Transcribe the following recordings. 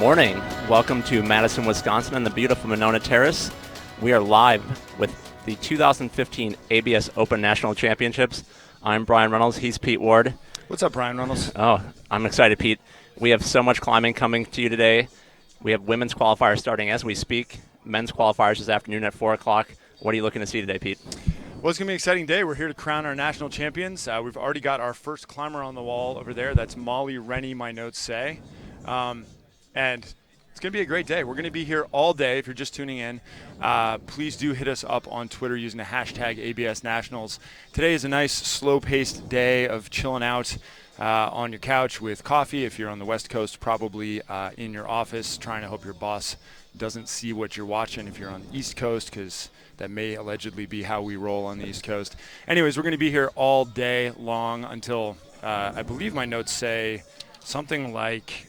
morning. Welcome to Madison, Wisconsin and the beautiful Monona Terrace. We are live with the 2015 ABS Open National Championships. I'm Brian Reynolds. He's Pete Ward. What's up, Brian Reynolds? Oh, I'm excited, Pete. We have so much climbing coming to you today. We have women's qualifiers starting as we speak. Men's qualifiers this afternoon at 4 o'clock. What are you looking to see today, Pete? Well, it's going to be an exciting day. We're here to crown our national champions. We've already got our first climber on the wall over there. That's Molly Rennie, my notes say. And it's going to be a great day. We're going to be here all day. If you're just tuning in, please do hit us up on Twitter using the hashtag ABS Nationals. Today is a nice, slow-paced day of chilling out on your couch with coffee. If you're on the West Coast, probably in your office, trying to hope your boss doesn't see what you're watching. If you're on the East Coast, because that may allegedly be how we roll on the East Coast. Anyways, we're going to be here all day long until, I believe my notes say, something like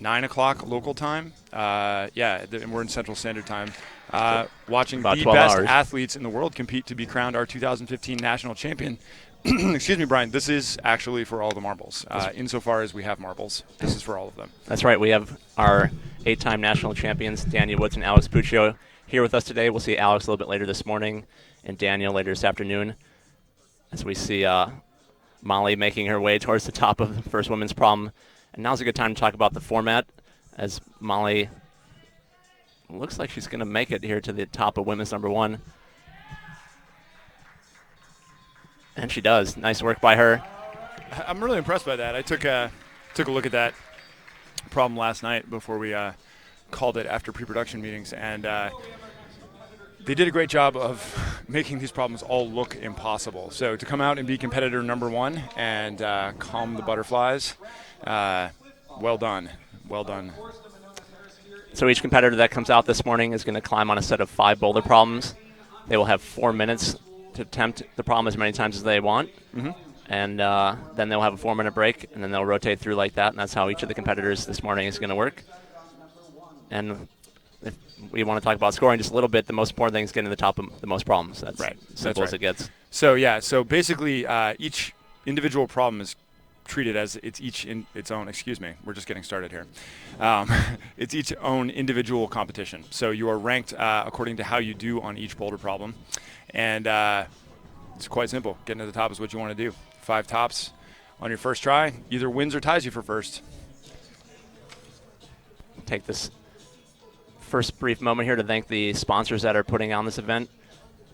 9 o'clock local time. And we're in Central Standard Time. Watching the best athletes in the world compete to be crowned our 2015 national champion. Excuse me, Brian. This is actually for all the marbles. Insofar as we have marbles, this is for all of them. That's right. We have our 8-time national champions, Daniel Woods and Alex Puccio, here with us today. We'll see Alex a little bit later this morning and Daniel later this afternoon as we see Molly making her way towards the top of the first women's problem. And now's a good time to talk about the format, as Molly looks like she's going to make it here to the top of women's number one. And she does. Nice work by her. I'm really impressed by that. I took a look at that problem last night before we called it after pre-production meetings, and they did a great job of making these problems all look impossible. So to come out and be competitor number one and calm the butterflies, well done. Well done. So each competitor that comes out this morning is going to climb on a set of 5 boulder problems. They will have 4 minutes to attempt the problem as many times as they want. Mm-hmm. And then they'll have a 4-minute break, and then they'll rotate through like that, and that's how each of the competitors this morning is going to work. And if we want to talk about scoring just a little bit, the most important thing is getting to the top of the most problems. That's right. Simple as it gets. So basically each individual problem is treated as it's each in its own, excuse me, we're just getting started here. It's each own individual competition. So you are ranked according to how you do on each boulder problem. And it's quite simple. Getting to the top is what you want to do. 5 tops on your first try, either wins or ties you for first. Take this first brief moment here to thank the sponsors that are putting on this event.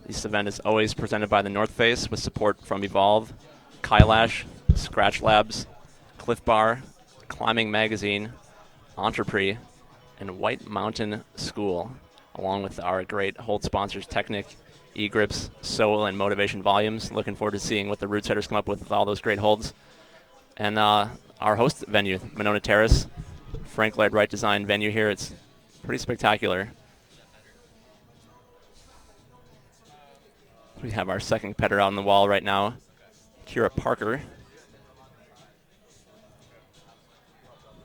This event is always presented by the North Face with support from Evolve, Kailash, Scratch Labs, Cliff Bar, Climbing Magazine, Entrepreneur, and White Mountain School, along with our great hold sponsors Technic, eGrips, Soul, and Motivation Volumes. Looking forward to seeing what the route setters come up with all those great holds. And our host venue, Monona Terrace, Frank Lloyd Wright designed venue here. It's pretty spectacular. We have our second competitor on the wall right now, Kira Parker,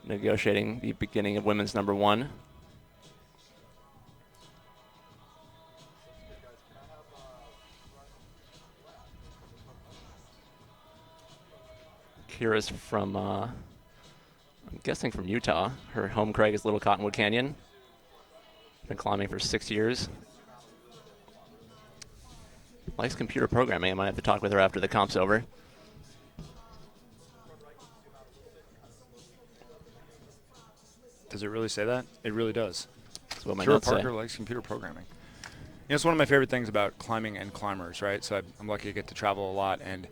negotiating the beginning of women's number one. Kira's from, I'm guessing from Utah. Her home crag is Little Cottonwood Canyon. Been climbing for 6 years. Likes computer programming. I might have to talk with her after the comp's over. Does it really say that? It really does. That's what my Kira notes Parker say. likes computer programming. You know, it's one of my favorite things about climbing and climbers, right? So I'm lucky to get to travel a lot, and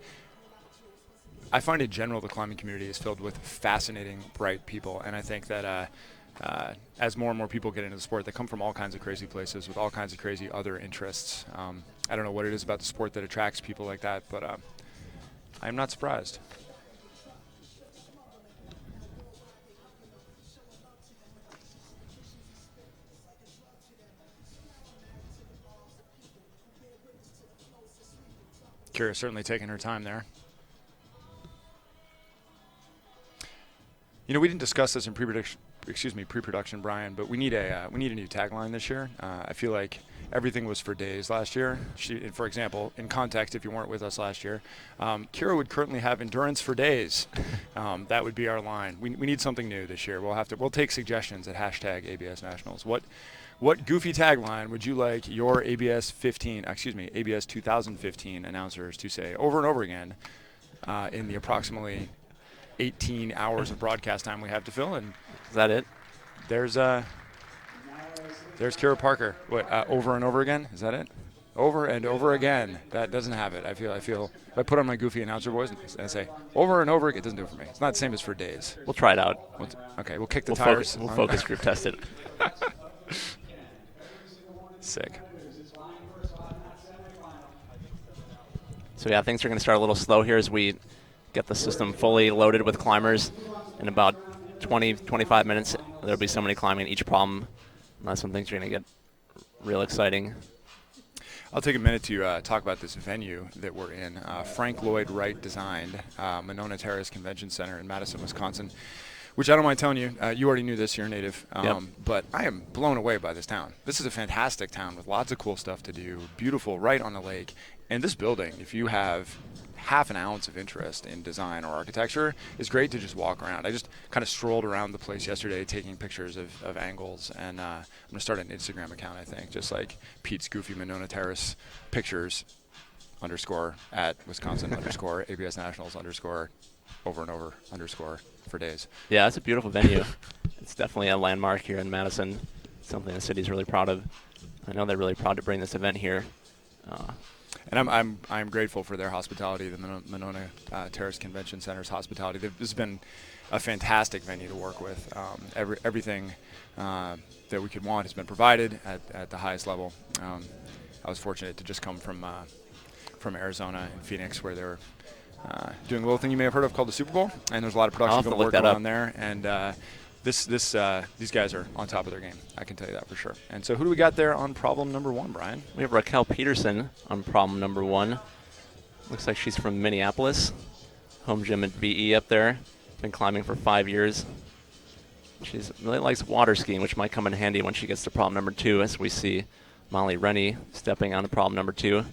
I find in general the climbing community is filled with fascinating, bright people, and I think that as more and more people get into the sport, they come from all kinds of crazy places with all kinds of crazy other interests. I don't know what it is about the sport that attracts people like that, but I'm not surprised. Kira's certainly taking her time there. You know, we didn't discuss this in pre-production, Brian. But we need a new tagline this year. I feel like everything was for days last year. For example, in context, if you weren't with us last year, Kira would currently have endurance for days. That would be our line. We need something new this year. We'll take suggestions at #ABS Nationals. What goofy tagline would you like your ABS 2015 announcers to say over and over again in the approximately 18 hours of broadcast time we have to fill? And is that it? There's Kira Parker. What, over and over again? Is that it? Over and over again. That doesn't have it. I feel if I put on my goofy announcer voice and say over and over again, it doesn't do it for me. It's not the same as for days. We'll try it out. Okay, we'll kick the tires. We'll focus group test it. Sick. So yeah, things are going to start a little slow here as we get the system fully loaded with climbers. In about 20, 25 minutes, there'll be somebody climbing each problem. And that's when things are going to get real exciting. I'll take a minute to talk about this venue that we're in. Frank Lloyd Wright designed Monona Terrace Convention Center in Madison, Wisconsin, which I don't mind telling you, you already knew this, you're a native, but I am blown away by this town. This is a fantastic town with lots of cool stuff to do, beautiful, right on the lake. And this building, if you have half an ounce of interest in design or architecture, is great to just walk around. I just kind of strolled around the place yesterday taking pictures of angles, and I'm going to start an Instagram account, I think, just like Pete's Goofy Monona Terrace pictures _ at Wisconsin _ ABS Nationals _ over and over _ for days. Yeah, it's a beautiful venue. It's definitely a landmark here in Madison, something the city's really proud of. I know they're really proud to bring this event here. And I'm grateful for their hospitality, the Monona Terrace Convention Center's hospitality. This has been a fantastic venue to work with. Everything that we could want has been provided at the highest level. I was fortunate to just come from Arizona and Phoenix, where they're doing a little thing you may have heard of called the Super Bowl, and there's a lot of production going on there. And these guys are on top of their game. I can tell you that for sure. And so who do we got there on problem number 1, Brian? We have Raquel Peterson on problem number 1. Looks like she's from Minneapolis. Home gym at BE up there. Been climbing for 5 years. She really likes water skiing, which might come in handy when she gets to problem number 2, as we see Molly Rennie stepping on to problem number 2.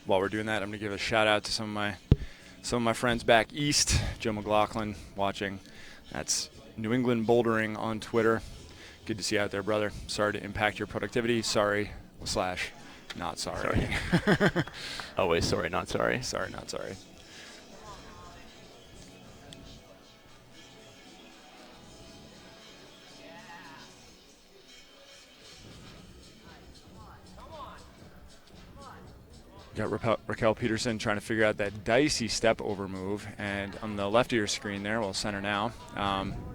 While we're doing that, I'm going to give a shout out to some of my friends back east. Joe McLaughlin watching. That's New England Bouldering on Twitter. Good to see you out there, brother. Sorry to impact your productivity. Sorry / not sorry. Always sorry, not sorry. Sorry, not sorry. Got Raquel Peterson trying to figure out that dicey step over move. And on the left of your screen there, we'll center now.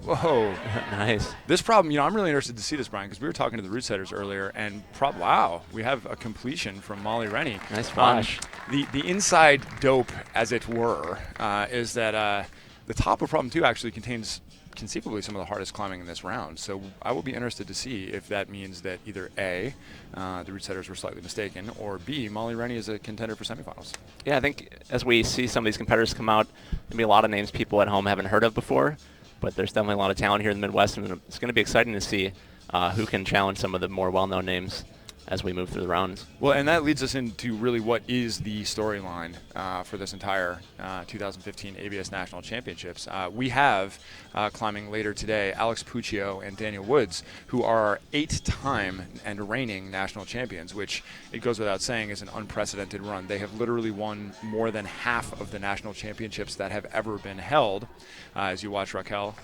Whoa. Nice. This problem, I'm really interested to see this, Brian, because we were talking to the route setters earlier, and wow, we have a completion from Molly Rennie. Nice flash. The inside dope, as it were, is that the top of problem 2 actually contains conceivably some of the hardest climbing in this round. So I will be interested to see if that means that either A, the route setters were slightly mistaken, or B, Molly Rennie is a contender for semifinals. Yeah, I think as we see some of these competitors come out, there'll be a lot of names people at home haven't heard of before, but there's definitely a lot of talent here in the Midwest, and it's going to be exciting to see who can challenge some of the more well-known names as we move through the rounds. Well, and that leads us into really what is the storyline for this entire 2015 ABS National Championships. We have climbing later today Alex Puccio and Daniel Woods, who are 8-time and reigning national champions, which it goes without saying is an unprecedented run. They have literally won more than half of the national championships that have ever been held. As you watch Raquel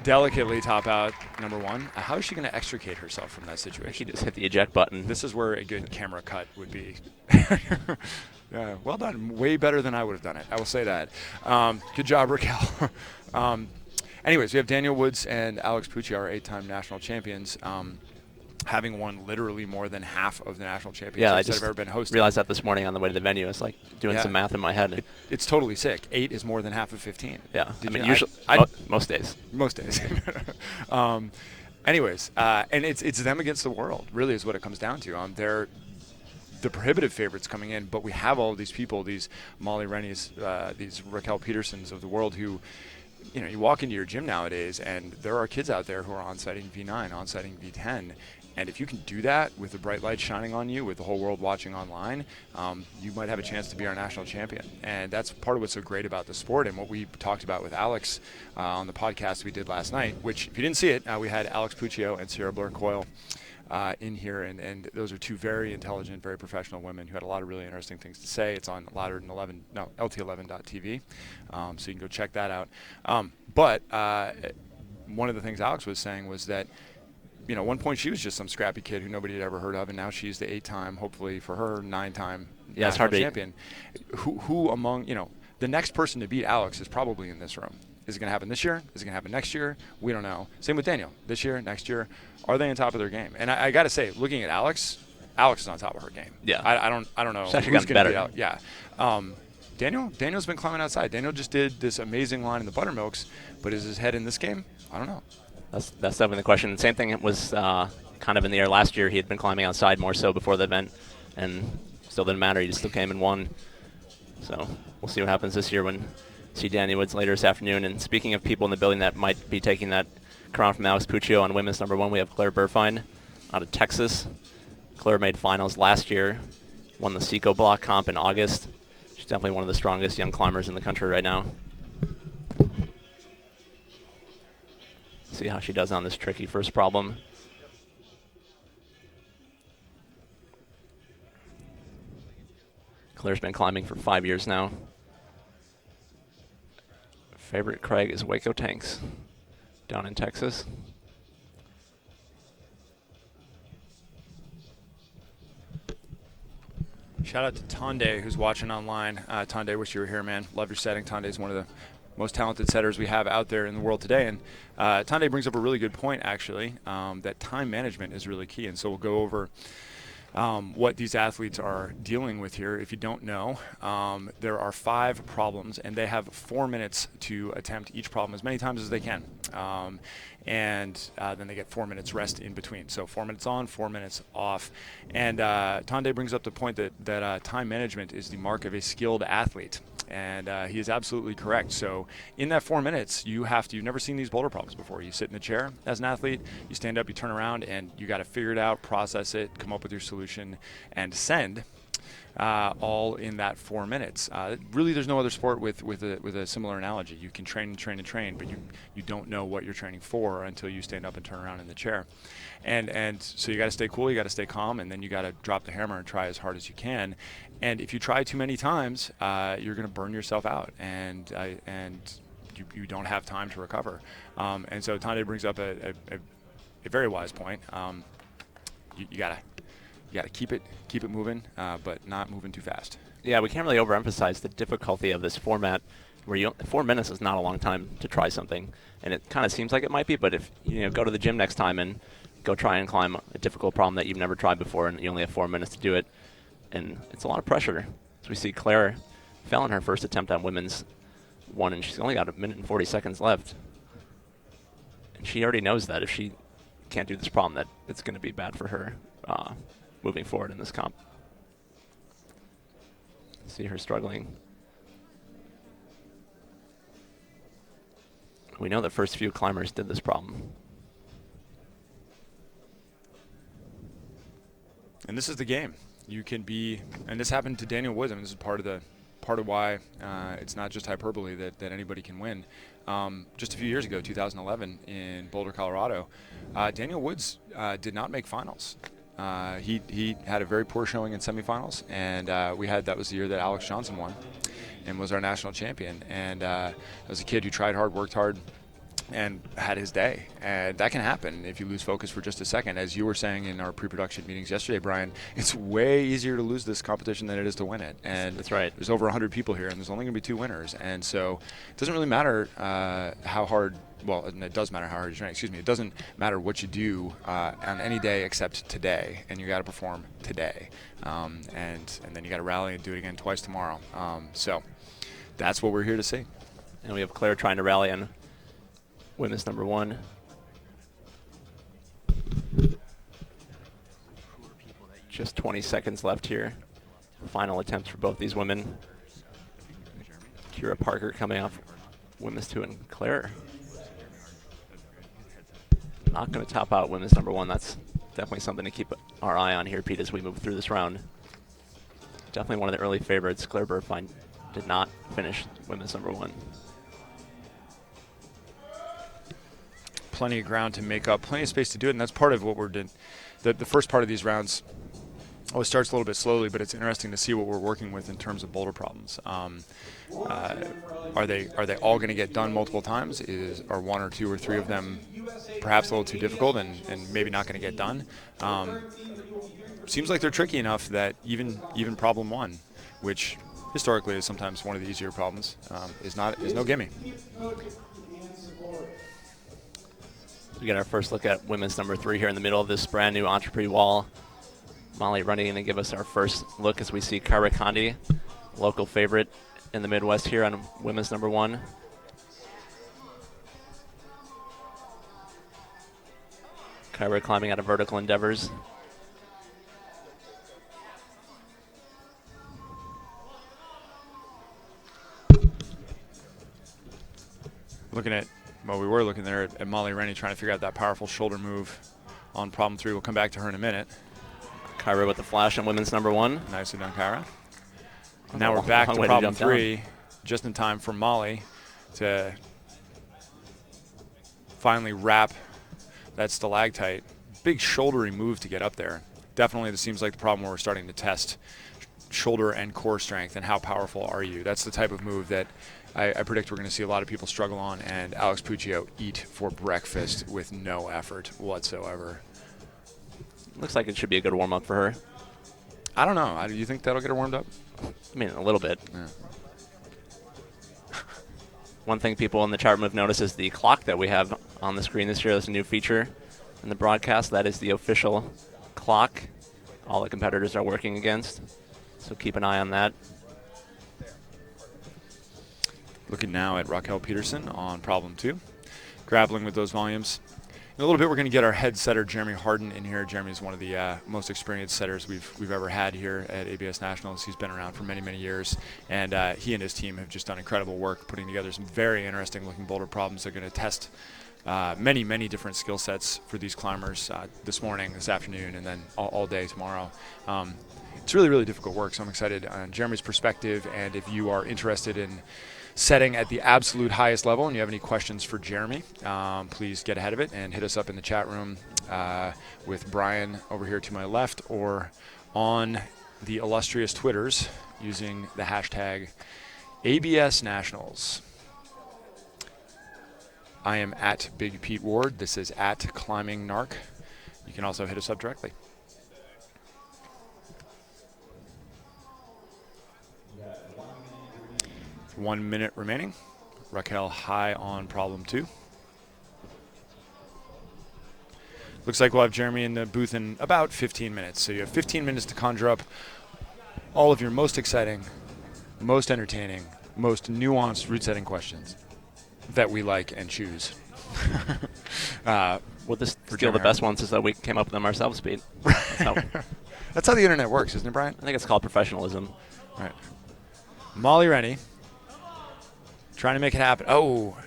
delicately top out number 1. How is she going to extricate herself from that situation? She just hit the eject button. This is where a good camera cut would be. Well done. Way better than I would have done it. I will say that. Good job, Raquel. Anyways, we have Daniel Woods and Alex Puccio, our 8-time national champions, having won literally more than half of the national championships that have ever been hosted. Realized that this morning on the way to the venue. It's like doing some math in my head. It's totally sick. 8 is more than half of 15. Yeah, usually most days. Most days. Anyways, and it's them against the world, really, is what it comes down to. They're the prohibitive favorites coming in, but we have all of these people, these Molly Rennies, these Raquel Petersons of the world, who you walk into your gym nowadays, and there are kids out there who are on-sighting V9, on-sighting V10, and if you can do that with the bright light shining on you, with the whole world watching online, you might have a chance to be our national champion. And that's part of what's so great about the sport, and what we talked about with Alex on the podcast we did last night, which, if you didn't see it, we had Alex Puccio and Sierra Blair-Coyle in here, and those are two very intelligent, very professional women who had a lot of really interesting things to say. It's on LT11.tv, so you can go check that out. But one of the things Alex was saying was that, at one point she was just some scrappy kid who nobody had ever heard of, and now she's the 8-time, hopefully for her, 9-time national champion. Who among, the next person to beat Alex is probably in this room. Is it going to happen this year? Is it going to happen next year? We don't know. Same with Daniel. This year, next year, are they on top of their game? And I got to say, looking at Alex is on top of her game. Yeah. I don't know. She's actually gotten better. Yeah. Daniel's been climbing outside. Daniel just did this amazing line in the Buttermilks, but is his head in this game? I don't know. That's definitely the question. Same thing was kind of in the air last year. He had been climbing outside more so before the event, and still didn't matter. He just still came and won. So we'll see what happens this year when see Danny Woods later this afternoon. And speaking of people in the building that might be taking that crown from Alex Puccio on women's number 1, we have Claire Burfine out of Texas. Claire made finals last year, won the Seco block comp in August. She's definitely one of the strongest young climbers in the country right now. See how she does on this tricky first problem. Claire's been climbing for 5 years now. Favorite crag is Waco Tanks down in Texas. Shout out to Tonde, who's watching online. Tonde, wish you were here, man. Love your setting. Tonde is one of the most talented setters we have out there in the world today. And Tonde brings up a really good point, actually, that time management is really key. And so we'll go over what these athletes are dealing with here. If you don't know, there are 5 problems, and they have 4 minutes to attempt each problem as many times as they can. And then they get 4 minutes rest in between. So 4 minutes on, 4 minutes off. And Tonde brings up the point that time management is the mark of a skilled athlete. And he is absolutely correct. So in that 4 minutes, you've never seen these boulder problems before. You sit in the chair as an athlete, you stand up, you turn around, and you got to figure it out, process it, come up with your solution, and send. All in that 4 minutes. Really, there's no other sport with a similar analogy. You can train and train and train, but you don't know what you're training for until you stand up and turn around in the chair. And so you got to stay cool, you got to stay calm, and then you got to drop the hammer and try as hard as you can. And if you try too many times, you're going to burn yourself out, and you don't have time to recover. And so Tonde brings up a very wise point. You got to keep it moving, but not moving too fast. Yeah, we can't really overemphasize the difficulty of this format, where 4 minutes is not a long time to try something, and it kind of seems like it might be. But if you go to the gym next time and go try and climb a difficult problem that you've never tried before, and you only have 4 minutes to do it, and it's a lot of pressure. So we see Claire fell in her first attempt on women's 1, and she's only got 1 minute and 40 seconds left, and she already knows that if she can't do this problem, that it's going to be bad for her moving forward in this comp. See her struggling. We know the first few climbers did this problem. And this is the game. You can be, and this happened to Daniel Woods. I mean, this is part of why it's not just hyperbole that anybody can win. Just a few years ago, 2011, in Boulder, Colorado, Daniel Woods did not make finals. He had a very poor showing in semifinals, and that was the year that Alex Johnson won and was our national champion. And as a kid who tried hard, worked hard, and had his day. And that can happen if you lose focus for just a second. As you were saying in our pre-production meetings yesterday, Brian, it's way easier to lose this competition than it is to win it. And that's right. There's over 100 people here, and there's only going to be 2 winners. And so it doesn't really matter how hard, well, it does matter how hard you train, excuse me. It doesn't matter what you do on any day except today, and you got to perform today. And then you got to rally and do it again twice tomorrow. So that's what we're here to see. And we have Claire trying to rally on women's number 1. Just 20 seconds left here. Final attempts for both these women. Kira Parker coming off women's 2 and Claire not going to top out women's number 1. That's definitely something to keep our eye on here, Pete, as we move through this round. Definitely one of the early favorites. Claire Burfine did not finish women's number 1. Plenty of ground to make up, plenty of space to do it, and that's part of what we're doing. The first part of these rounds always starts a little bit slowly, but it's interesting to see what we're working with in terms of boulder problems. Are they all going to get done multiple times? Are 1 or 2 or 3 of them perhaps a little too difficult and maybe not going to get done? Seems like they're tricky enough that even problem 1, which historically is sometimes one of the easier problems, is no gimme. We get our first look at women's number 3 here in the middle of this brand new Entrepreneur wall. Molly running in to give us our first look as we see Kyra Condi, local favorite in the Midwest here on women's number 1. Kyra climbing out of vertical endeavors. We were looking there at Molly Rennie trying to figure out that powerful shoulder move on problem 3. We'll come back to her in a minute. Kyra with the flash on women's number 1. Nicely done, Kyra. Now we're back to problem 3, just in time for Molly to finally wrap that stalactite. Big shouldery move to get up there. Definitely this seems like the problem where we're starting to test shoulder and core strength and how powerful are you. That's the type of move that I predict we're going to see a lot of people struggle on, and Alex Puccio eat for breakfast with no effort whatsoever. Looks like it should be a good warm-up for her. I don't know. Do you think that'll get her warmed up? I mean, a little bit. Yeah. One thing people in the chat room have noticed is the clock that we have on the screen this year. There's a new feature in the broadcast. That is the official clock all the competitors are working against. So keep an eye on that. Looking now at Raquel Peterson on problem 2, grappling with those volumes. In a little bit, we're going to get our head setter, Jeremy Harden, in here. Jeremy is one of the most experienced setters we've ever had here at ABS Nationals. He's been around for many, many years, and he and his team have just done incredible work putting together some very interesting-looking boulder problems. They're going to test many, many different skill sets for these climbers this morning, this afternoon, and then all day tomorrow. It's really, really difficult work, so I'm excited on Jeremy's perspective, and if you are interested in setting at the absolute highest level and you have any questions for Jeremy, please get ahead of it and hit us up in the chat room with Brian over here to my left or on the illustrious Twitters using the hashtag ABS Nationals. I am at Big Pete Ward. This is at Climbing Narc. You can also hit us up directly. 1 minute remaining. Raquel high on problem 2. Looks like we'll have Jeremy in the booth in about 15 minutes. So you have 15 minutes to conjure up all of your most exciting, most entertaining, most nuanced route setting questions that we like and choose. We'll just steal the best ones so that we came up with them ourselves, Pete. That's how the internet works, isn't it, Brian? I think it's called professionalism. All right. Molly Rennie trying to make it happen. Oh,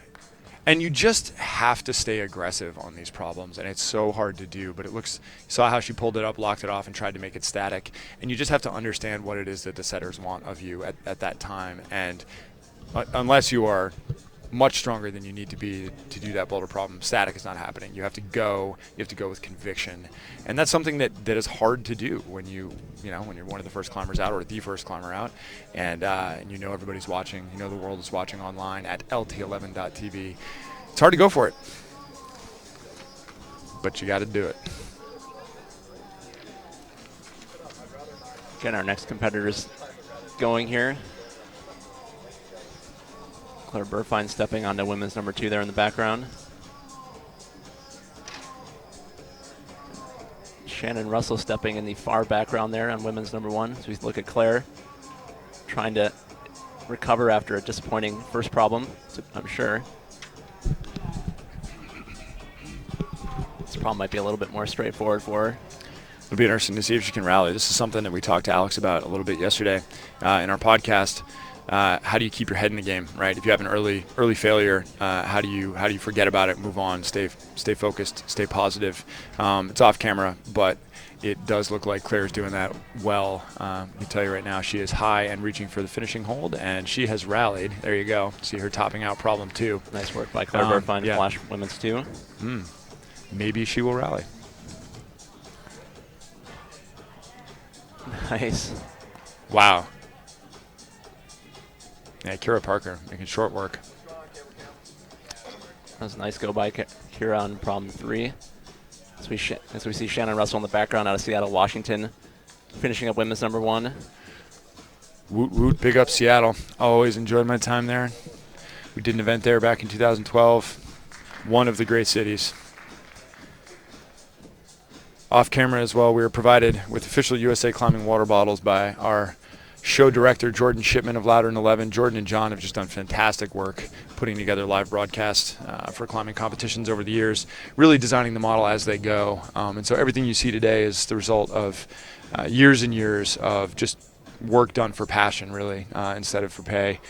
and you just have to stay aggressive on these problems, and it's so hard to do, but you saw how she pulled it up, locked it off, and tried to make it static, and you just have to understand what it is that the setters want of you at that time, and unless you are much stronger than you need to be to do that boulder problem, static is not happening. You have to go with conviction, and that's something that is hard to do when you're one of the first climbers out or the first climber out, and everybody's watching, the world is watching online at lt11.tv. It's hard to go for it, but you got to do it. Again, our next competitors going here. Claire Burfine stepping onto women's number 2 there in the background. Shannon Russell stepping in the far background there on women's number 1. So we look at Claire trying to recover after a disappointing first problem, I'm sure. This problem might be a little bit more straightforward for her. It'll be interesting to see if she can rally. This is something that we talked to Alex about a little bit yesterday in our podcast. how do you keep your head in the game, right? If you have an early failure, how do you forget about it, move on, stay focused, stay positive? It's off camera, but it does look like Claire's doing that well. I can tell you right now, she is high and reaching for the finishing hold, and she has rallied. There you go. See her topping out problem 2. Nice work by Claire Burfine to flash women's 2. Maybe she will rally. Nice. Wow. Yeah, Kira Parker making short work. That was a nice go by Kira on problem 3. As we see Shannon Russell in the background out of Seattle, Washington, finishing up women's number 1. Woot woot, big up Seattle. Always enjoyed my time there. We did an event there back in 2012. One of the great cities. Off camera as well, we were provided with official USA Climbing water bottles by our show director, Jordan Shipman of Louder than 11. Jordan and John have just done fantastic work putting together live broadcasts for climbing competitions over the years, really designing the model as they go. And so everything you see today is the result of years and years of just work done for passion, really, instead of for pay,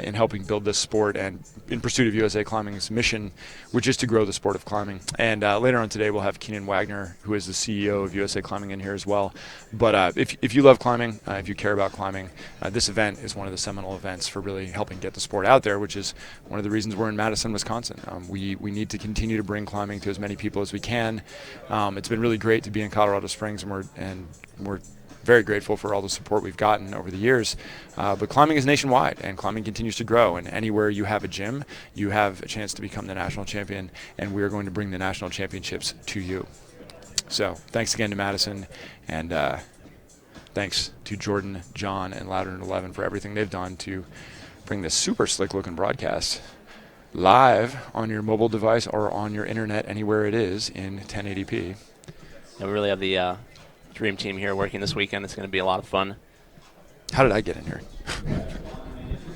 in helping build this sport and in pursuit of USA Climbing's mission, which is to grow the sport of climbing. And later on today, we'll have Keenan Wagner, who is the CEO of USA Climbing, in here as well. But if you love climbing, if you care about climbing, this event is one of the seminal events for really helping get the sport out there, which is one of the reasons we're in Madison, Wisconsin. We need to continue to bring climbing to as many people as we can. It's been really great to be in Colorado Springs, and we're very grateful for all the support we've gotten over the years. But climbing is nationwide, and climbing continues to grow. And anywhere you have a gym, you have a chance to become the national champion, and we are going to bring the national championships to you. So thanks again to Madison, and thanks to Jordan, John, and Louder than 11 for everything they've done to bring this super slick-looking broadcast live on your mobile device or on your internet, anywhere it is, in 1080p. Yeah, we really have the Dream Team here working this weekend. It's going to be a lot of fun. How did I get in here?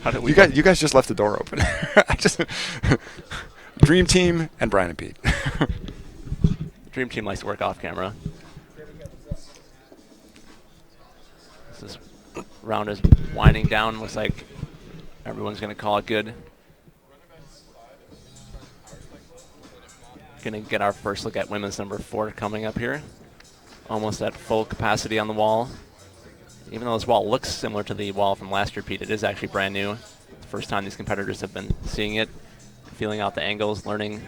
How did we you guys just left the door open. Dream Team and Brian and Pete. Dream Team likes to work off camera. This round is winding down. Looks like everyone's going to call it good. Going to get our first look at women's number 4 coming up here. Almost at full capacity on the wall. Even though this wall looks similar to the wall from last year, Pete, it is actually brand new. The first time these competitors have been seeing it, feeling out the angles, learning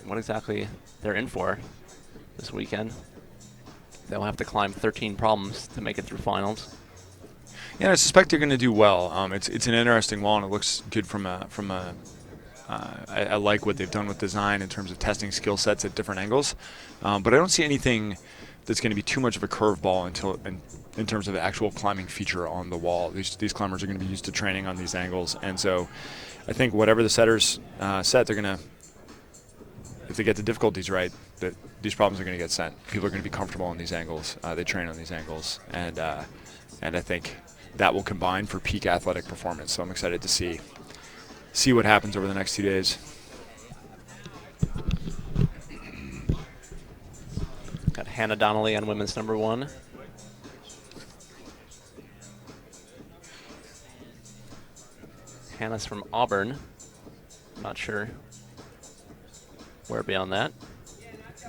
what exactly they're in for this weekend. They'll have to climb 13 problems to make it through finals. Yeah, I suspect they're going to do well. It's an interesting wall, and it looks good I like what they've done with design in terms of testing skill sets at different angles. But I don't see anything that's going to be too much of a curveball in terms of the actual climbing feature on the wall. These climbers are going to be used to training on these angles, and so I think whatever the setters set, they're going to, if they get the difficulties right, that these problems are going to get sent. People are going to be comfortable on these angles. They train on these angles, and I think that will combine for peak athletic performance. So I'm excited to see what happens over the next 2 days. Got Hannah Donnelly on women's number 1. Hannah's from Auburn. Not sure where beyond that.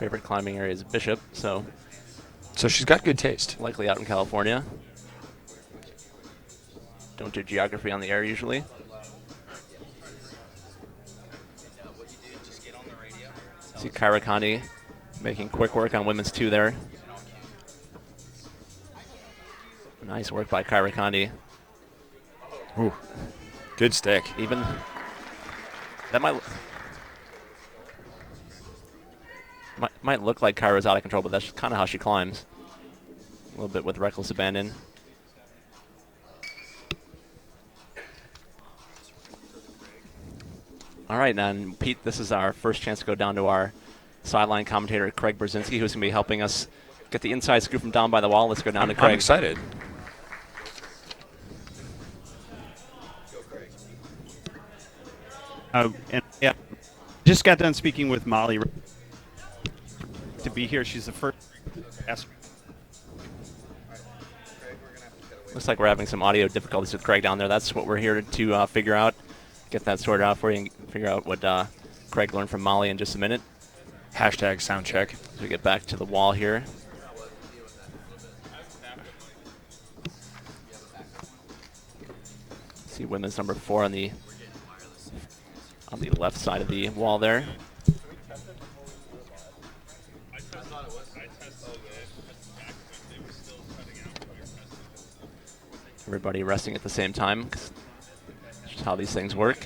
Favorite climbing area is Bishop, so she's got good taste. Likely out in California. Don't do geography on the air usually. See Kyra Condi making quick work on women's 2 there. Nice work by Kyra Condi. Ooh, good stick. Even that might look like Kyra's out of control, but that's kind of how she climbs. A little bit with reckless abandon. All right, then, Pete, this is our first chance to go down to our sideline commentator, Craig Brzezinski, who's going to be helping us get the inside scoop from down by the wall. Let's go down to Craig. I'm excited. And yeah, just got done speaking with Molly to be here. She's the first. Looks like we're having some audio difficulties with Craig down there. That's what we're here to figure out. Get that sorted out for you and figure out what Craig learned from Molly in just a minute. Hashtag sound check. As we get back to the wall here. See women's number 4 on the left side of the wall there. Everybody resting at the same time, 'cause that's just how these things work.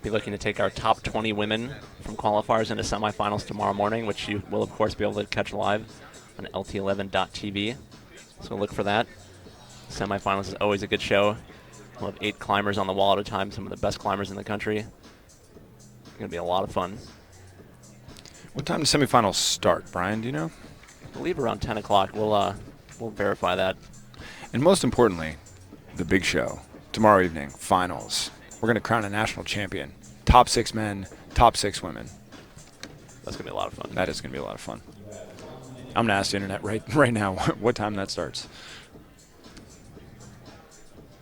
Be looking to take our top 20 women from qualifiers into semifinals tomorrow morning, which you will, of course, be able to catch live on LT11.tv. So look for that. Semifinals is always a good show. We'll have 8 climbers on the wall at a time, some of the best climbers in the country. It's going to be a lot of fun. What time do semifinals start, Brian? Do you know? I believe around 10 o'clock. We'll verify that. And most importantly, the big show. Tomorrow evening, finals. We're going to crown a national champion. Top 6 men, top 6 women. That's going to be a lot of fun. That is going to be a lot of fun. I'm going to ask the internet right now what time that starts.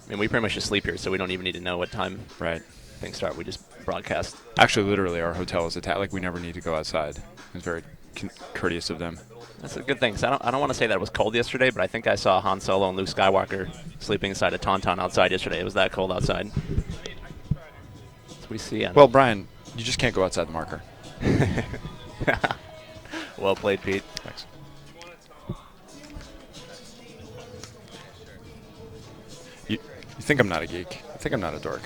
I mean, we pretty much just sleep here, so we don't even need to know what time Right. things start. We just broadcast. Actually, literally, our hotel is attached. Like, we never need to go outside. It's very courteous of them. That's a good thing. 'Cause I don't want to say that it was cold yesterday, but I think I saw Han Solo and Luke Skywalker sleeping inside a Tauntaun outside yesterday. It was that cold outside. So we see. Well, Brian, you just can't go outside the marker. Well played, Pete. Thanks. You think I'm not a geek. You think I'm not a dork.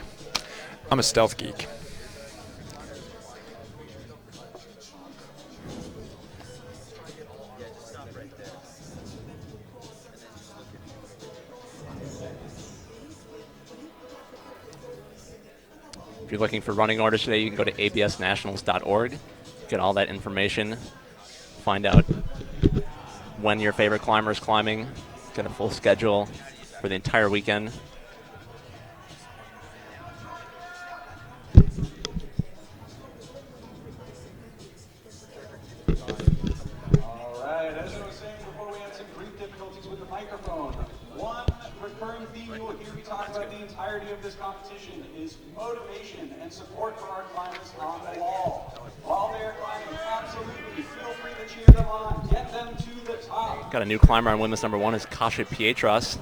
I'm a stealth geek. If you're looking for running orders today, you can go to absnationals.org. Get all that information. Find out when your favorite climber is climbing. Get a full schedule for the entire weekend. All right, as I was saying before, we had some brief difficulties with the microphone. One recurring theme you will hear me talk about the entirety of this competition is motivation and support for our climbers on the wall. While they are climbing, absolutely feel free to cheer them on. Get them to the top. Got a new climber on women's number 1 is Kasia Pietras,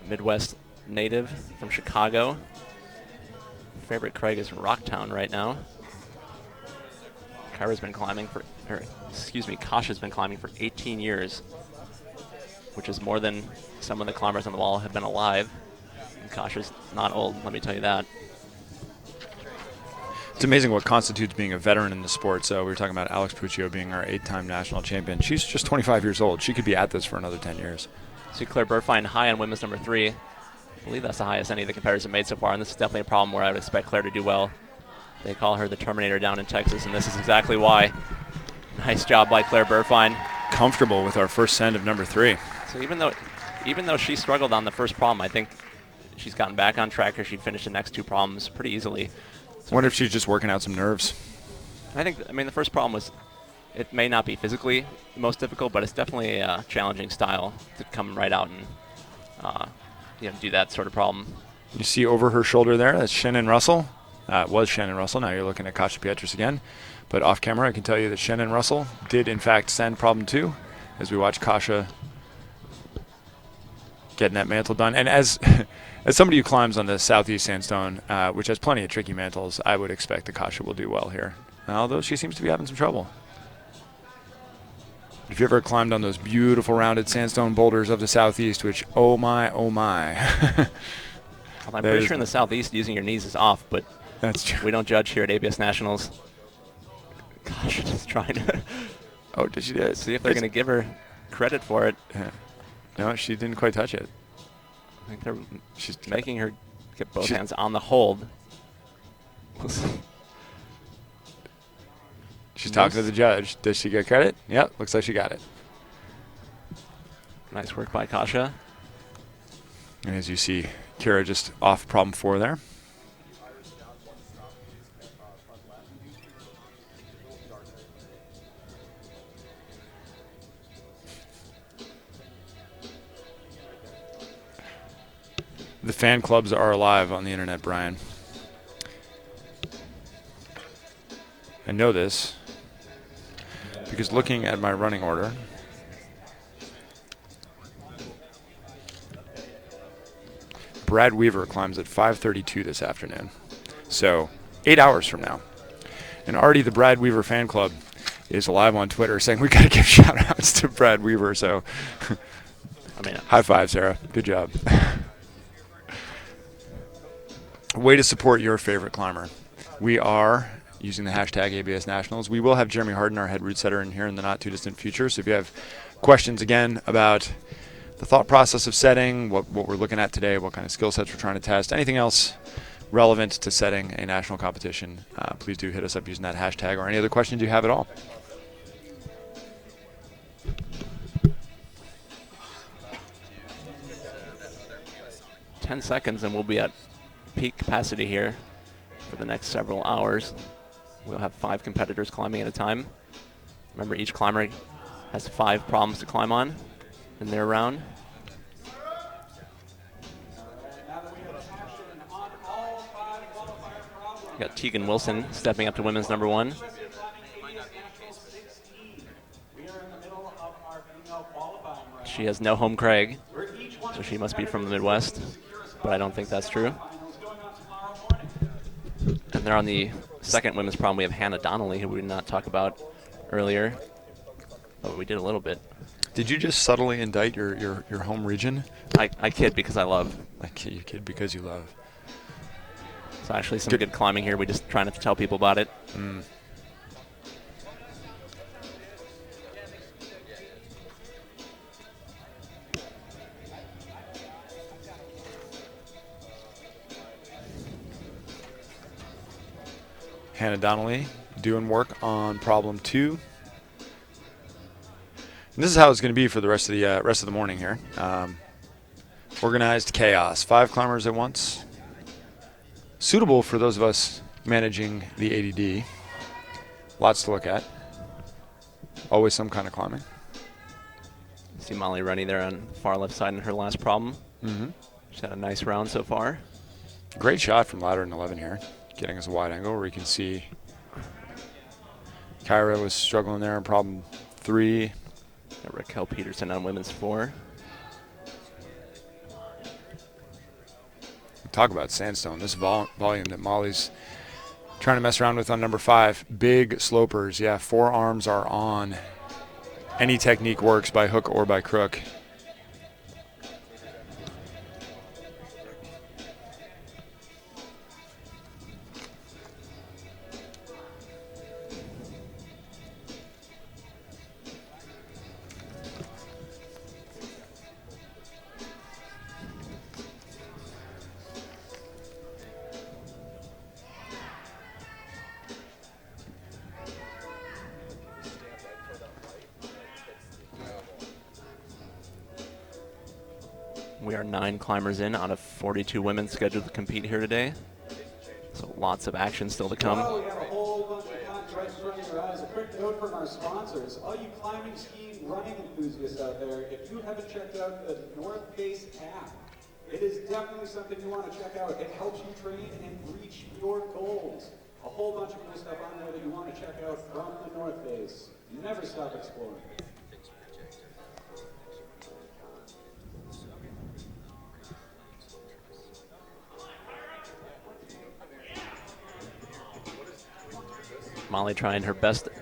Midwest native from Chicago. Favorite Craig is Rocktown right now. Kasia's been climbing for 18 years, which is more than some of the climbers on the wall have been alive. And Kasia's not old, let me tell you that. It's amazing what constitutes being a veteran in the sport. So we were talking about Alex Puccio being our 8-time national champion. She's just 25 years old. She could be at this for another 10 years. See Claire Burfine high on women's number 3. I believe that's the highest any of the competitors have made so far, and this is definitely a problem where I would expect Claire to do well. They call her the Terminator down in Texas, and this is exactly why. Nice job by Claire Burfine. Comfortable with our first send of number 3. So even though she struggled on the first problem, I think she's gotten back on track here. She'd finished the next 2 problems pretty easily. I wonder if she's just working out some nerves. I mean, the first problem was it may not be physically the most difficult, but it's definitely a challenging style to come right out and do that sort of problem. You see over her shoulder there, that's Shannon Russell. It was Shannon Russell. Now you're looking at Kasia Pietras again. But off camera, I can tell you that Shannon Russell did, in fact, send problem 2 as we watch Kasia getting that mantle done. And as somebody who climbs on the Southeast Sandstone, which has plenty of tricky mantles, I would expect that Kasia will do well here. Although she seems to be having some trouble. If you ever climbed on those beautiful rounded sandstone boulders of the Southeast, which, oh my, oh my. Well, I'm pretty sure in the Southeast using your knees is off, but that's true. We don't judge here at ABS Nationals. Gosh, I'm just trying to Oh, did she do it? see if they're going to give her credit for it. Yeah. No, she didn't quite touch it. I think they're She's making her get both hands on the hold. We'll see. She's talking to the judge. Does she get credit? Yep, looks like she got it. Nice work by Kasia. And as you see, Kira just off problem 4 there. The fan clubs are alive on the internet, Brian. I know this because looking at my running order, Brad Weaver climbs at 5:32 this afternoon, so 8 hours from now. And already the Brad Weaver fan club is alive on Twitter saying we got to give shout-outs to Brad Weaver. So, I mean, high five, Sarah. Good job. Way to support your favorite climber. We are using the hashtag ABS Nationals. We will have Jeremy Harden, our head route setter, in here in the not-too-distant future. So if you have questions, again, about the thought process of setting, what we're looking at today, what kind of skill sets we're trying to test, anything else relevant to setting a national competition, please do hit us up using that hashtag or any other questions you have at all. seconds and we'll be at peak capacity here for the next several hours. We'll have 5 competitors climbing at a time. Remember, each climber has 5 problems to climb on in their round. We got Tegan Wilson stepping up to women's number 1. She has no home Craig, so she must be from the Midwest, but I don't think that's true. And there on the second women's problem, we have Hannah Donnelly, who we did not talk about earlier, but we did a little bit. Did you just subtly indict your home region? I kid because I love. You kid because you love. It's actually some good climbing here. We just try not to tell people about it. Hannah Donnelly doing work on problem 2. And this is how it's going to be for the rest of the morning here. Organized chaos. 5 climbers at once. Suitable for those of us managing the ADD. Lots to look at. Always some kind of climbing. See Molly Rennie there on the far left side in her last problem. She's had a nice round so far. Great shot from ladder in 11 here. Getting us a wide angle where you can see Kyra was struggling there in problem 3. Got Raquel Peterson on women's 4. Talk about sandstone. This volume that Molly's trying to mess around with on number 5. Big slopers. Yeah, forearms are on. Any technique works by hook or by crook. We are 9 climbers in out of 42 women scheduled to compete here today. So lots of action still to come. Well, we have a whole bunch of times right in front of your eyes. A quick note from our sponsors. All you climbing, skiing, running enthusiasts out there, if you haven't checked out the North Face app, it is definitely something you want to check out. It helps you train and reach your goals. A whole bunch of cool stuff on there that you want to check out from the North Face. Never stop exploring. Molly trying her best to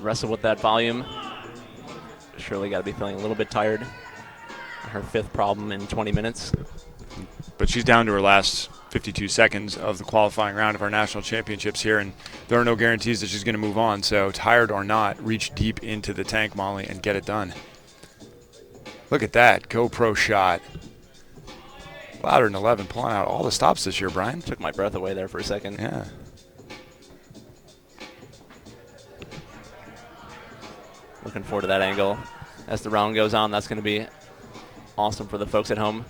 wrestle with that volume. Surely got to be feeling a little bit tired. Her 5th problem in 20 minutes. But she's down to her last 52 seconds of the qualifying round of our national championships here, and there are no guarantees that she's going to move on. So tired or not, reach deep into the tank, Molly, and get it done. Look at that GoPro shot. Louder than 11, pulling out all the stops this year, Brian. Took my breath away there for a second. Yeah. Looking forward to that angle. As the round goes on, that's going to be awesome for the folks at home.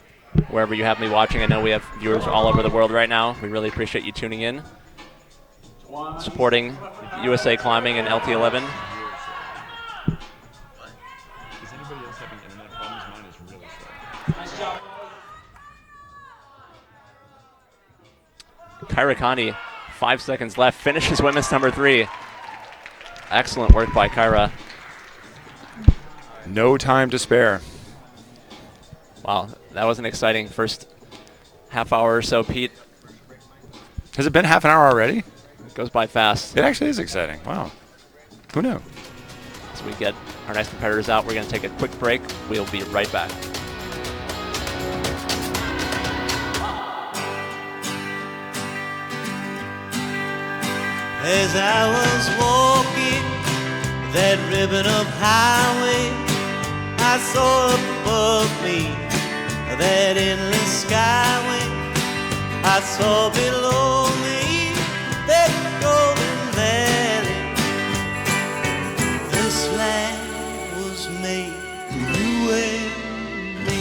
Wherever you have me watching, I know we have viewers all over the world right now. We really appreciate you tuning in, supporting USA Climbing and LT11. Kyra Conti, 5 seconds left, finishes women's number 3. Excellent work by Kyra. No time to spare. Wow, that was an exciting first half hour or so, Pete. Has it been half an hour already? It goes by fast. It actually is exciting. Wow. Who knew? As we get our next competitors out, we're going to take a quick break. We'll be right back. As I was walking that ribbon of highway, I saw up above me that endless skyway. I saw below me that golden valley. This land was made for you and me.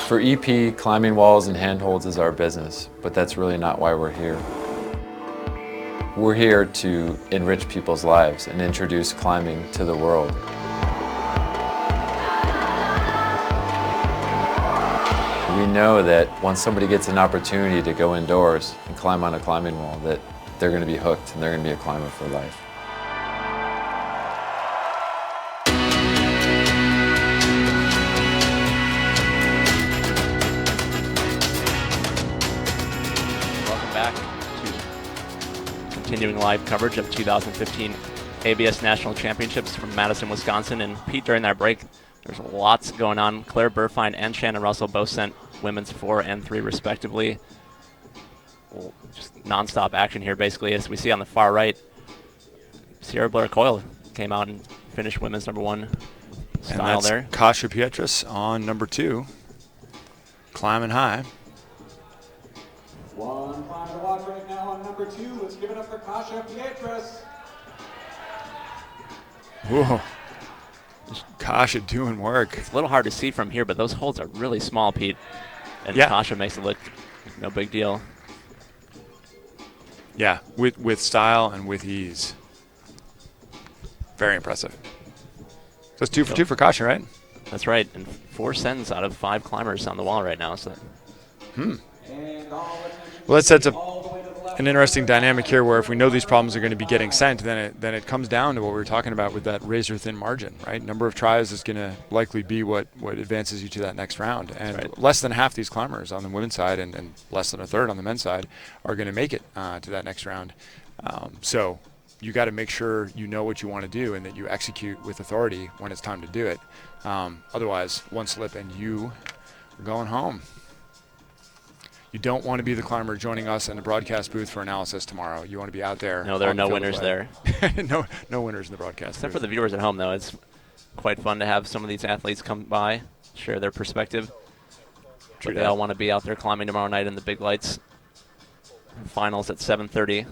For EP, climbing walls and handholds is our business, but that's really not why we're here. We're here to enrich people's lives and introduce climbing to the world. We know that once somebody gets an opportunity to go indoors and climb on a climbing wall, that they're going to be hooked and they're going to be a climber for life. Continuing live coverage of 2015 ABS National Championships from Madison, Wisconsin. And Pete, during that break, there's lots going on. Claire Burfine and Shannon Russell both sent women's 4 and 3 respectively. Well, just nonstop action here, basically, as we see on the far right. Sierra Blair Coyle came out and finished women's number 1 style and that's there. Kasia Pietrus on number 2, climbing high. One climb to watch right now on number 2. Let's give it up for Kasia Pietrus. Whoa. Kasia doing work. It's a little hard to see from here, but those holds are really small, Pete. And Yeah. Kasia makes it look no big deal. Yeah, with style and with ease. Very impressive. So it's 2 for 2 for Kasia, right? That's right, and 4 sends out of 5 climbers on the wall right now. So. Well, that sets up an interesting dynamic here where if we know these problems are going to be getting sent, then it comes down to what we were talking about with that razor-thin margin, right? Number of tries is going to likely be what advances you to that next round. And right. Less than half these climbers on the women's side and less than a third on the men's side are going to make it to that next round. So you got to make sure you know what you want to do and that you execute with authority when it's time to do it. Otherwise, one slip and you are going home. You don't want to be the climber joining us in the broadcast booth for analysis tomorrow. You want to be out there. No, there are on the no field of winners play. there. no winners in the broadcast Except booth. for the viewers at home, though. It's quite fun to have some of these athletes come by, share their perspective. True But they that. all want to be out there climbing tomorrow night in the big lights. Finals at 7:30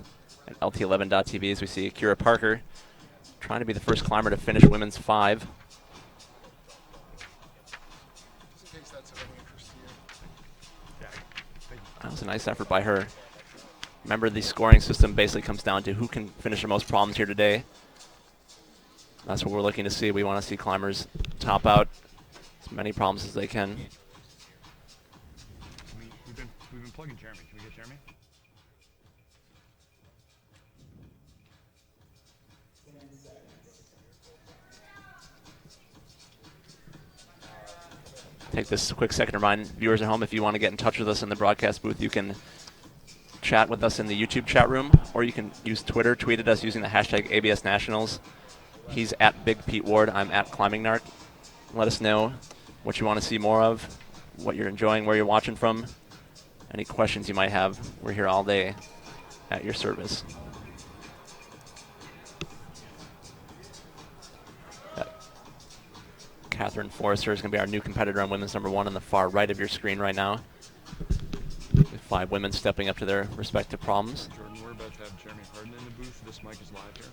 at LT11.tv as we see Kira Parker trying to be the first climber to finish women's 5. That was a nice effort by her. Remember, the scoring system basically comes down to who can finish the most problems here today. That's what we're looking to see. We want to see climbers top out as many problems as they can. We've been plugging Jeremy. Can we get Jeremy? Take this quick second to remind viewers at home, if you want to get in touch with us in the broadcast booth, you can chat with us in the YouTube chat room, or you can use Twitter, tweet at us using the hashtag ABS Nationals. He's at Big Pete Ward. I'm at Climbing Narc. Let us know what you want to see more of, what you're enjoying, where you're watching from, any questions you might have. We're here all day at your service. Catherine Forrester is going to be our new competitor on women's number 1 on the far right of your screen right now. With 5 women stepping up to their respective problems. Jordan, we're about to have Jeremy Harden in the booth. This mic is live here.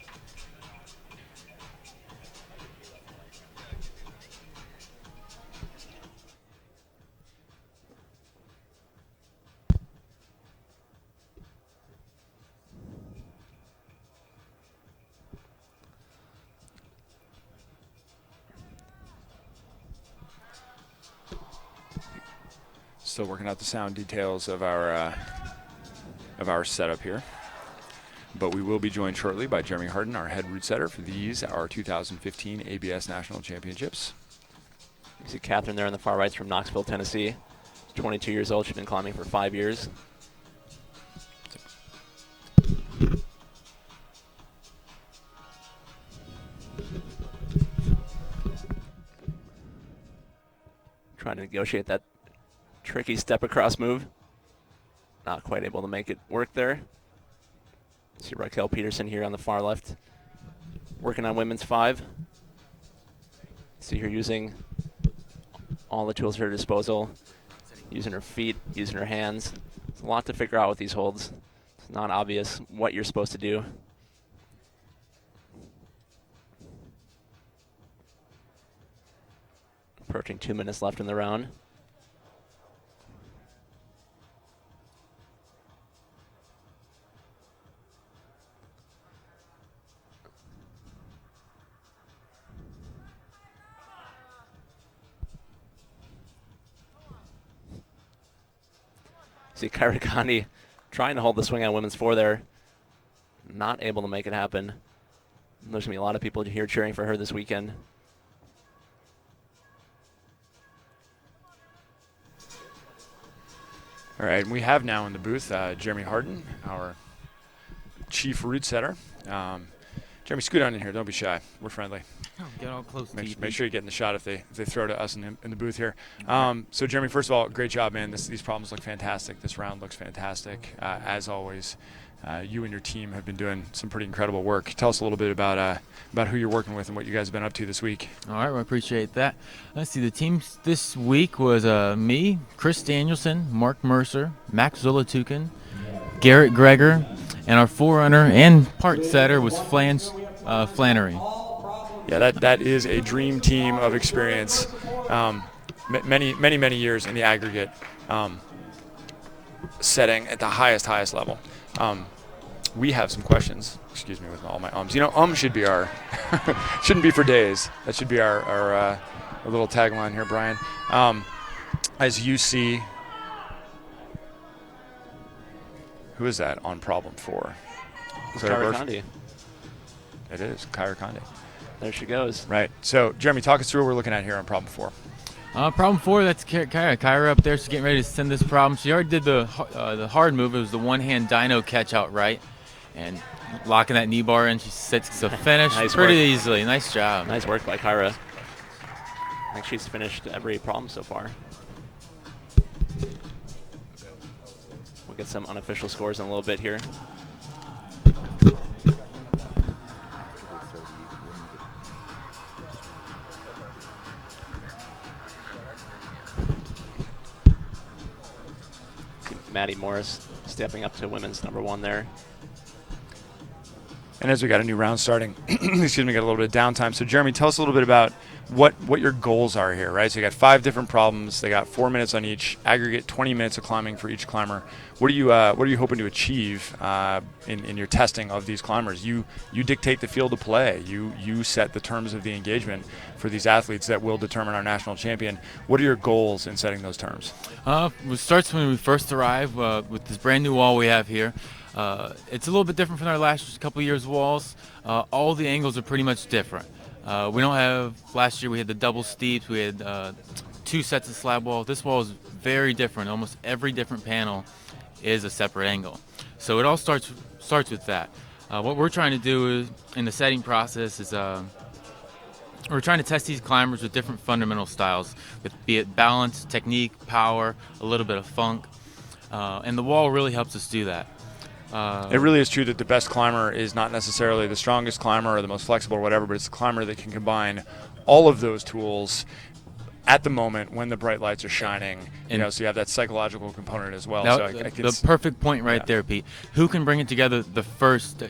Still working out the sound details of our setup here. But we will be joined shortly by Jeremy Harden, our head route setter for these, our 2015 ABS National Championships. You see Catherine there on the far right from Knoxville, Tennessee. 22 years old. She's been climbing for 5 years. Trying to negotiate that tricky step across move. Not quite able to make it work there. See Raquel Peterson here on the far left, working on women's 5. See her using all the tools at her disposal, using her feet, using her hands. It's a lot to figure out with these holds. It's not obvious what you're supposed to do. Approaching 2 minutes left in the round. See Kyra Gandhi trying to hold the swing on women's 4 there. Not able to make it happen. There's going to be a lot of people here cheering for her this weekend. All right, and we have now in the booth Jeremy Harden, our chief route setter. Jeremy, scoot on in here. Don't be shy. We're friendly. Oh, get all close to you. Make sure you get in the shot if they throw to us in the booth here. So, Jeremy, first of all, great job, man. These problems look fantastic. This round looks fantastic. As always, you and your team have been doing some pretty incredible work. Tell us a little bit about who you're working with and what you guys have been up to this week. All right, well, I appreciate that. Let's see, the team this week was me, Chris Danielson, Mark Mercer, Max Zolatukin, Garrett Greger, and our forerunner and part setter was Flannery. Yeah, that is a dream team of experience. Many years in the aggregate setting at the highest level. We have some questions. Excuse me with all my ums. You know, should be our shouldn't be for days. That should be our little tagline here, Brian. As you see, who is that on problem 4? Kyra Gandhi. It is Kyra Gandhi. There she goes. Right. So, Jeremy, talk us through what we're looking at here on problem 4. Problem 4, that's Kyra. Kyra up there. She's getting ready to send this problem. She already did the hard move. It was the one-hand dyno catch out right. And locking that knee bar in, she sits to finish pretty easily. Nice job. Nice work by Kyra. I think she's finished every problem so far. We'll get some unofficial scores in a little bit here. Maddie Morris stepping up to women's number 1 there. And as we got a new round starting, excuse me, got a little bit of downtime. So, Jeremy, tell us a little bit about what your goals are here, right? So you got 5 different problems. They got 4 minutes on each, aggregate 20 minutes of climbing for each climber. What are you hoping to achieve in your testing of these climbers? You dictate the field of play. You set the terms of the engagement for these athletes that will determine our national champion. What are your goals in setting those terms? It starts when we first arrive with this brand new wall we have here. It's a little bit different from our last couple of years' walls. All the angles are pretty much different. We don't have, last year we had the double steeps, we had 2 sets of slab walls. This wall is very different. Almost every different panel is a separate angle. So it all starts with that. What we're trying to do in the setting process is we're trying to test these climbers with different fundamental styles, be it balance, technique, power, a little bit of funk. And the wall really helps us do that. It really is true that the best climber is not necessarily the strongest climber or the most flexible or whatever, but it's the climber that can combine all of those tools at the moment when the bright lights are shining. So you have that psychological component as well. Now, So the perfect point right there, Pete. Who can bring it together the first,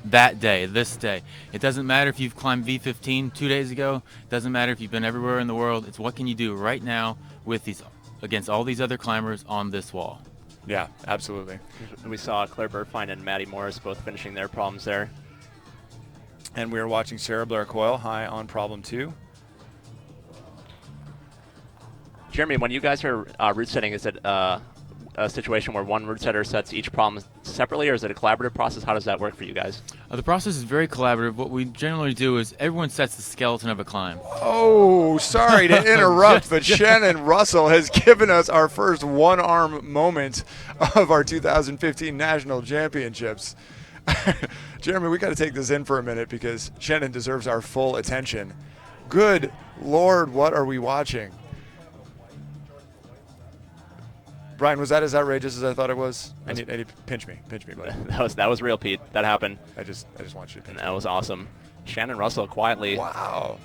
that day, this day? It doesn't matter if you've climbed V15 2 days ago. It doesn't matter if you've been everywhere in the world. It's what can you do right now with these against all these other climbers on this wall. Yeah, absolutely. We saw Claire Burfine and Maddie Morris both finishing their problems there. And we are watching Sarah Blair Coyle high on problem 2. Jeremy, when you guys are route setting, is it a situation where one route setter sets each problem separately, or is it a collaborative process? How does that work for you guys? The process is very collaborative. What we generally do is everyone sets the skeleton of a climb. Oh, sorry to interrupt, but Shannon Russell has given us our first one-arm moment of our 2015 National Championships. Jeremy, we got to take this in for a minute because Shannon deserves our full attention. Good Lord, what are we watching? Brian, was that as outrageous as I thought it was? I need pinch me, buddy. that was real, Pete. That happened. I just want you to pinch me. That was awesome. Shannon Russell quietly. Wow.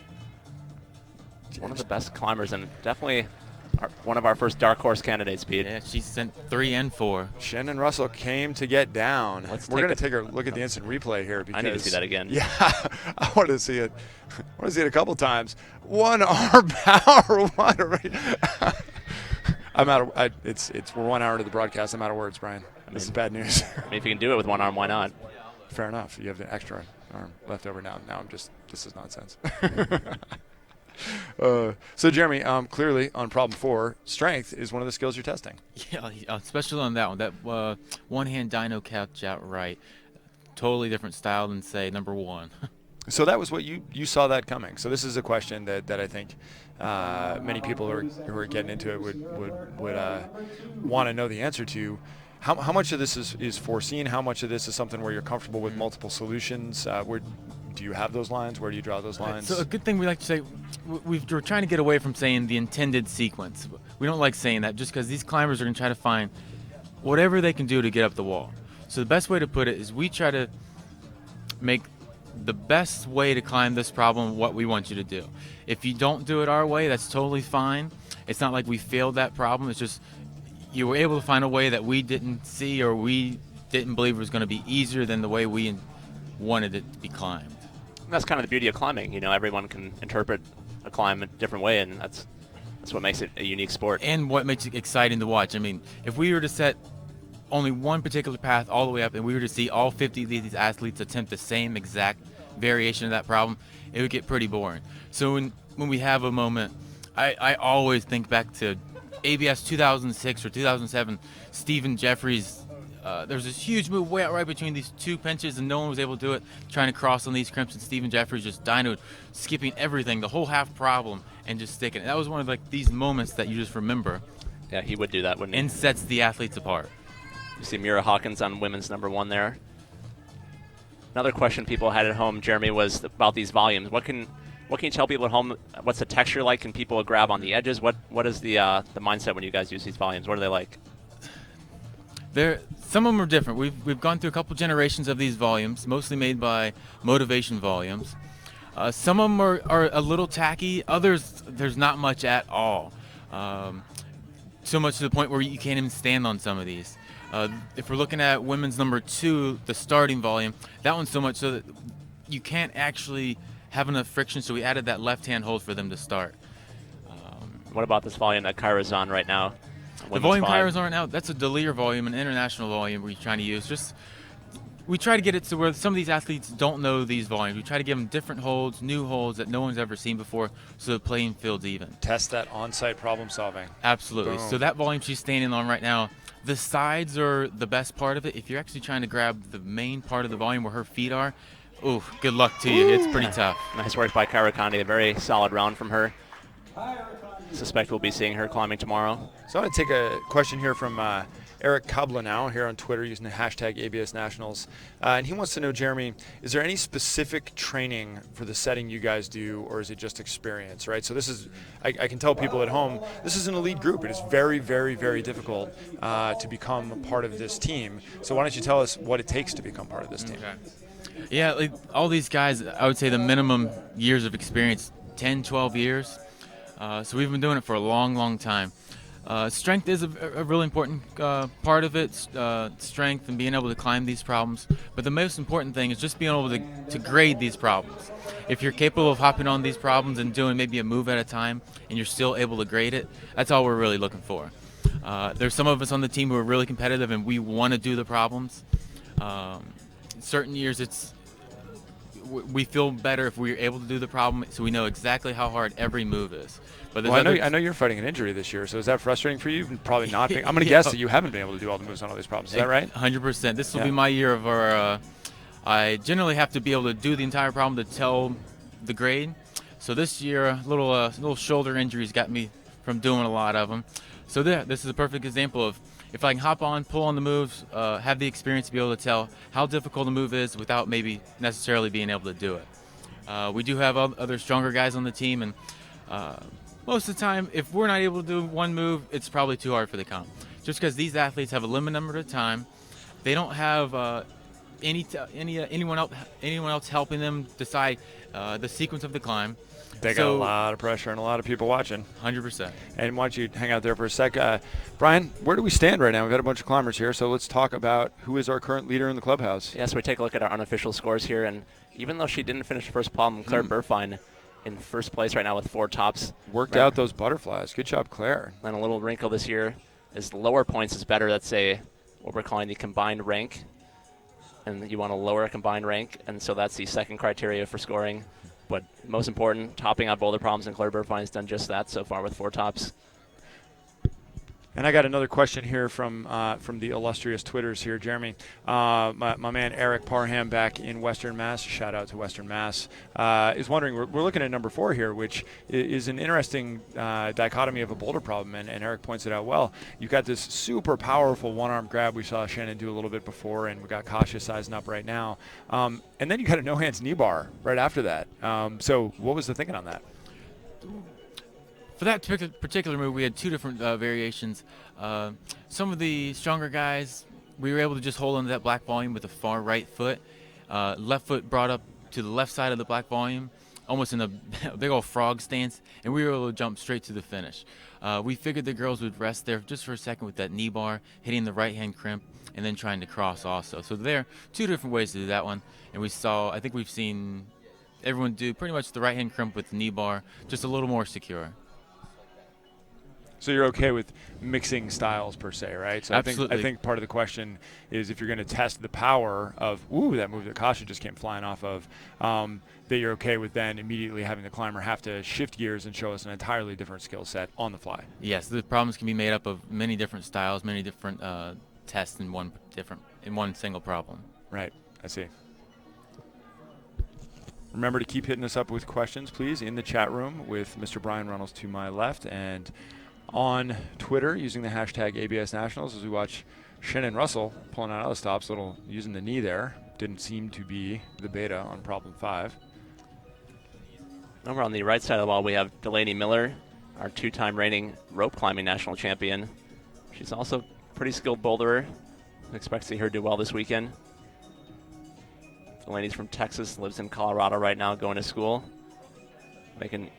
One of the best climbers and definitely one of our first dark horse candidates, Pete. Yeah, she sent 3 and 4. Shannon Russell came to get down. We're going to take a look at the instant replay here because I need to see that again. Yeah, I want to see it. I want to see it a couple times. One arm power, I'm out of. We're 1 hour to the broadcast. I'm out of words, Brian. This is bad news. I mean, if you can do it with one arm, why not? Fair enough. You have the extra arm left over now. Now this is nonsense. So Jeremy, clearly on problem 4, strength is one of the skills you're testing. Yeah, especially on that one. That one-hand dyno catch out right. Totally different style than, say, number 1. So that was what you saw that coming. So this is a question that I think many people who are getting into it would want to know the answer to. How much of this is foreseen? How much of this is something where you're comfortable with multiple solutions? Where do you have those lines? Where do you draw those lines? So a good thing we like to say, we're trying to get away from saying the intended sequence. We don't like saying that just because these climbers are going to try to find whatever they can do to get up the wall. So the best way to put it is we try to make the best way to climb this problem what we want you to do. If you don't do it our way, that's totally fine. It's not like we failed that problem. It's just you were able to find a way that we didn't see or we didn't believe was going to be easier than the way we wanted it to be climbed. And that's kind of the beauty of climbing. You know, everyone can interpret a climb a different way, and that's what makes it a unique sport. And what makes it exciting to watch. I mean, if we were to set only one particular path all the way up and we were to see all 50 of these athletes attempt the same exact variation of that problem, it would get pretty boring. So when we have a moment, I always think back to ABS 2006 or 2007, Stephen Jeffries. There was this huge move way out right between these 2 pinches and no one was able to do it, trying to cross on these crimps, and Stephen Jeffries just dynoed, skipping everything, the whole half problem, and just sticking it. That was one of these moments that you just remember. Yeah, he would do that, wouldn't he? And sets the athletes apart. You see Mira Hawkins on women's number 1 there. Another question people had at home, Jeremy, was about these volumes. What can you tell people at home? What's the texture like? Can people grab on the edges? What is the mindset when you guys use these volumes? What are they like? Some of them are different. We've gone through a couple generations of these volumes, mostly made by Motivation volumes. Some of them are a little tacky. Others, there's not much at all. So much to the point where you can't even stand on some of these. If we're looking at women's number 2, the starting volume, that one's so much so that you can't actually have enough friction, so we added that left-hand hold for them to start. What about this volume that Kyra's on right now? The volume Kyra's on right now, that's a Delir volume, an international volume we're trying to use. We try to get it to where some of these athletes don't know these volumes. We try to give them different holds, new holds that no one's ever seen before, so the playing field's even. Test that on-site problem solving. Absolutely. Boom. So that volume she's standing on right now, the sides are the best part of it. If you're actually trying to grab the main part of the volume where her feet are, ooh, good luck to you. It's pretty tough. Nice work by Kyra Condi. A very solid round from her. Suspect we'll be seeing her climbing tomorrow. So I'm going to take a question here from Eric Kabla now here on Twitter using the hashtag ABS Nationals. And he wants to know, Jeremy, is there any specific training for the setting you guys do, or is it just experience, right? So this is, I can tell people at home, this is an elite group. It is very, very, very difficult to become part of this team. So why don't you tell us what it takes to become part of this team? Okay. Yeah, all these guys, I would say the minimum years of experience, 10, 12 years. So we've been doing it for a long, long time. Strength is a really important part of it, strength and being able to climb these problems. But the most important thing is just being able to grade these problems. If you're capable of hopping on these problems and doing maybe a move at a time and you're still able to grade it, that's all we're really looking for. There's some of us on the team who are really competitive and we want to do the problems. Certain years we feel better if we're able to do the problem, so we know exactly how hard every move is. But Well, I know you're fighting an injury this year, so is that frustrating for you? Probably not. I'm going to Yeah. guess that you haven't been able to do all the moves on all these problems. Is that right? 100%. This will Yeah. be my year of our. I generally have to be able to do the entire problem to tell the grade. So this year, little shoulder injuries got me from doing a lot of them. So this is a perfect example of if I can hop on, pull on the moves, have the experience to be able to tell how difficult a move is without maybe necessarily being able to do it. We do have other stronger guys on the team, and most of the time, if we're not able to do one move, it's probably too hard for the comp. Just because these athletes have a limited number of time, they don't have anyone else helping them decide the sequence of the climb. They got a lot of pressure and a lot of people watching. 100%. And why don't you hang out there for a sec. Brian, where do we stand right now? We've got a bunch of climbers here, so let's talk about who is our current leader in the clubhouse. Yes, we take a look at our unofficial scores here, and even though she didn't finish the first problem, Claire Burfine in first place right now with 4 tops. Worked out those butterflies. Good job, Claire. And a little wrinkle this year is lower points is better. That's what we're calling the combined rank. And you want a lower combined rank, and so that's the second criteria for scoring. But most important, topping out boulder problems, and Claire Burfine's done just that so far with 4 tops. And I got another question here from the illustrious Twitters here, Jeremy. My man Eric Parham back in Western Mass, shout out to Western Mass, is wondering, we're looking at number 4 here, which is an interesting dichotomy of a boulder problem, and Eric points it out well. You've got this super powerful one-arm grab we saw Shannon do a little bit before, and we got Kasia sizing up right now. And then you got a no-hands knee bar right after that. So what was the thinking on that? For that particular move, we had 2 different variations. Some of the stronger guys, we were able to just hold onto that black volume with the far right foot. Left foot brought up to the left side of the black volume, almost in a big old frog stance, and we were able to jump straight to the finish. We figured the girls would rest there just for a second with that knee bar, hitting the right-hand crimp, and then trying to cross also. So there are 2 different ways to do that one, and I think we've seen everyone do pretty much the right-hand crimp with the knee bar, just a little more secure. So you're okay with mixing styles per se, right? So Absolutely. I think part of the question is if you're going to test the power of, that move that Kasia just came flying off of, that you're okay with then immediately having the climber have to shift gears and show us an entirely different skill set on the fly. Yes, the problems can be made up of many different styles, many different tests in one single problem. Right, I see. Remember to keep hitting us up with questions, please, in the chat room with Mr. Brian Reynolds to my left, and on Twitter using the hashtag ABS Nationals as we watch Shannon Russell pulling out other stops, using the knee there. Didn't seem to be the beta on problem 5. Over on the right side of the wall, we have Delaney Miller, our 2-time reigning rope climbing national champion. She's also a pretty skilled boulderer. Expect to see her do well this weekend. Delaney's from Texas, lives in Colorado right now, going to school. Making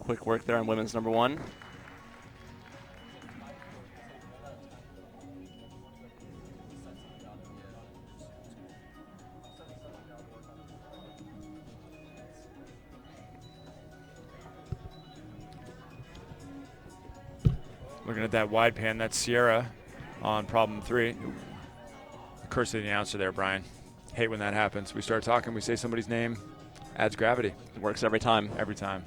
quick work there on women's number 1. Looking at that wide pan, that's Sierra on problem 3. Curse of the announcer there, Brian. Hate when that happens. We start talking, we say somebody's name, adds gravity. It works every time. Every time.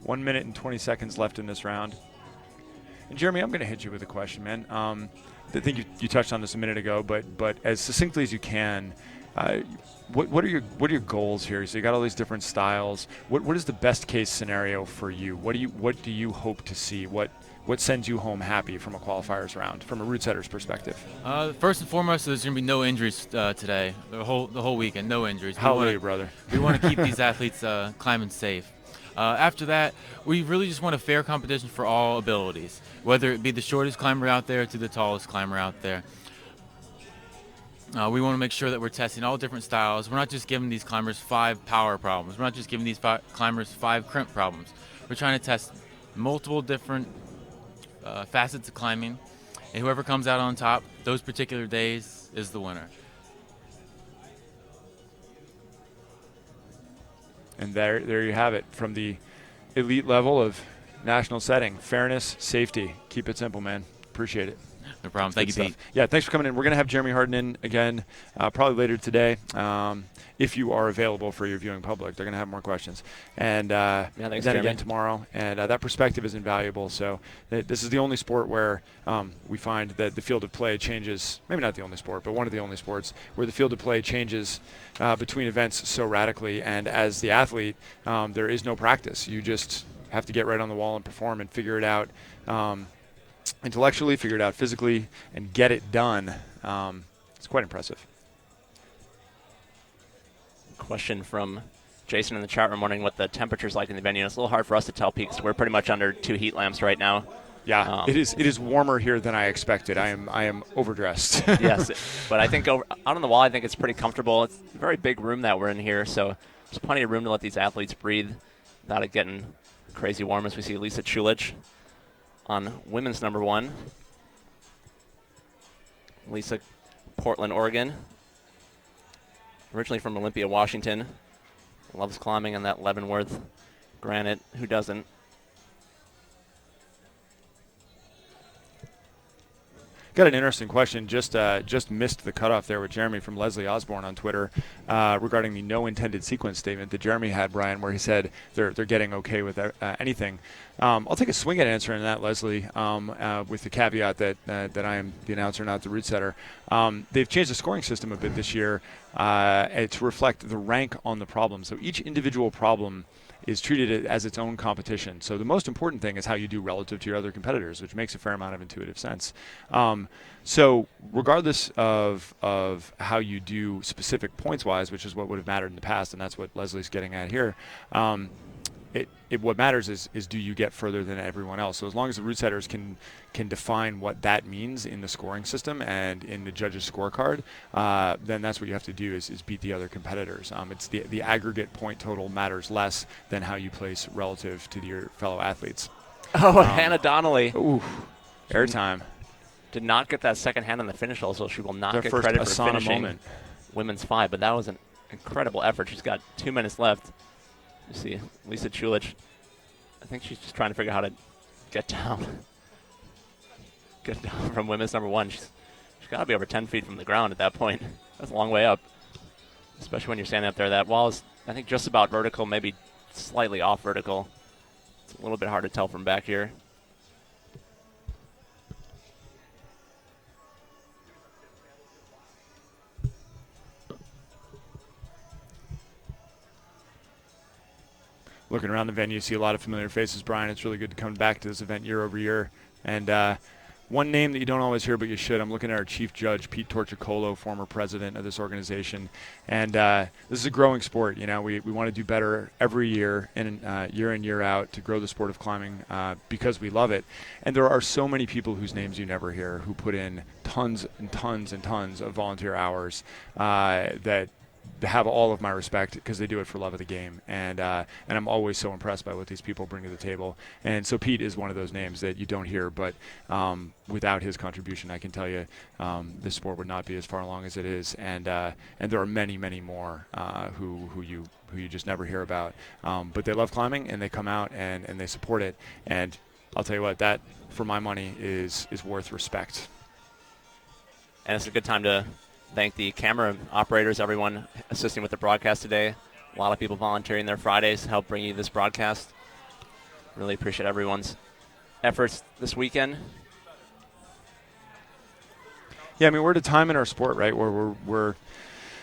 1 minute and 20 seconds left in this round. And Jeremy, I'm going to hit you with a question, man. I think you touched on this a minute ago, but as succinctly as you can, what are your goals here? So you got all these different styles. What is the best case scenario for you? What do you hope to see? What sends you home happy from a qualifiers round, from a route setter's perspective? First and foremost, there's going to be no injuries today. The whole weekend, no injuries. Hallelujah, brother. We want to keep these athletes climbing safe. After that, we really just want a fair competition for all abilities, whether it be the shortest climber out there to the tallest climber out there. We want to make sure that we're testing all different styles. We're not just giving these climbers 5 power problems. We're not just giving these climbers 5 crimp problems. We're trying to test multiple different facets of climbing, and whoever comes out on top those particular days is the winner. And there you have it, from the elite level of national setting. Fairness, safety. Keep it simple, man. Appreciate it. No problem. Thank you, Good Pete. stuff. Yeah, thanks for coming in. We're going to have Jeremy Harden in again probably later today. If you are available for your viewing public, they're going to have more questions. And thanks, then Jeremy. again tomorrow. And that perspective is invaluable. So this is the only sport where we find that the field of play changes, maybe not the only sport, but one of the only sports where the field of play changes between events so radically. And as the athlete, there is no practice. You just have to get right on the wall and perform and figure it out intellectually, figure it out physically, and get it done. It's quite impressive. Question from Jason in the chat room wondering what the temperature's like in the venue. It's a little hard for us to tell, Pete, because we're pretty much under 2 heat lamps right now. Yeah, it is warmer here than I expected. I am overdressed. Yes, but I think out on the wall, I think it's pretty comfortable. It's a very big room that we're in here, so there's plenty of room to let these athletes breathe without it getting crazy warm. As we see Lisa Chulich on women's number 1. Lisa, Portland, Oregon. Originally from Olympia, Washington. Loves climbing on that Leavenworth granite. Who doesn't? Got an interesting question. Just missed the cutoff there with Jeremy from Leslie Osborne on Twitter regarding the no intended sequence statement that Jeremy had, Brian, where he said they're getting okay with anything. I'll take a swing at answering that, Leslie, with the caveat that I am the announcer, not the route setter. They've changed the scoring system a bit this year to reflect the rank on the problem. So each individual problem is treated as its own competition. So the most important thing is how you do relative to your other competitors, which makes a fair amount of intuitive sense. So regardless of how you do specific points-wise, which is what would have mattered in the past, and that's what Leslie's getting at here, what matters is do you get further than everyone else. So as long as the route setters can define what that means in the scoring system and in the judges' scorecard, then that's what you have to do is beat the other competitors. It's the aggregate point total matters less than how you place relative to your fellow athletes. Oh, Hannah Donnelly. Ooh, airtime. Did not get that second hand on the finish, also she will not Their get first credit for Asana finishing moment. women's 5, but that was an incredible effort. She's got 2 minutes left. You see Lisa Chulich. I think she's just trying to figure out how to get down. Get down from women's number 1. She's got to be over 10 feet from the ground at that point. That's a long way up, especially when you're standing up there. That wall is, I think, just about vertical, maybe slightly off vertical. It's a little bit hard to tell from back here. Looking around the venue, see a lot of familiar faces, Brian. It's really good to come back to this event year over year. And one name that you don't always hear, but you should. I'm looking at our chief judge, Pete Torchicolo, former president of this organization. And this is a growing sport. You know, we want to do better every year and year in, year out to grow the sport of climbing because we love it. And there are so many people whose names you never hear who put in tons and tons and tons of volunteer hours that have all of my respect because they do it for love of the game, and I'm always so impressed by what these people bring to the table. And so Pete is one of those names that you don't hear, but without his contribution, I can tell you this sport would not be as far along as it is. And there are many, many more who you just never hear about, but they love climbing and they come out and they support it. And I'll tell you what, that for my money is worth respect. And it's a good time to thank the camera operators, everyone assisting with the broadcast today. A lot of people volunteering their Fridays to help bring you this broadcast. Really appreciate everyone's efforts this weekend. Yeah, I mean, we're at a time in our sport, right, where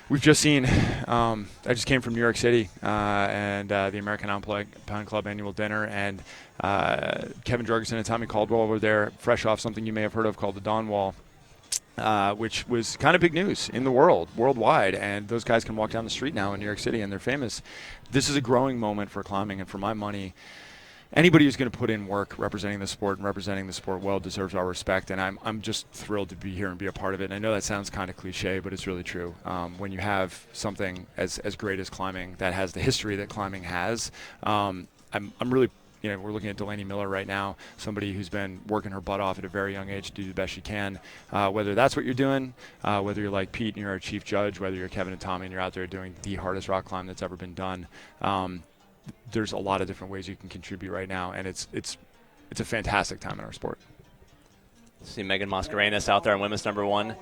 we've just seen. I just came from New York City and the American Pound Club annual dinner, and Kevin Jorgensen and Tommy Caldwell were there, fresh off something you may have heard of called the Dawn Wall. Which was kind of big news in the worldwide, and those guys can walk down the street now in New York City, and they're famous. This is a growing moment for climbing, and for my money, anybody who's going to put in work representing the sport and representing the sport well deserves our respect, and I'm just thrilled to be here and be a part of it. And I know that sounds kind of cliche, but it's really true. When you have something as great as climbing that has the history that climbing has, I'm really. You know, we're looking at Delaney Miller right now, somebody who's been working her butt off at a very young age to do the best she can. Whether that's what you're doing, whether you're like Pete and you're our chief judge, whether you're Kevin and Tommy and you're out there doing the hardest rock climb that's ever been done, there's a lot of different ways you can contribute right now, and it's a fantastic time in our sport. See Megan Mascarenas out there on women's number 1.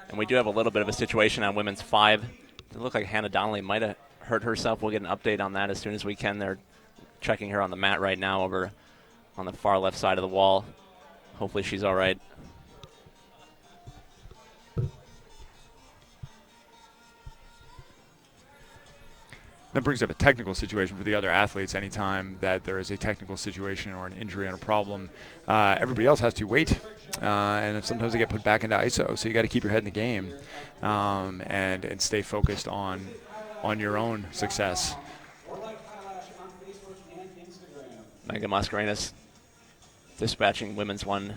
And we do have a little bit of a situation on women's 5. It looked like Hannah Donnelly might have hurt herself. We'll get an update on that as soon as we can. They're checking her on the mat right now over on the far left side of the wall. Hopefully she's all right. That brings up a technical situation for the other athletes. Anytime that there is a technical situation or an injury and a problem, everybody else has to wait, and sometimes they get put back into ISO. So you got to keep your head in the game and stay focused on your own success. Megan Mascarenas dispatching women's 1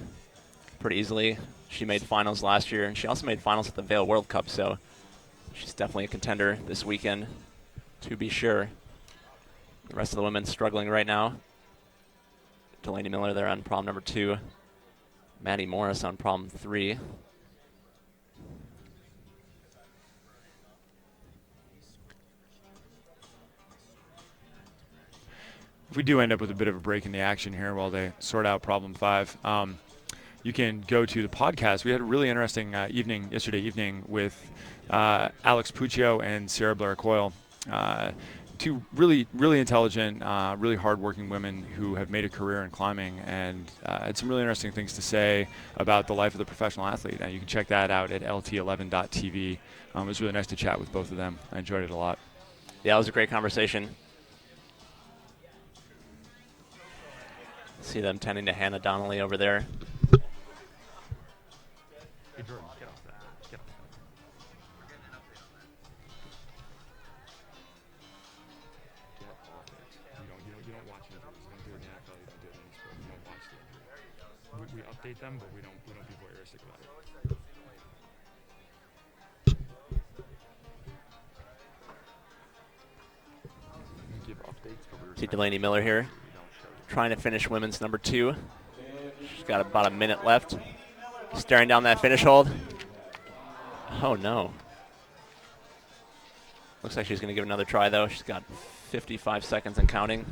pretty easily. She made finals last year, and she also made finals at the Vail World Cup, so she's definitely a contender this weekend, to be sure. The rest of the women struggling right now. Delaney Miller there on problem number 2. Maddie Morris on problem 3. If we do end up with a bit of a break in the action here while they sort out problem 5, you can go to the podcast. We had a really interesting evening yesterday evening with Alex Puccio and Sarah Blair Coyle. 2 really, really intelligent, really hardworking women who have made a career in climbing and had some really interesting things to say about the life of the professional athlete. You can check that out at lt11.tv. It was really nice to chat with both of them. I enjoyed it a lot. Yeah, it was a great conversation. See them tending to Hannah Donnelly over there. Hey, Jordan, get off that. Get off that. Get off it. You don't watch injuries. You don't do it in the NFL. You don't do it in any sport. You don't watch the injury. We update them, but we don't be voyeuristic about it. We give updates, but we See Delaney Miller here, trying to finish women's number 2. She's got about a minute left. Staring down that finish hold. Oh no. Looks like she's going to give another try though. She's got 55 seconds and counting.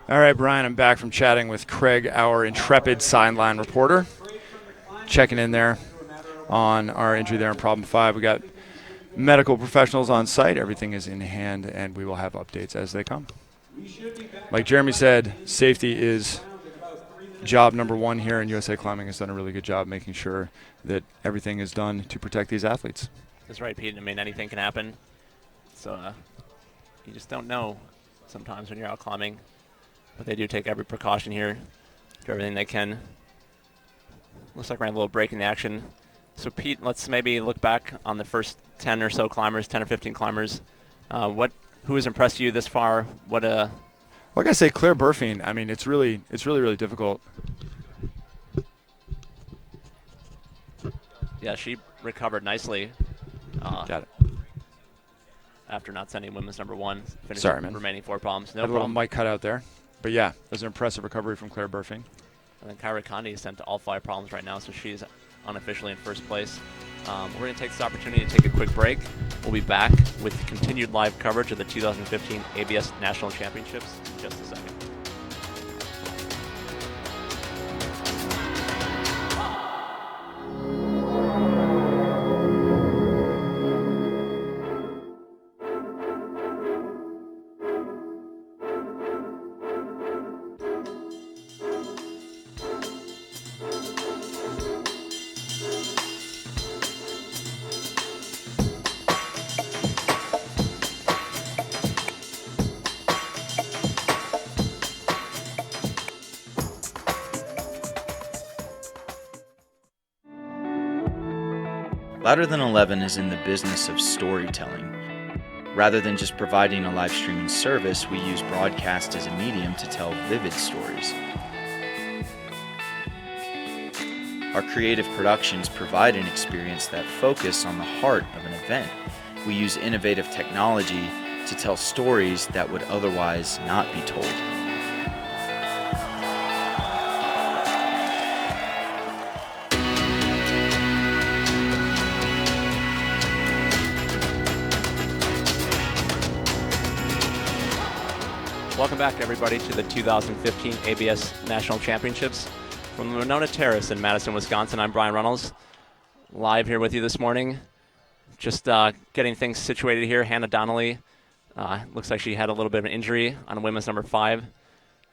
All right, Brian, I'm back from chatting with Craig, our intrepid sideline reporter. Checking in there on our injury there in problem 5. We got medical professionals on site. Everything is in hand, and we will have updates as they come. Like Jeremy said, safety is job number 1 here, and USA Climbing has done a really good job making sure that everything is done to protect these athletes. That's right, Pete. I mean, anything can happen. So you just don't know sometimes when you're out climbing. But they do take every precaution here, do everything they can. Looks like we're in a little break in the action. So Pete, let's maybe look back on the first 10 or so climbers, 10 or 15 climbers. Who has impressed you this far? What Like I say, Claire Burfing. I mean, it's really difficult. Yeah, she recovered nicely. Got it. After not sending women's number 1, finishing Sorry, man. remaining 4 problems. No Had a little problem. mic cut out there. But yeah, it was an impressive recovery from Claire Burfing. And then Kyra Condi is sent to all 5 problems right now, so she's unofficially in first place. We're going to take this opportunity to take a quick break. We'll be back with continued live coverage of the 2015 ABS National Championships in just a second. Louder Than 11 is in the business of storytelling. Rather than just providing a live streaming service, we use broadcast as a medium to tell vivid stories. Our creative productions provide an experience that focuses on the heart of an event. We use innovative technology to tell stories that would otherwise not be told. Welcome back, everybody, to the 2015 ABS National Championships. From the Winona Terrace in Madison, Wisconsin, I'm Brian Reynolds, live here with you this morning. Just getting things situated here. Hannah Donnelly looks like she had a little bit of an injury on women's number 5.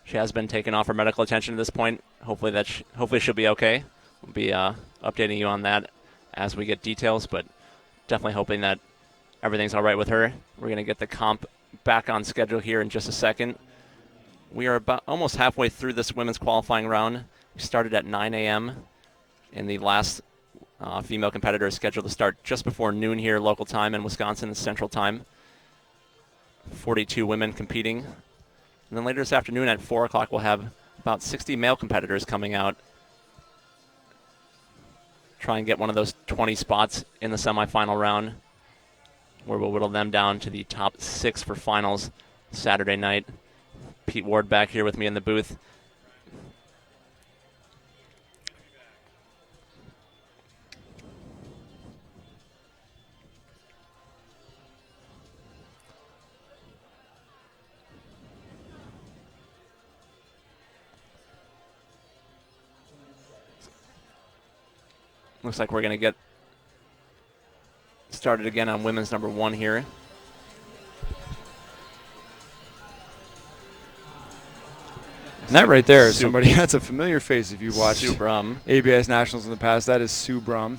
She has been taken off for medical attention at this point. Hopefully hopefully she'll be okay. We'll be updating you on that as we get details, but definitely hoping that everything's all right with her. We're going to get the comp back on schedule here in just a second. We are about almost halfway through this women's qualifying round. We started at 9 a.m. and the last female competitor is scheduled to start just before noon here local time in Wisconsin Central Time. 42 women competing. And then later this afternoon at 4 o'clock we'll have about 60 male competitors coming out. Try and get one of those 20 spots in the semifinal round, where we'll whittle them down to the top 6 for finals Saturday night. Pete Ward back here with me in the booth. Looks like we're going to get started again on women's number 1 here. And that right there is somebody that's a familiar face if you've watched Sue Brum. ABS Nationals in the past. That is Sue Brum,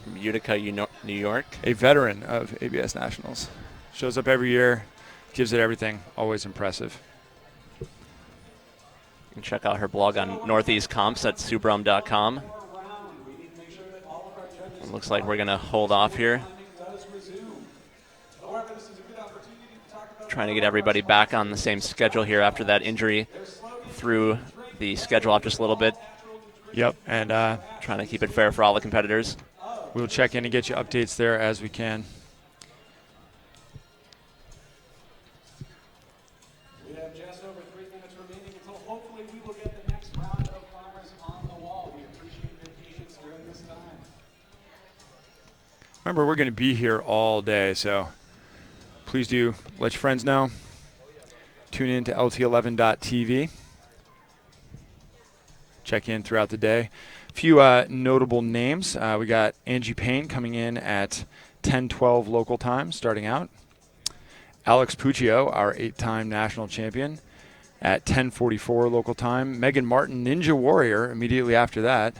From Utica, New York. a veteran of ABS Nationals. Shows up every year, gives it everything, always impressive. You can check out her blog on Northeast Comps at SueBrum.com. It looks like we're going to hold off here. Trying to get everybody back on the same schedule here after that injury. Threw the schedule off just a little bit. Yep, and Trying to keep it fair for all the competitors. we'll check in and get you updates there as we can. We have just over 3 minutes remaining until hopefully we will get the next round of climbers on the wall. We appreciate your patience during this time. Remember, we're going to be here all day, so please do let your friends know. Tune in to LT11.tv. Check in throughout the day. A few notable names. We got Angie Payne coming in at 10:12 local time, starting out. Alex Puccio, our 8-time national champion, at 10:44 local time. Megan Martin, Ninja Warrior, immediately after that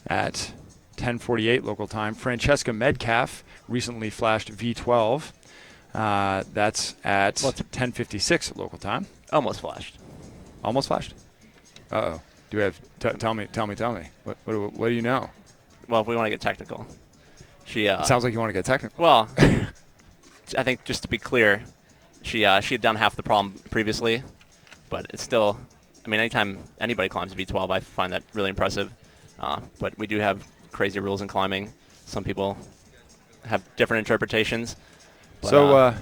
at 10:48 local time. Francesca Metcalf recently flashed V12. That's at 10:56 local time. Almost flashed. Almost flashed? Uh-oh. Do we have tell me. What do you know? Well, if we want to get technical. She It sounds like you want to get technical. Well, I think just to be clear, she had done half the problem previously, but it's still, I mean, anytime anybody climbs V12, I find that really impressive. But we do have crazy rules in climbing. Some people have different interpretations. But, So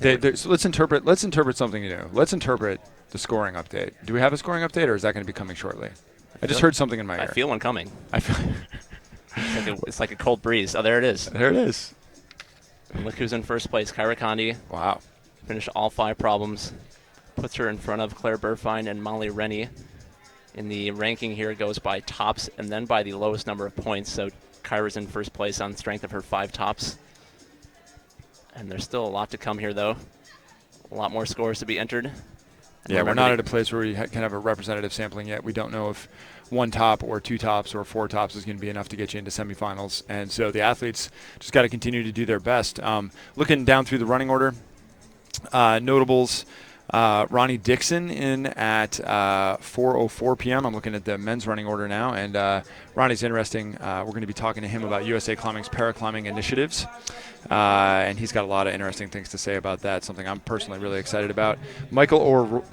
let's interpret something new. Let's interpret the scoring update. Do we have a scoring update, or is that going to be coming shortly? I just heard something in my ear. I feel one coming. I feel It's like a cold breeze. Oh, there it is. There it is. And look who's in first place. Kyra Condi Wow. finished all 5 problems. Puts her in front of Claire Burfine and Molly Rennie. In the ranking here, it goes by tops and then by the lowest number of points. So Kyra's in first place on strength of her 5 tops. And there's still a lot to come here, though. A lot more scores to be entered. And Yeah, we're not at a place where we can have a representative sampling yet. We don't know if 1 top or 2 tops or 4 tops is going to be enough to get you into semifinals. And so the athletes just got to continue to do their best. Looking down through the running order, notables, Ronnie Dixon in at 4:04 p.m. I'm looking at the men's running order now, and Ronnie's interesting. We're going to be talking to him about USA Climbing's paraclimbing initiatives, and he's got a lot of interesting things to say about that, something I'm personally really excited about. Michael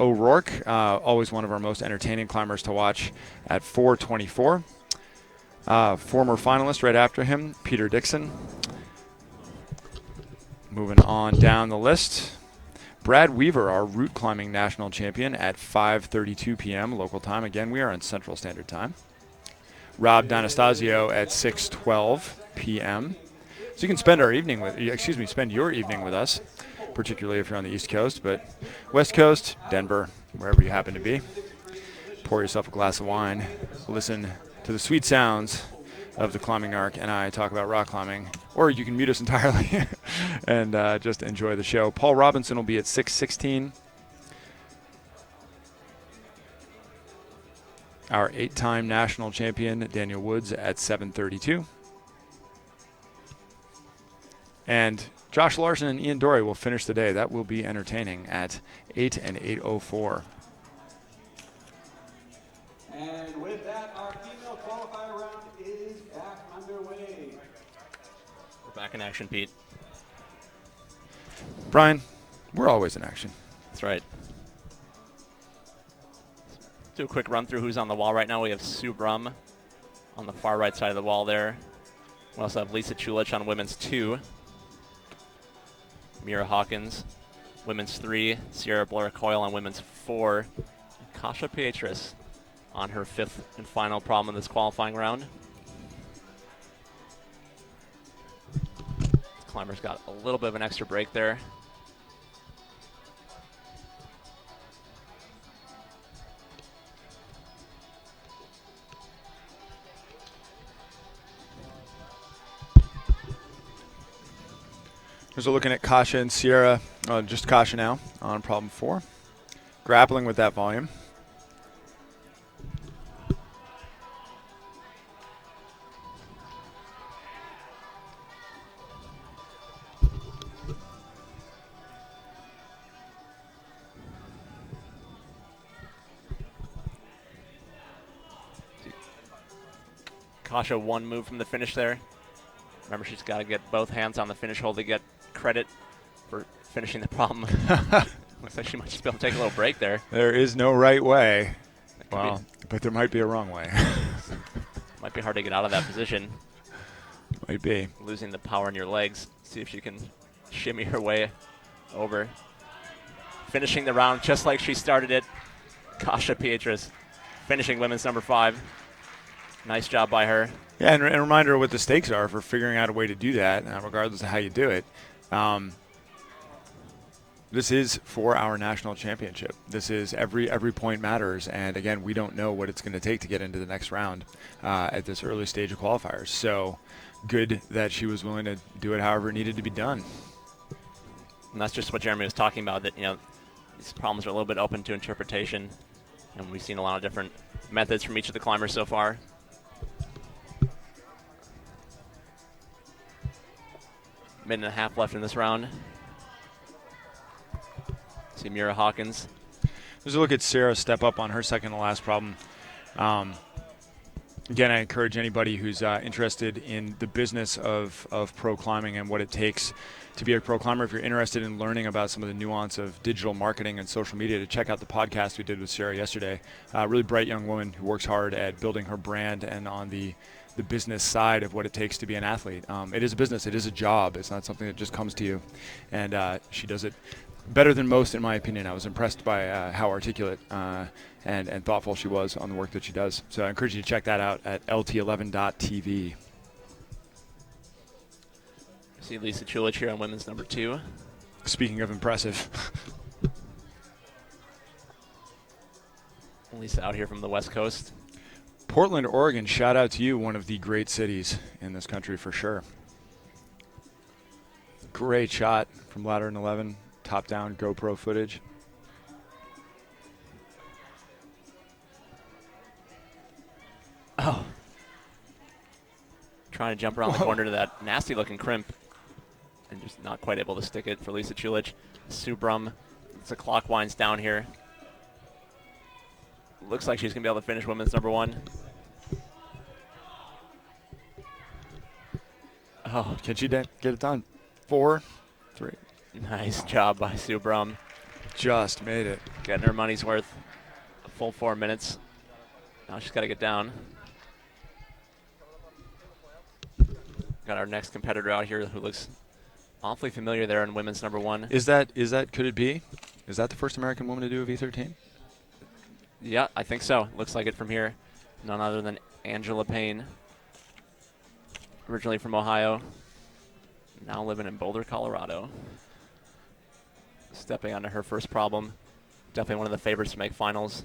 O'Rourke, always one of our most entertaining climbers to watch, at 4:24. Former finalist right after him, Peter Dixon. Moving on down the list, Brad Weaver, our route climbing national champion, at 5:32 p.m. local time. Again, we are on Central Standard Time. Rob D'Anastasio at 6:12 p.m. So you can spend your evening with us, particularly if you're on the East Coast, but West Coast, Denver, wherever you happen to be. Pour yourself a glass of wine, listen to the sweet sounds of the Climbing Arc, and I talk about rock climbing, or you can mute us entirely and just enjoy the show. Paul Robinson will be at 6:16. Our 8-time national champion, Daniel Woods, at 7:32. And Josh Larson and Ian Dory will finish the day. That will be entertaining at 8 and 8:04. And with that, our female qualifier round is back underway. We're back in action, Pete. Brian, we're always in action. That's right. Do a quick run through who's on the wall right now. We have Sue Brum on the far right side of the wall there. We also have Lisa Chulich on women's 2. Mira Hawkins, women's 3. Sierra Blair Coyle on women's 4. And Kasha Pietras on her 5th and final problem in this qualifying round. This climber's got a little bit of an extra break there. So looking at Kasha and Sierra, just Kasha now on problem 4, grappling with that volume. Kasha one move from the finish there. Remember, she's got to get both hands on the finish hold to get credit for finishing the problem. Looks like she might just be able to take a little break there. There is no right way. Well, but there might be a wrong way. Might be hard to get out of that position. Might be. Losing the power in your legs. See if she can shimmy her way over. Finishing the round just like she started it. Kasha Pietras finishing women's number 5. Nice job by her. Yeah, and a reminder of what the stakes are for figuring out a way to do that, regardless of how you do it. This is for our national championship. This is every point matters, and again, we don't know what it's going to take to get into the next round at this early stage of qualifiers. So good that she was willing to do it however it needed to be done. And that's just what Jeremy was talking about, that, these problems are a little bit open to interpretation, and we've seen a lot of different methods from each of the climbers so far. Minute and a half left in this round. See Mira Hawkins. There's a look at Sarah step up on her second to last problem. Again, I encourage anybody who's interested in the business of pro climbing and what it takes to be a pro climber. If you're interested in learning about some of the nuance of digital marketing and social media, to check out the podcast we did with Sarah yesterday. A really bright young woman who works hard at building her brand and on the business side of what it takes to be an athlete. It is a business. It is a job. It's not something that just comes to you. And she does it better than most, in my opinion. I was impressed by how articulate and thoughtful she was on the work that she does. So I encourage you to check that out at lt11.tv. See Lisa Chulich here on women's number 2. Speaking of impressive. Lisa out here from the West Coast. Portland, Oregon, shout out to you, one of the great cities in this country for sure. Great shot from Ladder and 11, top-down GoPro footage. Oh. Trying to jump around the corner to that nasty-looking crimp and just not quite able to stick it for Lisa Chulich. Sue Brum As the clock winds down here. Looks like she's going to be able to finish women's number 1. Oh, can she get it done? 4, 3. Nice job by Sue Brum. Just made it. Getting her money's worth. A full 4 minutes. Now she's got to get down. Got our next competitor out here who looks awfully familiar there in women's number 1. Is that could it be? Is that the first American woman to do a V13? Yeah, I think so. Looks like it from here. None other than Angela Payne. Originally from Ohio. Now living in Boulder, Colorado. Stepping onto her first problem. Definitely one of the favorites to make finals.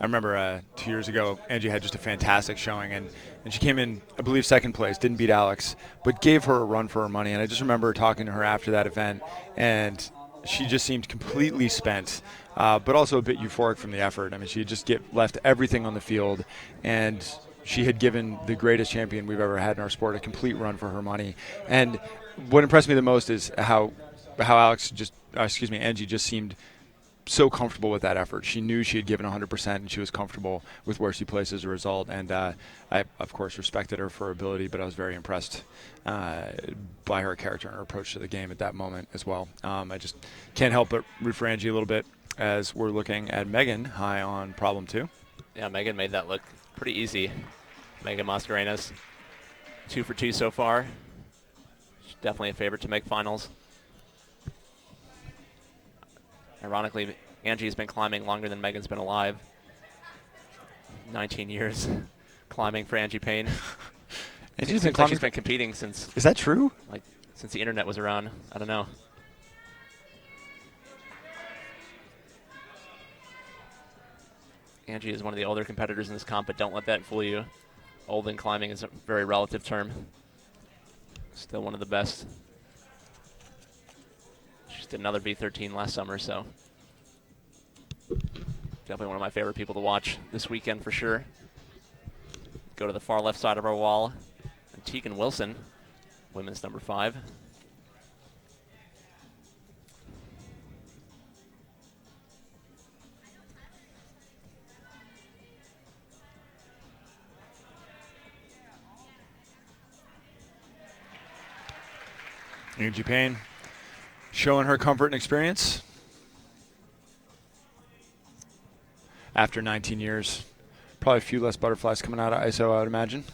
I remember 2 years ago, Angie had just a fantastic showing, and she came in, I believe, second place, didn't beat Alex, but gave her a run for her money. And I just remember talking to her after that event, and she just seemed completely spent, but also a bit euphoric from the effort. I mean, she had just left everything on the field, and she had given the greatest champion we've ever had in our sport a complete run for her money. And what impressed me the most is how Angie just seemed so comfortable with that effort. She knew she had given 100%, and she was comfortable with where she placed as a result. And I, of course, respected her for her ability, but I was very impressed by her character and her approach to the game at that moment as well. I just can't help but root for Angie a little bit as we're looking at Megan high on problem 2. Yeah, Megan made that look pretty easy. Megan Mascarenas, 2 for 2 so far. She's definitely a favorite to make finals. Ironically, Angie's been climbing longer than Megan's been alive. 19 years climbing for Angie Payne. Angie's Seems like she's been competing since. Is that true? Like since the internet was around. I don't know. Angie is one of the older competitors in this comp, but don't let that fool you. Old in climbing is a very relative term. Still one of the best. She just did another V13 last summer, so definitely one of my favorite people to watch this weekend for sure. Go to the far left side of our wall. And Tegan Wilson, women's number 5. Angie Payne showing her comfort and experience after 19 years. Probably a few less butterflies coming out of ISO, I would imagine.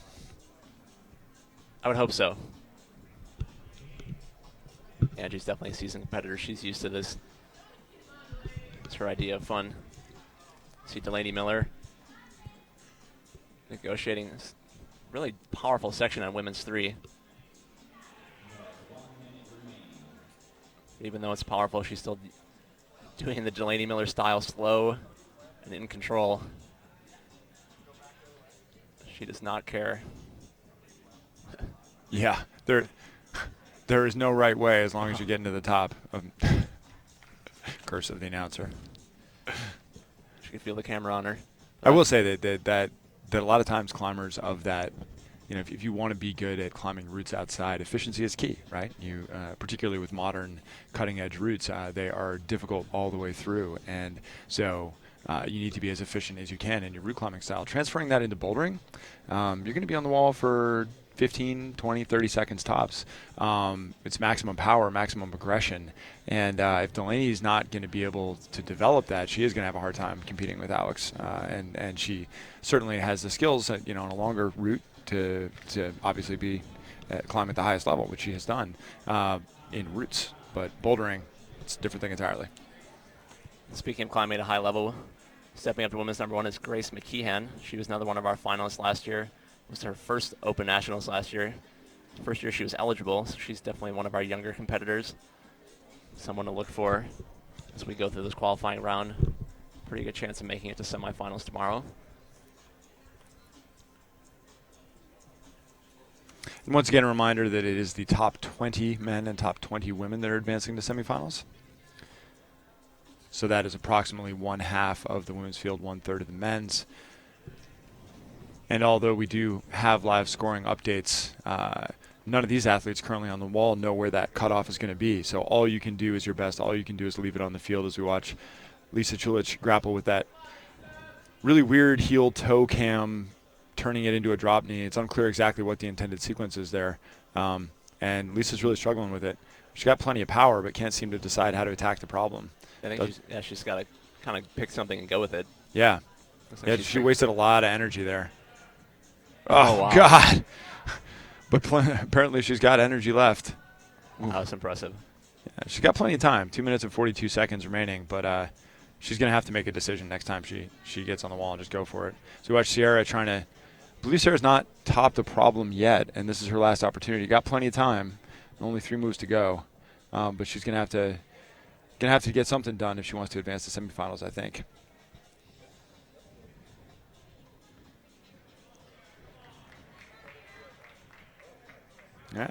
I would hope so. Angie's definitely a seasoned competitor. She's used to this. It's her idea of fun. See Delaney Miller negotiating this really powerful section on women's 3. Even though it's powerful, she's still doing the Delaney Miller style, slow and in control. She does not care. Yeah, there is no right way as long as you're getting to the top. Curse of the announcer. She can feel the camera on her. I will say that a lot of times climbers of that, you know, if you want to be good at climbing routes outside, efficiency is key, right? You, particularly with modern cutting-edge routes, they are difficult all the way through, and so you need to be as efficient as you can in your route climbing style. Transferring that into bouldering, you're going to be on the wall for 15, 20, 30 seconds tops. It's maximum power, maximum aggression, and if Delaney's not going to be able to develop that, she is going to have a hard time competing with Alex, and she certainly has the skills, you know, on a longer route to obviously be climb at the highest level, which she has done in routes. But bouldering, it's a different thing entirely. Speaking of climbing at a high level, stepping up to women's number 1 is Grace McKeehan. She was another one of our finalists last year. It was her first Open Nationals last year. First year she was eligible, so she's definitely one of our younger competitors. Someone to look for as we go through this qualifying round. Pretty good chance of making it to semifinals tomorrow. And once again, a reminder that it is the top 20 men and top 20 women that are advancing to semifinals. So that is approximately 1/2 of the women's field, 1/3 of the men's. And although we do have live scoring updates none of these athletes currently on the wall know where that cutoff is going to be. So all you can do is your best. All you can do is leave it on the field as we watch Lisa Chulich grapple with that really weird heel toe cam, turning it into a drop knee. It's unclear exactly what the intended sequence is there. And Lisa's really struggling with it. She's got plenty of power, but can't seem to decide how to attack the problem. I think she's got to kind of pick something and go with it. Yeah. Like She wasted a lot of energy there. Oh, wow. God. But apparently she's got energy left. That was impressive. Yeah, she's got plenty of time, 2 minutes and 42 seconds remaining, but she's going to have to make a decision next time she gets on the wall and just go for it. So we watch Sierra trying to – I believe Sierra's not topped the problem yet, and this is her last opportunity. Got plenty of time, only 3 moves to go, but she's going to have to get something done if she wants to advance to semifinals, I think. Yeah.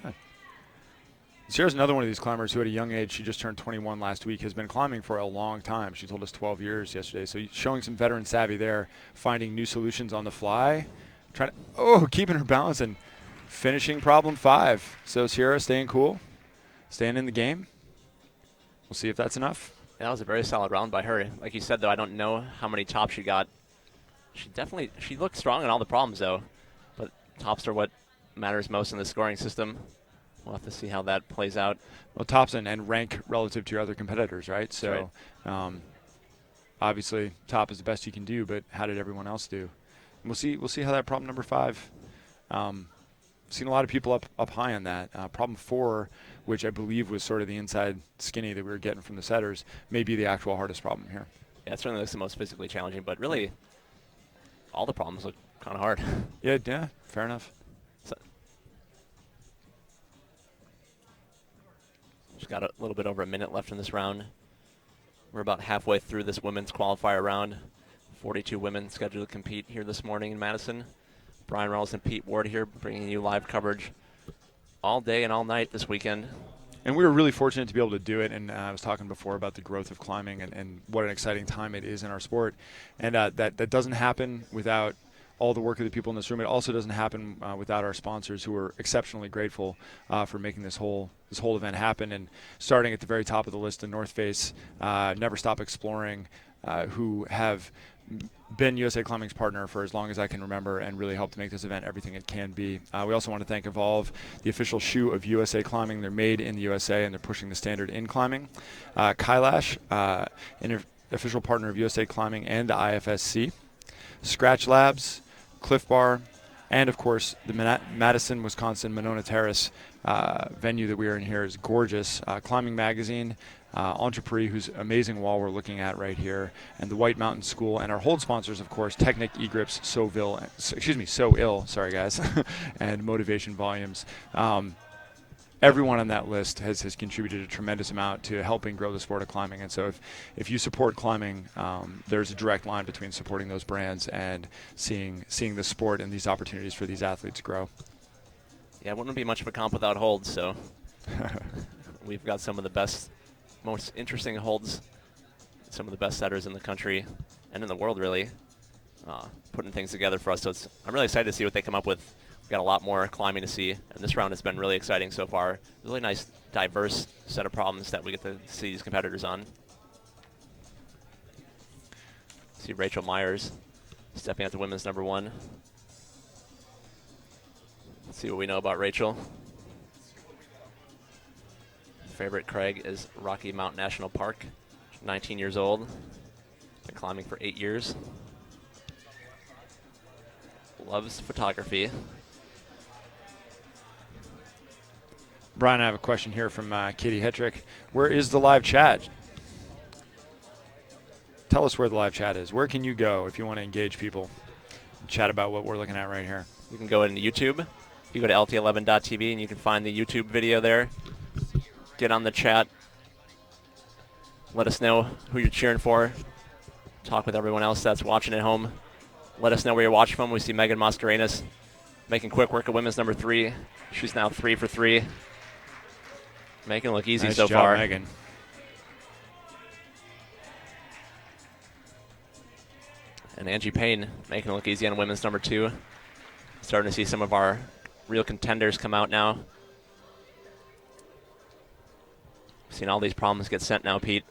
Sierra's another one of these climbers who at a young age, she just turned 21 last week, has been climbing for a long time. She told us 12 years yesterday. So showing some veteran savvy there, finding new solutions on the fly, keeping her balance and finishing problem 5. So Sierra staying cool, staying in the game. We'll see if that's enough. Yeah, that was a very solid round by her. Like you said, though, I don't know how many tops she got. She looked strong in all the problems, though. But tops are what matters most in the scoring system. We'll have to see how that plays out. Well, tops and rank relative to your other competitors, right? So obviously top is the best you can do, but how did everyone else do? And we'll see how that problem number 5. Seen a lot of people up high on that. Problem 4, which I believe was sort of the inside skinny that we were getting from the setters, may be the actual hardest problem here. Yeah, it certainly looks the most physically challenging, but really all the problems look kind of hard. Yeah, fair enough. She's got a little bit over a minute left in this round. We're about halfway through this women's qualifier round. 42 women scheduled to compete here this morning in Madison. Brian Reynolds and Pete Ward here bringing you live coverage all day and all night this weekend. And we were really fortunate to be able to do it. And I was talking before about the growth of climbing and what an exciting time it is in our sport. And that doesn't happen without all the work of the people in this room. It also doesn't happen without our sponsors, who are exceptionally grateful for making this whole event happen. And starting at the very top of the list, the North Face, Never Stop Exploring, who have been USA Climbing's partner for as long as I can remember and really helped to make this event everything it can be. We also want to thank Evolve, the official shoe of USA Climbing. They're made in the USA and they're pushing the standard in climbing. Kailash, an official partner of USA Climbing and the IFSC. Scratch Labs, Cliff Bar, and of course the Madison, Wisconsin Monona Terrace venue that we are in here is gorgeous. Climbing Magazine, Entrepreneur, whose amazing wall we're looking at right here, and the White Mountain School, and our hold sponsors, of course, Technic, eGrips, So Ill, sorry guys, and Motivation Volumes. Everyone on that list has contributed a tremendous amount to helping grow the sport of climbing. And so if you support climbing, there's a direct line between supporting those brands and seeing the sport and these opportunities for these athletes grow. Yeah, it wouldn't be much of a comp without holds, so we've got some of the best, most interesting holds, some of the best setters in the country and in the world, really, putting things together for us. So I'm really excited to see what they come up with. We've got a lot more climbing to see, and this round has been really exciting so far. Really nice, diverse set of problems that we get to see these competitors on. See Rachel Myers stepping up to women's number 1. Let's see what we know about Rachel. Favorite Craig is Rocky Mountain National Park. She's 19 years old. Been climbing for 8 years. Loves photography. Brian, I have a question here from Katie Hetrick. Where is the live chat? Tell us where the live chat is. Where can you go if you want to engage people and chat about what we're looking at right here? You can go into YouTube. You go to lt11.tv and you can find the YouTube video there. Get on the chat. Let us know who you're cheering for. Talk with everyone else that's watching at home. Let us know where you're watching from. We see Megan Mascarenas making quick work of women's number 3. She's now 3 for 3. Making it look easy nice so job, far. Megan. And Angie Payne making it look easy on women's number 2. Starting to see some of our real contenders come out now. Seen all these problems get sent now, Pete.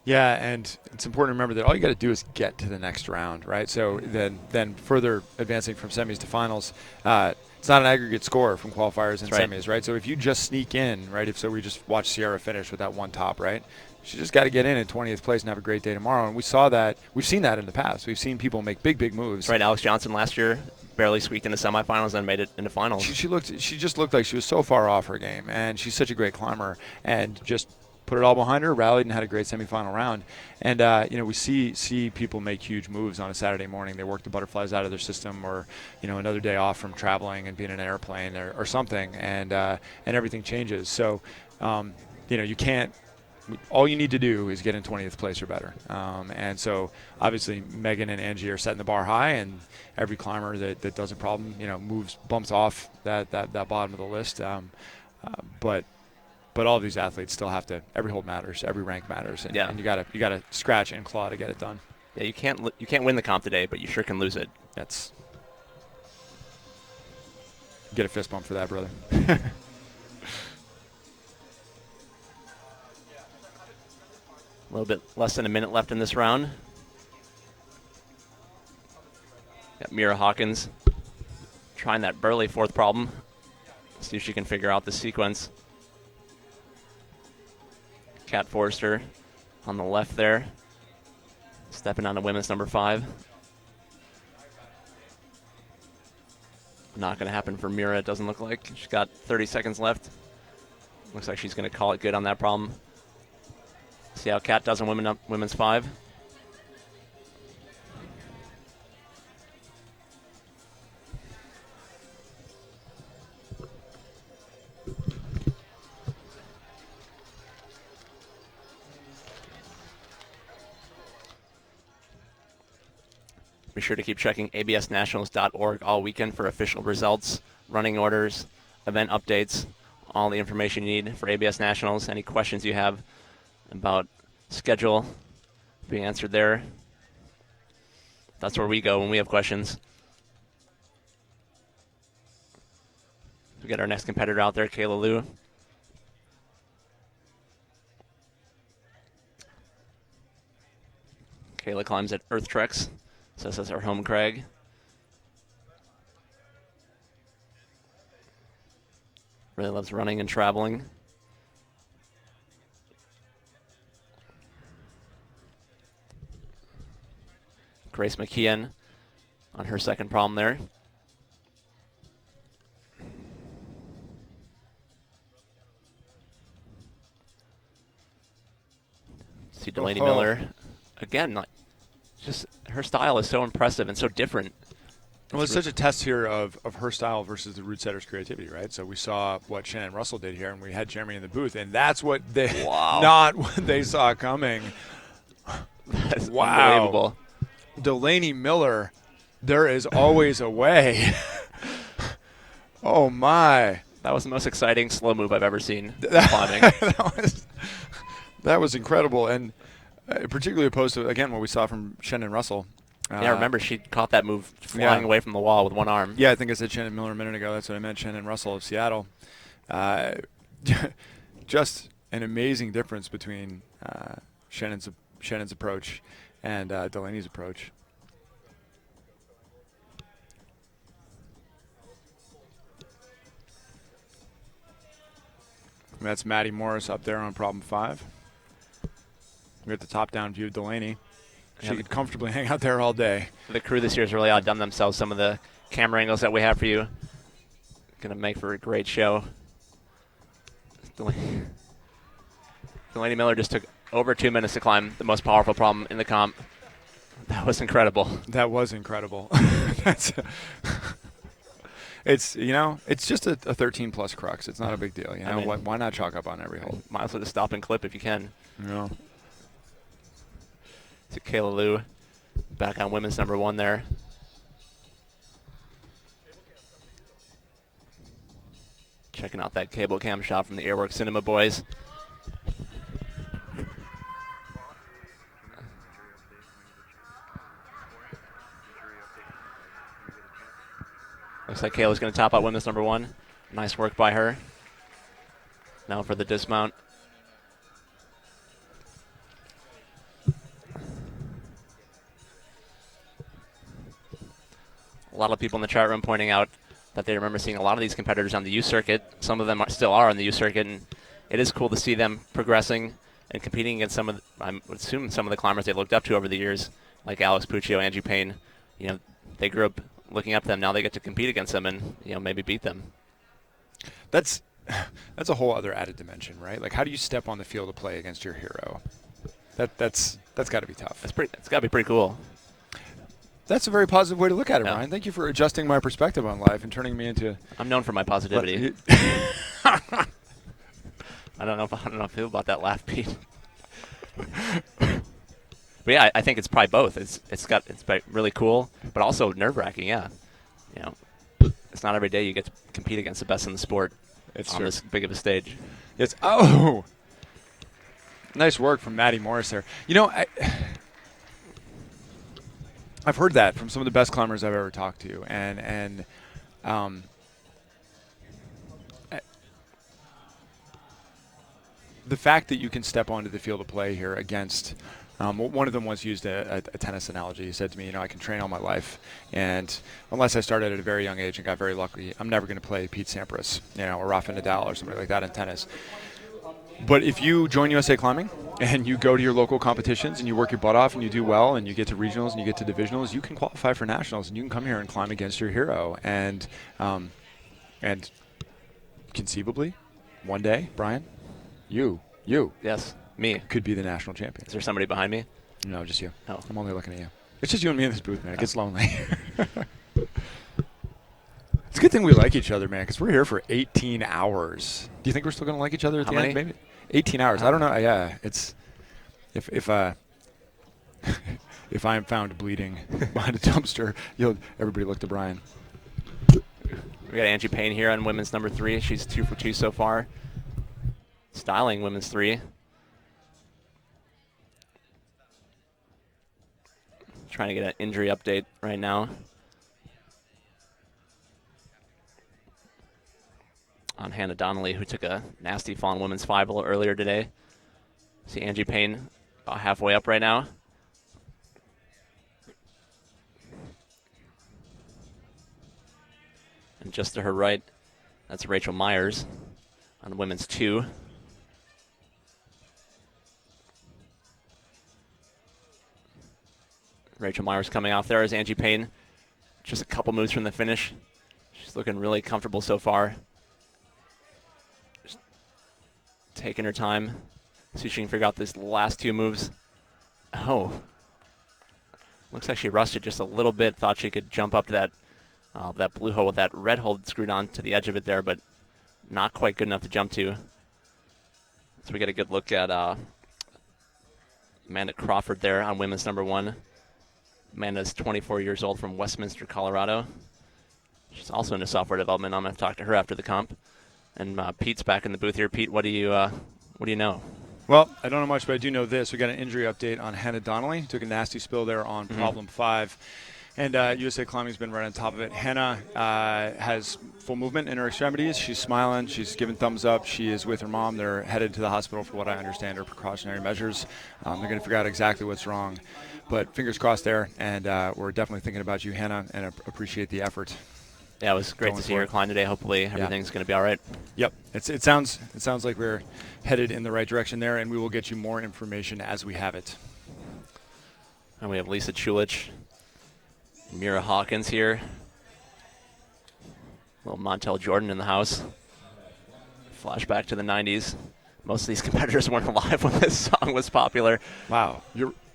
Yeah, and it's important to remember that all you got to do is get to the next round, right? So then further advancing from semis to finals, it's not an aggregate score from qualifiers and semis, right? So if you just sneak in, right, if so we just watched Sierra finish with that one top, right? She just got to get in at 20th place and have a great day tomorrow. And we saw that. We've seen that in the past. We've seen people make big moves. That's right. Alex Johnson last year barely squeaked into semifinals and made it into finals. She just looked like she was so far off her game, and she's such a great climber, and just put it all behind her, rallied, and had a great semifinal round. And we see people make huge moves on a Saturday morning. They work the butterflies out of their system, or another day off from traveling and being in an airplane or something, and everything changes. So you can't. All you need to do is get in 20th place or better. And so obviously Megan and Angie are setting the bar high, and every climber that does a problem, bumps off that bottom of the list. But all of these athletes still have to. Every hold matters. Every rank matters. And, and you gotta scratch and claw to get it done. Yeah, you can't win the comp today, but you sure can lose it. That's get a fist bump for that, brother. A little bit less than a minute left in this round. Got Mira Hawkins trying that Burley fourth problem. See if she can figure out the sequence. Kat Forrester on the left there, stepping on to women's number 5. Not going to happen for Mira, it doesn't look like. She's got 30 seconds left. Looks like she's going to call it good on that problem. See how Kat does on women's 5. Be sure to keep checking absnationals.org all weekend for official results, running orders, event updates, all the information you need for ABS Nationals. Any questions you have about schedule being answered there. That's where we go when we have questions. We got our next competitor out there, Kayla Liu. Kayla climbs at Earth Treks, so this is her home crag. Really loves running and traveling. Grace McKeon on her second problem there. See Delaney Miller again. Like, just her style is so impressive and so different. Well, it's such a test here of her style versus the route setter's creativity, right? So we saw what Shannon Russell did here, and we had Jeremy in the booth, and that's what they not what they saw coming. That's unbelievable. Delaney Miller, there is always a way. Oh my! That was the most exciting slow move I've ever seen climbing. That was incredible, and particularly opposed to again what we saw from Shannon Russell. Yeah, remember she caught that move flying away from the wall with one arm. Yeah, I think I said Shannon Miller a minute ago. That's what I meant. Shannon Russell of Seattle. Just an amazing difference between Shannon's approach and Delaney's approach. And that's Maddie Morris up there on problem 5. We got the top-down view of Delaney. She could comfortably hang out there all day. The crew this year has really outdone themselves. Some of the camera angles that we have for you going to make for a great show. Delaney Miller just took over 2 minutes to climb the most powerful problem in the comp. That was incredible. That was incredible. It's just a 13-plus crux. It's not a big deal. I mean, why not chalk up on every hole? Might as well just stop and clip if you can. Yeah. To Kayla Liu, back on women's number 1 there. Checking out that cable cam shot from the Airwork Cinema boys. Looks like Kayla's going to top out women's number 1. Nice work by her. Now for the dismount. A lot of people in the chat room pointing out that they remember seeing a lot of these competitors on the U circuit. Some of them still are on the U circuit, and it is cool to see them progressing and competing against some of the, I would assume some of the climbers they looked up to over the years, like Alex Puccio, Angie Payne. You know, they grew up looking up to them. Now they get to compete against them and, you know, maybe beat them. That's a whole other added dimension, right? Like, how do you step on the field of play against your hero? That's got to be tough. It's got to be pretty cool. That's a very positive way to look at it, Yeah. Ryan. Thank you for adjusting my perspective on life and turning me into. I'm known for my positivity. I don't know if I feel about that laugh, Pete. But yeah, I think it's probably both. It's really cool, but also nerve-wracking. Yeah, you know, it's not every day you get to compete against the best in the sport on this big of a stage. Yes. Oh, nice work from Matty Morris there. You know, I've heard that from some of the best climbers I've ever talked to, and the fact that you can step onto the field of play here against one of them once used a tennis analogy. He said to me, you know, I can train all my life, and unless I started at a very young age and got very lucky, I'm never going to play Pete Sampras, you know, or Rafa Nadal or somebody like that in tennis. But if you join USA Climbing and you go to your local competitions and you work your butt off and you do well and you get to regionals and you get to divisionals, you can qualify for nationals and you can come here and climb against your hero. And conceivably, one day, Brian, you Yes, me. could be the national champion. Is there somebody behind me? No, just you. Oh. I'm only looking at you. It's just you and me in this booth, man. It gets lonely. It's a good thing we like each other, man, because we're here for 18 hours. Do you think we're still going to like each other at How the end? many? Maybe 18 hours. I don't know. Yeah, it's if if I'm found bleeding behind a dumpster, everybody look to Brian. We got Angie Payne here on women's number 3. She's 2 for 2 so far. Styling women's 3. Trying to get an injury update right now on Hannah Donnelly, who took a nasty fall in women's 5 a little earlier today. See Angie Payne about halfway up right now. And just to her right, that's Rachel Myers on women's 2. Rachel Myers coming off there as Angie Payne. Just a couple moves from the finish. She's looking really comfortable so far. Just taking her time. See if she can figure out these last 2 moves. Oh. Looks like she rushed it just a little bit. Thought she could jump up to that blue hole with that red hole screwed on to the edge of it there, but not quite good enough to jump to. So we get a good look at Amanda Crawford there on women's number 1. Amanda's 24 years old from Westminster, Colorado. She's also into software development. I'm going to talk to her after the comp. And Pete's back in the booth here. Pete, what do you know? Well, I don't know much, but I do know this. We got an injury update on Hannah Donnelly. Took a nasty spill there on problem 5. And USA Climbing's been right on top of it. Hannah has full movement in her extremities. She's smiling. She's giving thumbs up. She is with her mom. They're headed to the hospital for what I understand are precautionary measures. They're going to figure out exactly what's wrong. But fingers crossed there. And we're definitely thinking about you, Hannah, and appreciate the effort. Yeah, it was great to see her climb today. Hopefully everything's going to be all right. Yep. It sounds like we're headed in the right direction there, and we will get you more information as we have it. And we have Lisa Chulich, Mira Hawkins here. Little Montel Jordan in the house. Flashback to the 90s. Most of these competitors weren't alive when this song was popular. Wow.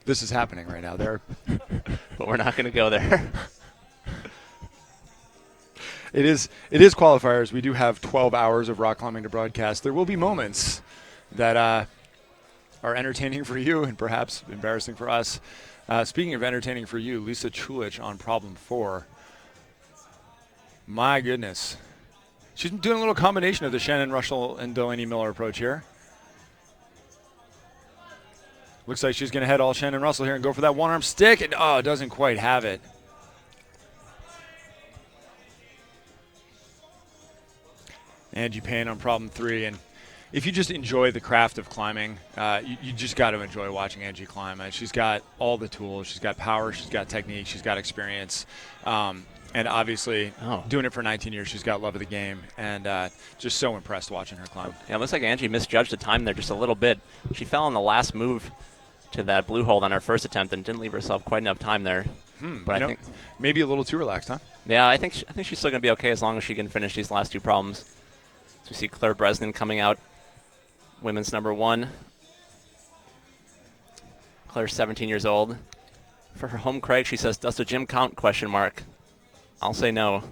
This is happening right now. But we're not going to go there. It is qualifiers. We do have 12 hours of rock climbing to broadcast. There will be moments that are entertaining for you and perhaps embarrassing for us. Speaking of entertaining for you, Lisa Chulich on problem 4. My goodness. She's doing a little combination of the Shannon Russell and Delaney Miller approach here. Looks like she's going to head all Shannon Russell here and go for that one-arm stick. And, doesn't quite have it. Angie Payne on problem 3. And if you just enjoy the craft of climbing, you just got to enjoy watching Angie climb. She's got all the tools. She's got power. She's got technique. She's got experience. And obviously, doing it for 19 years, she's got love of the game. And just so impressed watching her climb. Yeah, it looks like Angie misjudged the time there just a little bit. She fell on the last move to that blue hold on her first attempt and didn't leave herself quite enough time there. But I think maybe a little too relaxed, huh? Yeah, I think she's still going to be okay as long as she can finish these last two problems. So we see Claire Bresnan coming out, women's number 1. Claire's 17 years old. For her home Craig, she says, "Does the gym count?" ? I'll say no,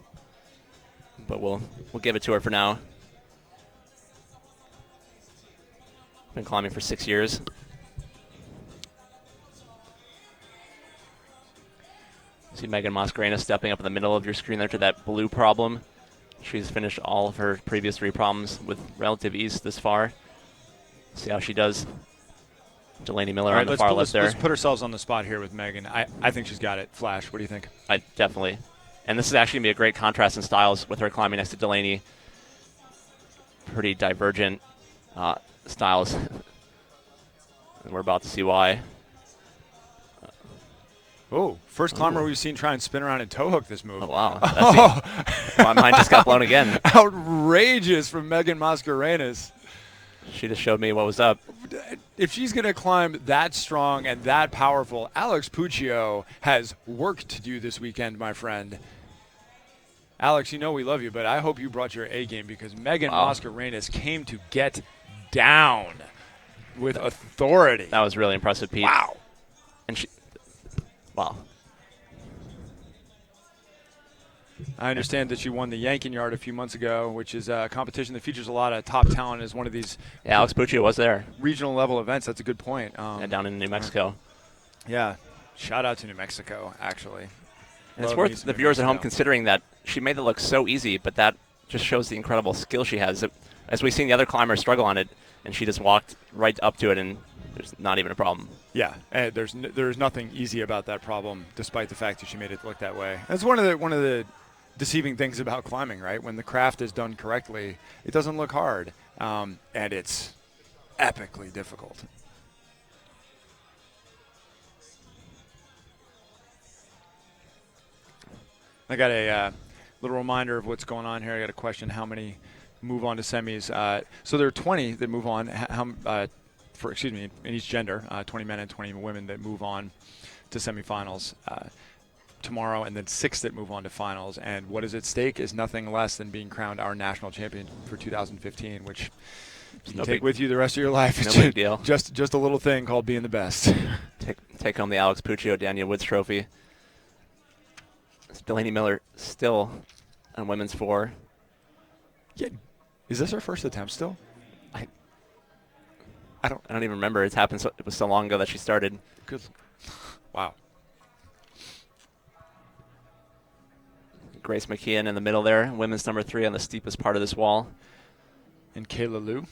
but we'll give it to her for now. Been climbing for 6 years. See Megan Mascarena stepping up in the middle of your screen there to that blue problem. She's finished all of her previous 3 problems with relative ease this far. See how she does. Delaney Miller on the far left there. Let's put ourselves on the spot here with Megan. I think she's got it. Flash, what do you think? I definitely. And this is actually going to be a great contrast in styles with her climbing next to Delaney. Pretty divergent styles. And we're about to see why. Oh, first climber we've seen try and spin around and toe hook this move. Oh, wow. My mind just got blown again. Outrageous from Megan Mascarenas. She just showed me what was up. If she's going to climb that strong and that powerful, Alex Puccio has work to do this weekend, my friend. Alex, you know we love you, but I hope you brought your A game because Megan Mascarenas came to get down with authority. That was really impressive, Pete. Wow. And wow. I understand that you won the Yankin Yard a few months ago, which is a competition that features a lot of top talent as one of these Alex Puccio was there. Regional level events. That's a good point. Down in New Mexico. Yeah. Shout out to New Mexico, actually. And it's worth the viewers at home considering that she made it look so easy, but that just shows the incredible skill she has. As we've seen the other climbers struggle on it, and she just walked right up to it, and there's not even a problem. Yeah, and there's nothing easy about that problem, despite the fact that she made it look that way. That's one of the deceiving things about climbing, right? When the craft is done correctly, it doesn't look hard, and it's epically difficult. I got a little reminder of what's going on here. I got a question: how many move on to semis? So there are 20 that move on. In each gender, 20 men and 20 women that move on to semifinals tomorrow, and then 6 that move on to finals. And what is at stake is nothing less than being crowned our national champion for 2015, which you can take with you the rest of your life. No big deal. Just a little thing called being the best. Take home the Alex Puccio Daniel Woods Trophy. Delaney Miller still on women's 4. Yeah, is this her first attempt still? I don't even remember. It happened. It was so long ago that she started. Good. Wow. Grace McKeon in the middle there. Women's number 3 on the steepest part of this wall. And Kayla Liu.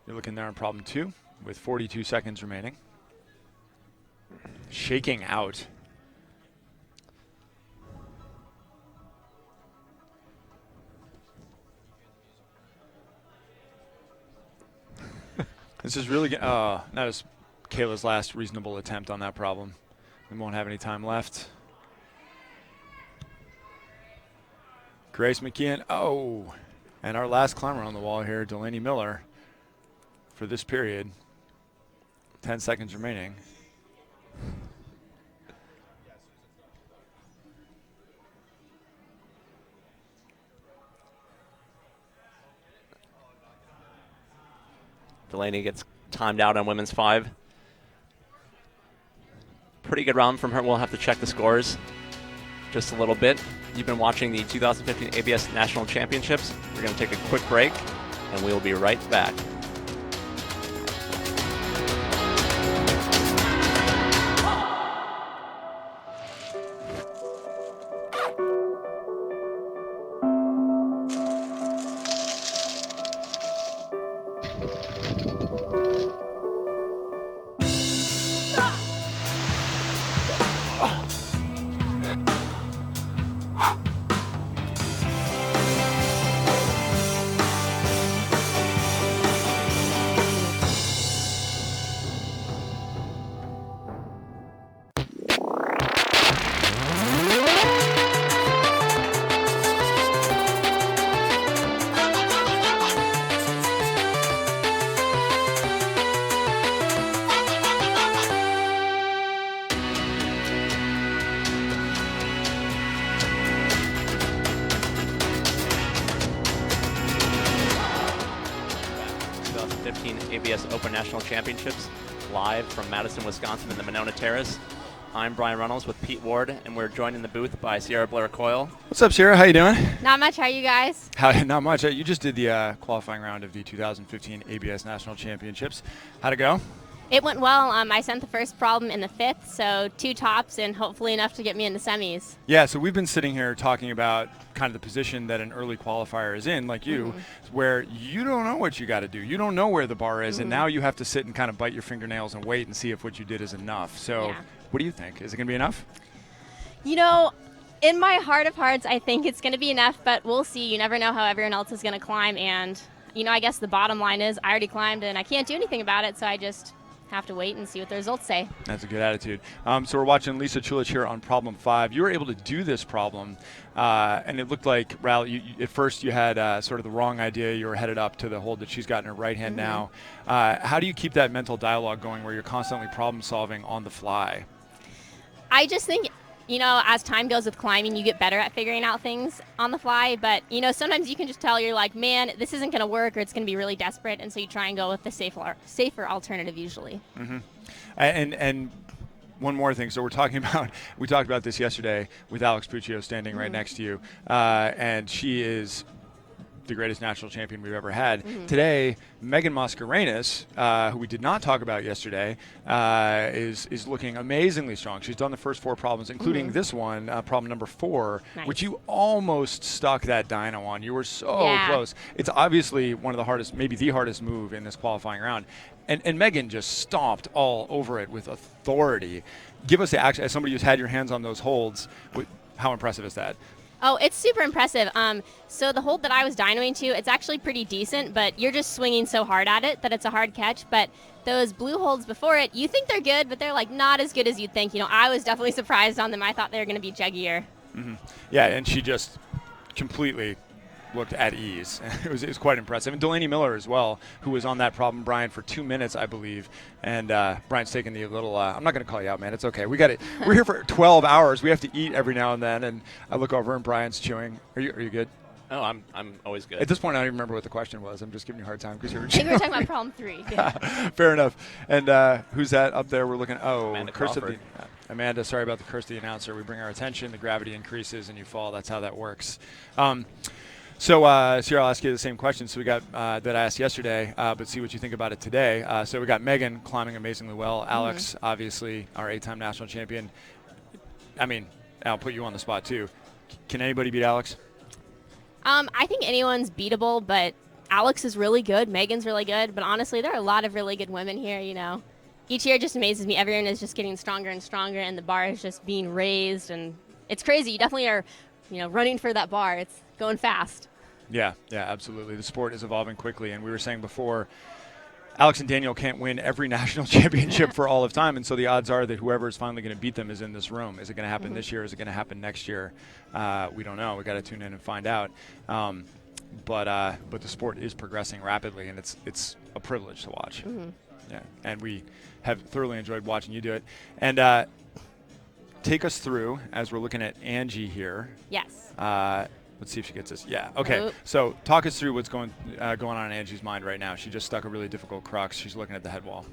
You're looking there on problem 2 with 42 seconds remaining. Shaking out. This is really good. That was Kayla's last reasonable attempt on that problem. We won't have any time left. Grace McKeon. Oh, and our last climber on the wall here, Delaney Miller, for this period. 10 seconds remaining. Delaney gets timed out on women's 5. Pretty good round from her. We'll have to check the scores just a little bit. You've been watching the 2015 ABS National Championships. We're going to take a quick break, and we'll be right back. 2015 ABS Open National Championships, live from Madison, Wisconsin in the Monona Terrace. I'm Brian Runnels with Pete Ward, and we're joined in the booth by Sierra Blair Coyle. What's up, Sierra? How you doing? Not much. How are you guys? Not much. You just did the qualifying round of the 2015 ABS National Championships. How'd it go? It went well. I sent the first problem in the 5th, so 2 tops and hopefully enough to get me into semis. Yeah, so we've been sitting here talking about kind of the position that an early qualifier is in, like you, where you don't know what you got to do. You don't know where the bar is, and now you have to sit and kind of bite your fingernails and wait and see if what you did is enough. So what do you think? Is it going to be enough? You know, in my heart of hearts, I think it's going to be enough, but we'll see. You never know how everyone else is going to climb, and, you know, I guess the bottom line is I already climbed, and I can't do anything about it, so I just have to wait and see what the results say. That's a good attitude. So we're watching Lisa Chulich here on problem 5. You were able to do this problem, and it looked like, Riley, at first you had sort of the wrong idea. You were headed up to the hold that she's got in her right hand now. How do you keep that mental dialogue going where you're constantly problem solving on the fly? I just think, you know, as time goes with climbing, you get better at figuring out things on the fly. But, you know, sometimes you can just tell you're like, man, this isn't going to work, or it's going to be really desperate. And so you try and go with the safer alternative usually. And one more thing. So we talked about this yesterday with Alex Puccio standing right next to you. And she is the greatest national champion we've ever had. Today, Megan Mascarenas, who we did not talk about yesterday, is looking amazingly strong. She's done the first 4 problems, including this one, problem number 4, which you almost stuck that dyno on. You were so close. It's obviously one of the hardest, maybe the hardest move in this qualifying round. And Megan just stomped all over it with authority. Give us as somebody who's had your hands on those holds, how impressive is that? Oh, it's super impressive. So the hold that I was dynoing to, it's actually pretty decent, but you're just swinging so hard at it that it's a hard catch. But those blue holds before it, you think they're good, but they're like not as good as you'd think. You know, I was definitely surprised on them. I thought they were going to be juggier. Yeah, and she just completely looked at ease. It was quite impressive. And Delaney Miller as well, who was on that problem, Brian, for 2 minutes, I believe. And Brian's taking the little, I'm not going to call you out, man. It's okay. We're here for 12 hours. We have to eat every now and then. And I look over and Brian's chewing. Are you good? Oh, I'm always good. At this point, I don't even remember what the question was. I'm just giving you a hard time because you were I think we were talking about problem 3. Fair enough. And who's that up there? We're looking, Amanda curse of Crawford. Amanda, sorry about the curse of the announcer. We bring our attention, the gravity increases, and you fall. That's how that works. So, Sierra, I'll ask you the same question. So we got that I asked yesterday, but see what you think about it today. So we got Megan climbing amazingly well. Alex, obviously, our 8-time national champion. I mean, I'll put you on the spot, too. Can anybody beat Alex? I think anyone's beatable, but Alex is really good. Megan's really good. But honestly, there are a lot of really good women here, you know. Each year just amazes me. Everyone is just getting stronger and stronger, and the bar is just being raised. And it's crazy. You definitely are, you know, running for that bar. It's going fast. Yeah, absolutely. The sport is evolving quickly, and we were saying before, Alex and Daniel can't win every national championship for all of time, and so the odds are that whoever is finally going to beat them is in this room. Is it going to happen this year? Is it going to happen next year? We don't know. We got to tune in and find out. But the sport is progressing rapidly, and it's a privilege to watch. Yeah, and we have thoroughly enjoyed watching you do it. And take us through as we're looking at Angie here. Yes. Let's see if she gets this. Yeah. Okay. Oop. So talk us through what's going on in Angie's mind right now. She just stuck a really difficult crux. She's looking at the head wall.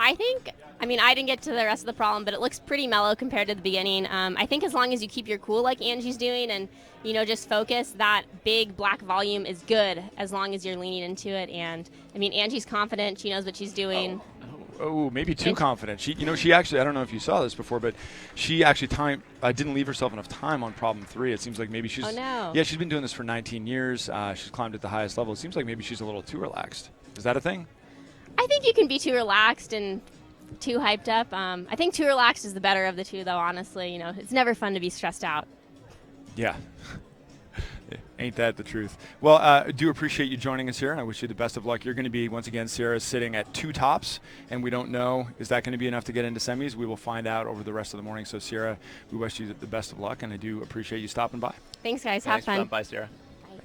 I didn't get to the rest of the problem, but it looks pretty mellow compared to the beginning. I think as long as you keep your cool like Angie's doing and, you know, just focus, that big black volume is good as long as you're leaning into it. And, I mean, Angie's confident. She knows what she's doing. Oh, maybe too confident. She actually, I don't know if you saw this before, but she actually didn't leave herself enough time on problem 3. It seems like maybe she's. Oh, no. Yeah, she's been doing this for 19 years. She's climbed at the highest level. It seems like maybe she's a little too relaxed. Is that a thing? I think you can be too relaxed and too hyped up. I think too relaxed is the better of the two, though, honestly. You know, it's never fun to be stressed out. Yeah. Ain't that the truth? Well, I do appreciate you joining us here, and I wish you the best of luck. You're going to be, once again, Sierra, sitting at 2 tops, and we don't know, is that going to be enough to get into semis? We will find out over the rest of the morning. So, Sierra, we wish you the best of luck, and I do appreciate you stopping by. Thanks, guys. Thanks Have fun. Bye, Sierra. Bye.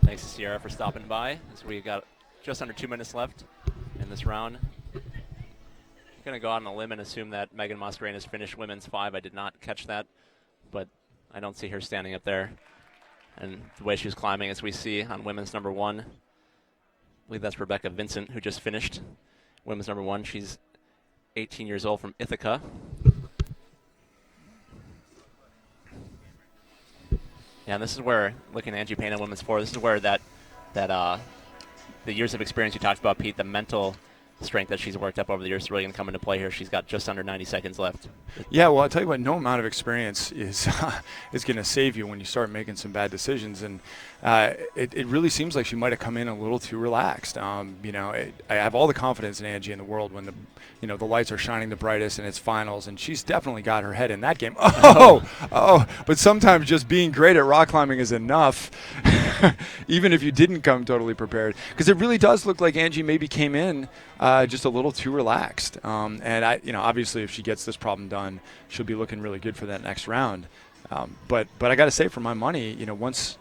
Thanks to Sierra for stopping by. So we got just under 2 minutes left in this round. I'm going to go out on a limb and assume that Megan Mascarenas finished women's 5. I did not catch that, but I don't see her standing up there. And the way she's climbing, as we see on women's number 1, believe that's Rebecca Vincent, who just finished women's number 1. She's 18 years old from Ithaca. Yeah, and this is where, looking at Angie Payne on women's 4, this is where the years of experience you talked about, Pete, the mental strength that she's worked up over the years is really going to come into play here. She's got just under 90 seconds left. Yeah, well, I'll tell you what, no amount of experience is is going to save you when you start making some bad decisions. And it really seems like she might have come in a little too relaxed. I have all the confidence in Angie in the world when the lights are shining the brightest and it's finals, and she's definitely got her head in that game. But sometimes just being great at rock climbing is enough, even if you didn't come totally prepared, because it really does look like Angie maybe came in just a little too relaxed. And obviously if she gets this problem done, she'll be looking really good for that next round. But I got to say, for my money, once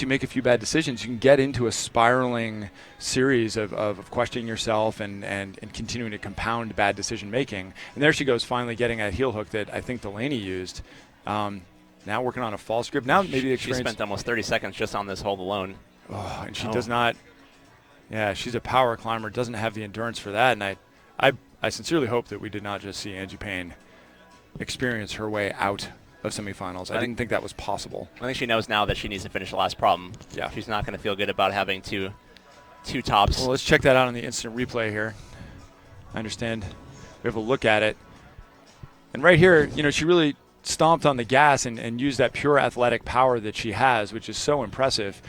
you make a few bad decisions, you can get into a spiraling series of questioning yourself and continuing to compound bad decision making. And there she goes, finally getting a heel hook that I think Delaney used. Now working on a false grip. Now maybe she spent almost 30 seconds just on this hold alone. Oh, and she does not. Yeah, she's a power climber, doesn't have the endurance for that. And I sincerely hope that we did not just see Angie Payne experience her way out of semifinals. I didn't think that was possible. I think she knows now that she needs to finish the last problem. Yeah. She's not going to feel good about having two tops. Well, let's check that out on the instant replay here. I understand. We have a look at it. And right here, she really stomped on the gas and used that pure athletic power that she has, which is so impressive.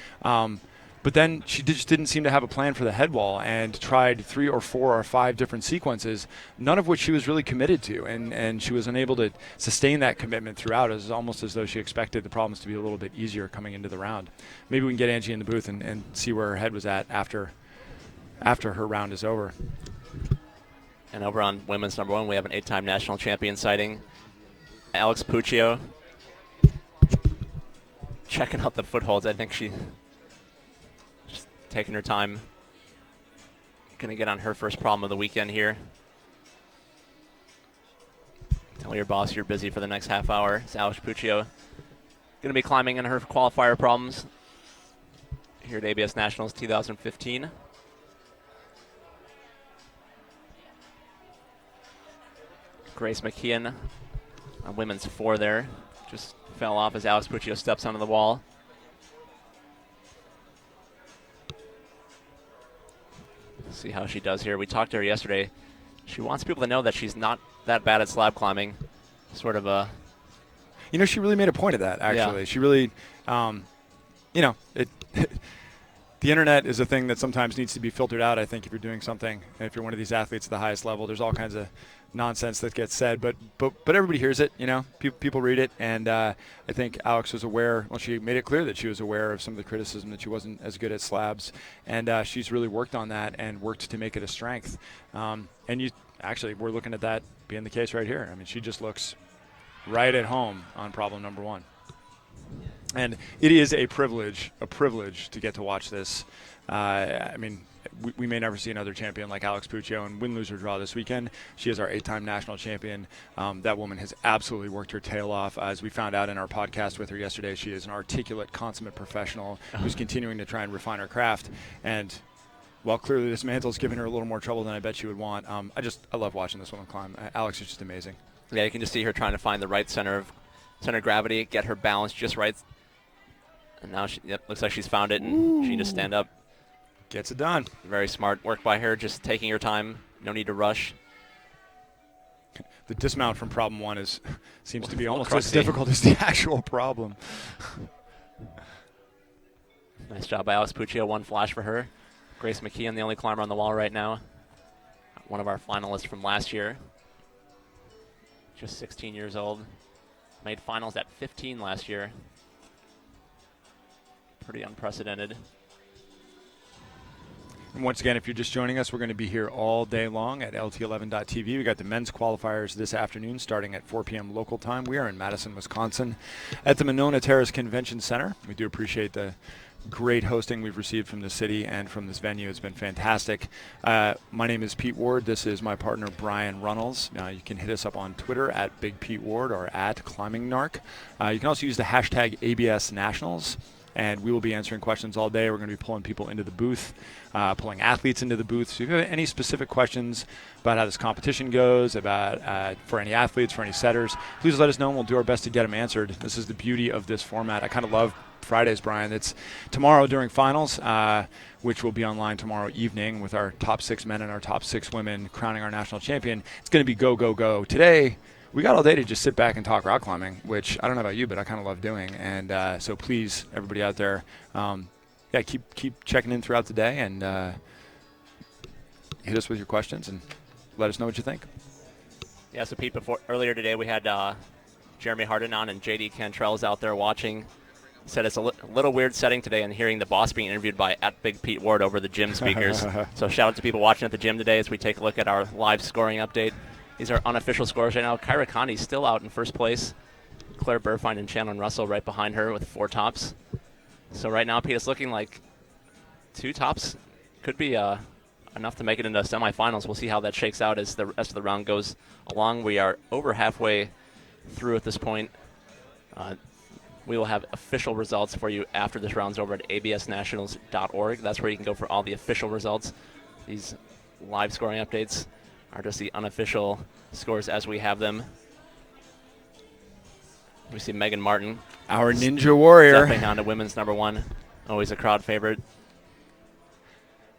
But then she just didn't seem to have a plan for the head wall and tried 3 or 4 or 5 different sequences, none of which she was really committed to. And she was unable to sustain that commitment throughout. It was almost as though she expected the problems to be a little bit easier coming into the round. Maybe we can get Angie in the booth and see where her head was at after her round is over. And over on women's number 1, we have an 8-time national champion sighting, Alex Puccio. Checking out the footholds. I think she just taking her time. Going to get on her first problem of the weekend here. Tell your boss you're busy for the next half hour. It's Alex Puccio. Going to be climbing in her qualifier problems here at ABS Nationals 2015. Grace McKeon on women's 4 there. Just fell off as Alex Puccio steps onto the wall. See how she does here. We talked to her yesterday. She wants people to know that she's not that bad at slab climbing. Sort of a... she really made a point of that, actually. Yeah. She really, the internet is a thing that sometimes needs to be filtered out, I think, if you're doing something. If you're one of these athletes at the highest level, there's all kinds of nonsense that gets said, but everybody hears it, people read it, and I think Alex was aware, she made it clear that she was aware of some of the criticism that she wasn't as good at slabs, and she's really worked on that and worked to make it a strength. We're looking at that being the case right here. I mean, she just looks right at home on problem number 1. And it is a privilege to get to watch this. We may never see another champion like Alex Puccio, and win, lose, or draw this weekend. She is our 8-time national champion. That woman has absolutely worked her tail off. As we found out in our podcast with her yesterday, she is an articulate, consummate professional who's continuing to try and refine her craft. And while clearly this mantle's giving her a little more trouble than I bet she would want, I love watching this woman climb. Alex is just amazing. Yeah, you can just see her trying to find the right center of gravity, get her balance just right. And now looks like she's found it, and she can just stand up. Gets it done. Very smart work by her, just taking her time. No need to rush. The dismount from problem 1 seems to be almost crusty. as difficult as the actual problem. Nice job by Alex Puccio. 1 flash for her. Grace McKeon, the only climber on the wall right now. One of our finalists from last year. Just 16 years old. Made finals at 15 last year. Pretty unprecedented. And once again, if you're just joining us, we're going to be here all day long at LT11.TV. We got the men's qualifiers this afternoon starting at 4 p.m. local time. We are in Madison, Wisconsin at the Monona Terrace Convention Center. We do appreciate the great hosting we've received from the city and from this venue. It's been fantastic. My name is Pete Ward. This is my partner, Brian Runnels. You can hit us up on Twitter at Big Pete Ward or at ClimbingNarc. You can also use the hashtag ABS Nationals. and we will be answering questions all day. We're going to be pulling people into the booth, pulling athletes into the booth. So if you have any specific questions about how this competition goes, about for any athletes, for any setters, please let us know, and we'll do our best to get them answered. This is the beauty of this format. I kind of love Fridays, Brian. It's tomorrow during finals, which will be online tomorrow evening with our top 6 men and our top 6 women crowning our national champion. It's going to be go, go, go. Today, we got all day to just sit back and talk rock climbing, which I don't know about you, but I kind of love doing. And so please, everybody out there, keep checking in throughout the day and hit us with your questions and let us know what you think. Yeah, so Pete, earlier today we had Jeremy Harden on, and JD Cantrell's out there watching. Said it's a little weird setting today and hearing the boss being interviewed by @Big Ward over the gym speakers. So shout out to people watching at the gym today as we take a look at our live scoring update. These are unofficial scores right now. Kyra Condi's still out in first place. Claire Burfine and Shannon Russell right behind her with 4 tops. So right now, Pete, it's looking like 2 tops could be enough to make it into semifinals. We'll see how that shakes out as the rest of the round goes along. We are over halfway through at this point. We will have official results for you after this round's over at absnationals.org. That's where you can go for all the official results. These live scoring updates are just the unofficial scores as we have them. We see Megan Martin, our Ninja Warrior, stepping on to women's number 1. Always a crowd favorite.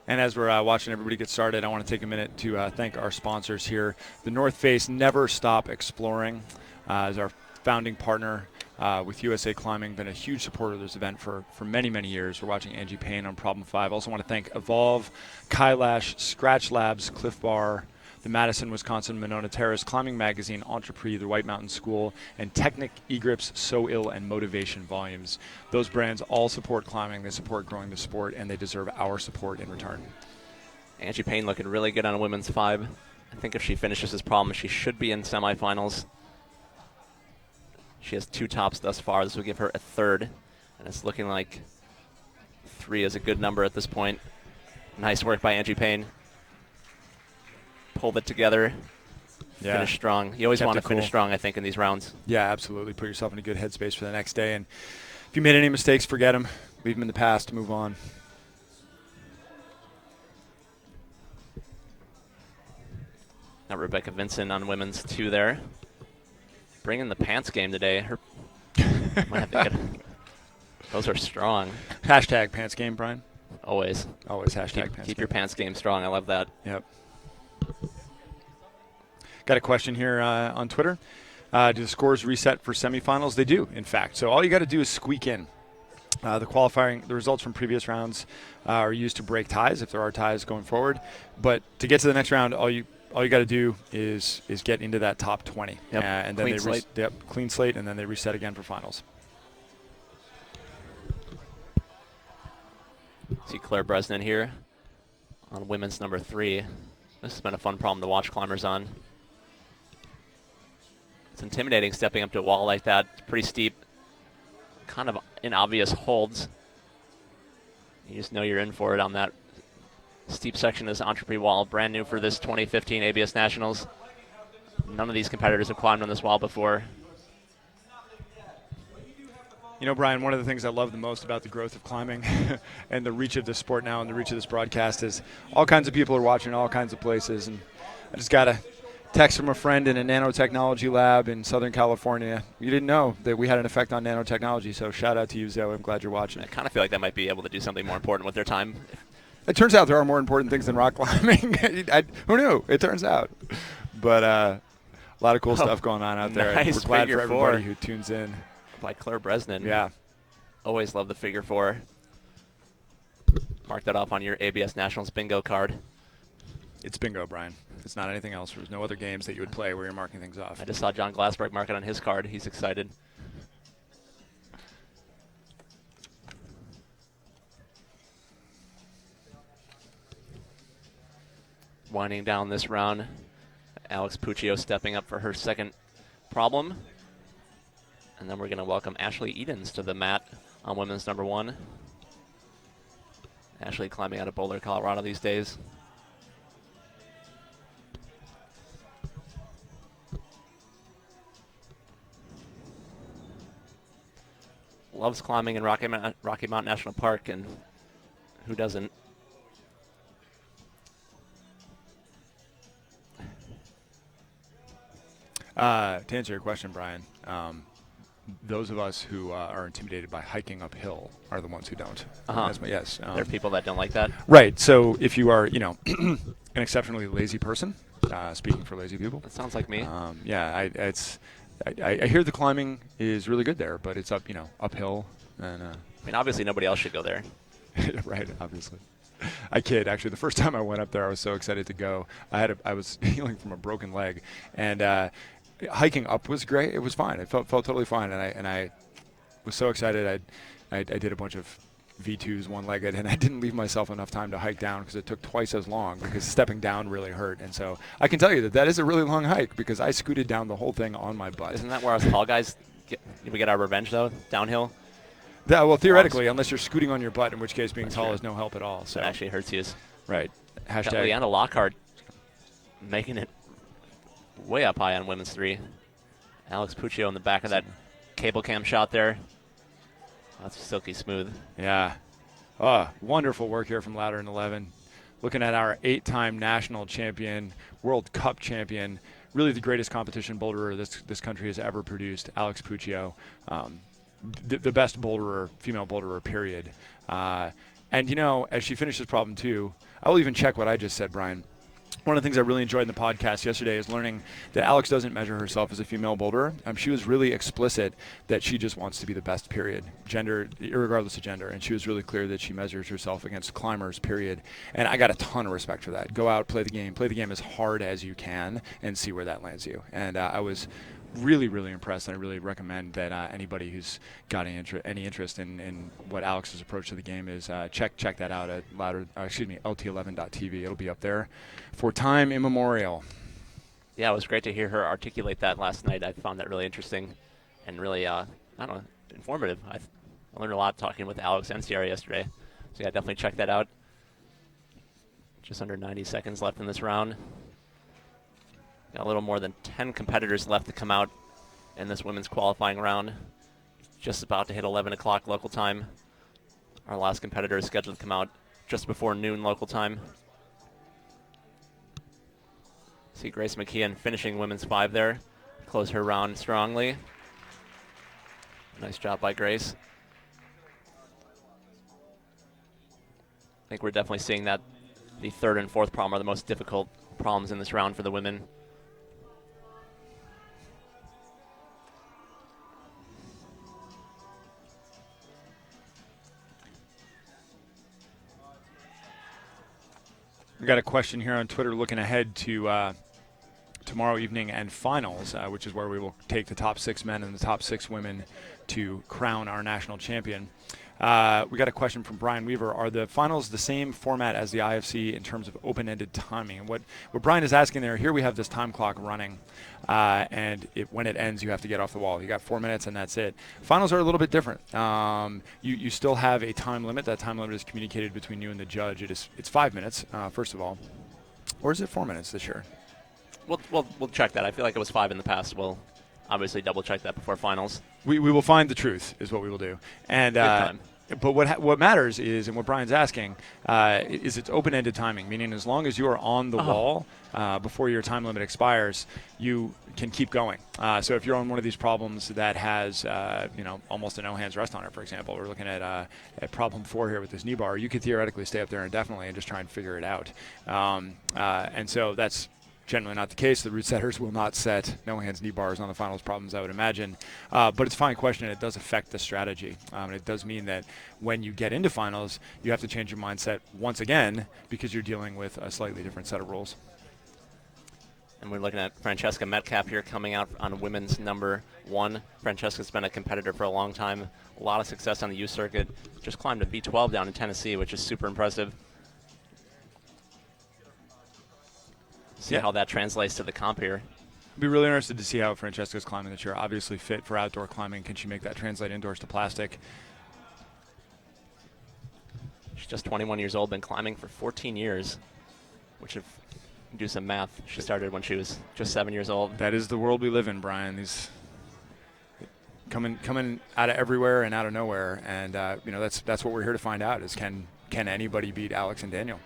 And as we're watching everybody get started, I want to take a minute to thank our sponsors here. The North Face Never Stop Exploring is our founding partner with USA Climbing. Been a huge supporter of this event for many, many years. We're watching Angie Payne on Problem 5. Also want to thank Evolve, Kailash, Scratch Labs, Cliff Bar, the Madison, Wisconsin, Monona Terrace, Climbing Magazine, Entrepreneur, the White Mountain School, and Technic, eGrips, So Ill, and Motivation Volumes. Those brands all support climbing. They support growing the sport, and they deserve our support in return. Angie Payne looking really good on a women's 5. I think if she finishes this problem, she should be in semifinals. She has 2 tops thus far. This will give her a 3rd, and it's looking like 3 is a good number at this point. Nice work by Angie Payne. Pulled it together. Yeah. Finish strong. You always want to finish strong, I think, in these rounds. Yeah, absolutely. Put yourself in a good headspace for the next day. And if you made any mistakes, forget them. Leave them in the past. Move on. Now Rebecca Vincent on women's 2 there. Bringing the pants game today. Her might have to get those are strong. Hashtag pants game, Brian. Always. Always hashtag pants game. Keep your pants game strong. I love that. Yep. Got a question here on Twitter. Do the scores reset for semifinals? They do, in fact. So all you got to do is squeak in. The results from previous rounds are used to break ties if there are ties going forward. But to get to the next round, all you got to do is get into that top 20. Yep. And then clean slate. Clean slate, and then they reset again for finals. See Claire Bresnan here on women's number 3. This has been a fun problem to watch climbers on. It's intimidating stepping up to a wall like that. It's pretty steep, kind of in obvious holds. You just know you're in for it on that steep section of this Entrepreneur wall. Brand new for this 2015 ABS Nationals. None of these competitors have climbed on this wall before. You know, Brian, one of the things I love the most about the growth of climbing and the reach of this sport now and the reach of this broadcast is all kinds of people are watching all kinds of places. And I just got a text from a friend in a nanotechnology lab in Southern California. You didn't know that we had an effect on nanotechnology, so shout out to you, Zoe. I'm glad you're watching. I kind of feel like they might be able to do something more important with their time. It turns out there are more important things than rock climbing. Who knew? It turns out. But a lot of cool stuff going on out there. Nice We're glad for figure everybody 4 who tunes in. By Claire Bresnan. Yeah. Always love the figure 4. Mark that off on your ABS Nationals bingo card. It's bingo, Brian. It's not anything else. There's no other games that you would play where you're marking things off. I just saw John Glassberg mark it on his card. He's excited. Winding down this round, Alex Puccio stepping up for her second problem. And then we're going to welcome Ashley Edens to the mat on women's number 1. Ashley climbing out of Boulder, Colorado these days. loves climbing in Rocky Mountain National Park, and who doesn't? To answer your question, Brian, those of us who are intimidated by hiking uphill are the ones who don't. Yes. There are people that don't like that. Right. So if you are, an exceptionally lazy person, speaking for lazy people. That sounds like me. I hear the climbing is really good there, but it's uphill. And I mean, obviously nobody else should go there. Right, obviously. I kid. Actually, the first time I went up there, I was so excited to go. I was healing from a broken leg, and hiking up was great. It was fine. It felt totally fine, and I was so excited. I did a bunch of V2s one-legged, and I didn't leave myself enough time to hike down because it took twice as long because stepping down really hurt. And so I can tell you that is a really long hike because I scooted down the whole thing on my butt. Isn't that where us tall guys we get our revenge though? Downhill. Well, theoretically, unless you're scooting on your butt, in which case being tall is no help at all. So it actually hurts you. Right. Got Leanna Lockhart making it way up high on women's 3. Alex Puccio in the back of that cable cam shot there. That's silky smooth. Yeah. Wonderful work here from Louder in 11. Looking at our 8-time national champion, World Cup champion, really the greatest competition boulderer this country has ever produced, Alex Puccio. The best boulderer, female boulderer, period. And, as she finishes problem 2, I will even check what I just said, Brian. One of the things I really enjoyed in the podcast yesterday is learning that Alex doesn't measure herself as a female boulderer. She was really explicit that she just wants to be the best, period, gender, regardless of gender. And she was really clear that she measures herself against climbers, period. And I got a ton of respect for that. Go out, play the game as hard as you can, and see where that lands you. And I was really, really impressed, and I really recommend that anybody who's got any interest in what Alex's approach to the game is, check that out at LT11.tv. It'll be up there for time immemorial. Yeah, it was great to hear her articulate that last night. I found that really interesting and really, informative. I learned a lot talking with Alex and Sierra yesterday. So yeah, definitely check that out. Just under 90 seconds left in this round. Got a little more than 10 competitors left to come out in this women's qualifying round. Just about to hit 11 o'clock local time. Our last competitor is scheduled to come out just before noon local time. See Grace McKeon finishing women's 5 there. Close her round strongly. Nice job by Grace. I think we're definitely seeing that the 3rd and 4th problem are the most difficult problems in this round for the women. We got a question here on Twitter looking ahead to tomorrow evening and finals, which is where we will take the top 6 men and the top 6 women to crown our national champion. We got a question from Brian Weaver. Are the finals the same format as the IFC in terms of open-ended timing? And what Brian is asking there, here we have this time clock running, and when it ends, you have to get off the wall. You got 4 minutes, and that's it. Finals are a little bit different. You still have a time limit. That time limit is communicated between you and the judge. It's 5 minutes, first of all. Or is it 4 minutes this year? We'll check that. I feel like it was 5 in the past. We'll obviously double check that before finals. We will find the truth is what we will do. And but what matters is, and what Brian's asking, is it's open-ended timing, meaning as long as you are on the wall before your time limit expires, you can keep going. So if you're on one of these problems that has, almost a no-hands rest on it, for example, we're looking at problem 4 here with this knee bar, you could theoretically stay up there indefinitely and just try and figure it out. And so that's generally not the case. The route setters will not set no-hands knee bars on the finals problems, I would imagine. But it's a fine question, and it does affect the strategy. And it does mean that when you get into finals, you have to change your mindset once again because you're dealing with a slightly different set of rules. And we're looking at Francesca Metcalf here coming out on women's number 1. Francesca's been a competitor for a long time. A lot of success on the youth circuit. Just climbed a V12 down in Tennessee, which is super impressive. See how that translates to the comp here. I'd be really interested to see how Francesca's climbing this year. Obviously fit for outdoor climbing. Can she make that translate indoors to plastic? She's just 21 years old, been climbing for 14 years, which if you do some math, she started when she was just 7 years old. That is the world we live in, Brian. These coming out of everywhere and out of nowhere, and that's what we're here to find out is can anybody beat Alex and Daniel?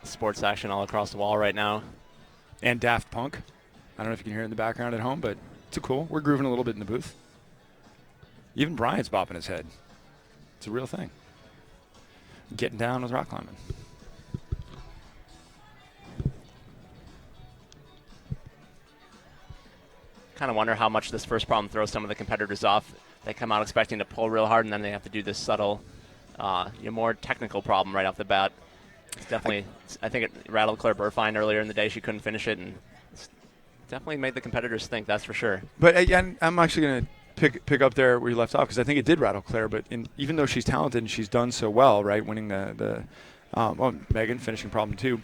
Sports action all across the wall right now. And Daft Punk. I don't know if you can hear it in the background at home, but it's cool. We're grooving a little bit in the booth. Even Brian's bopping his head. It's a real thing. Getting down with rock climbing. Kind of wonder how much this first problem throws some of the competitors off. They come out expecting to pull real hard, and then they have to do this subtle, more technical problem right off the bat. It's definitely, I think it rattled Claire Burfine earlier in the day. She couldn't finish it, and it's definitely made the competitors think, that's for sure. But again, I'm actually going to pick up there where you left off, because I think it did rattle Claire. But even though she's talented and she's done so well, right, winning Megan finishing problem 2,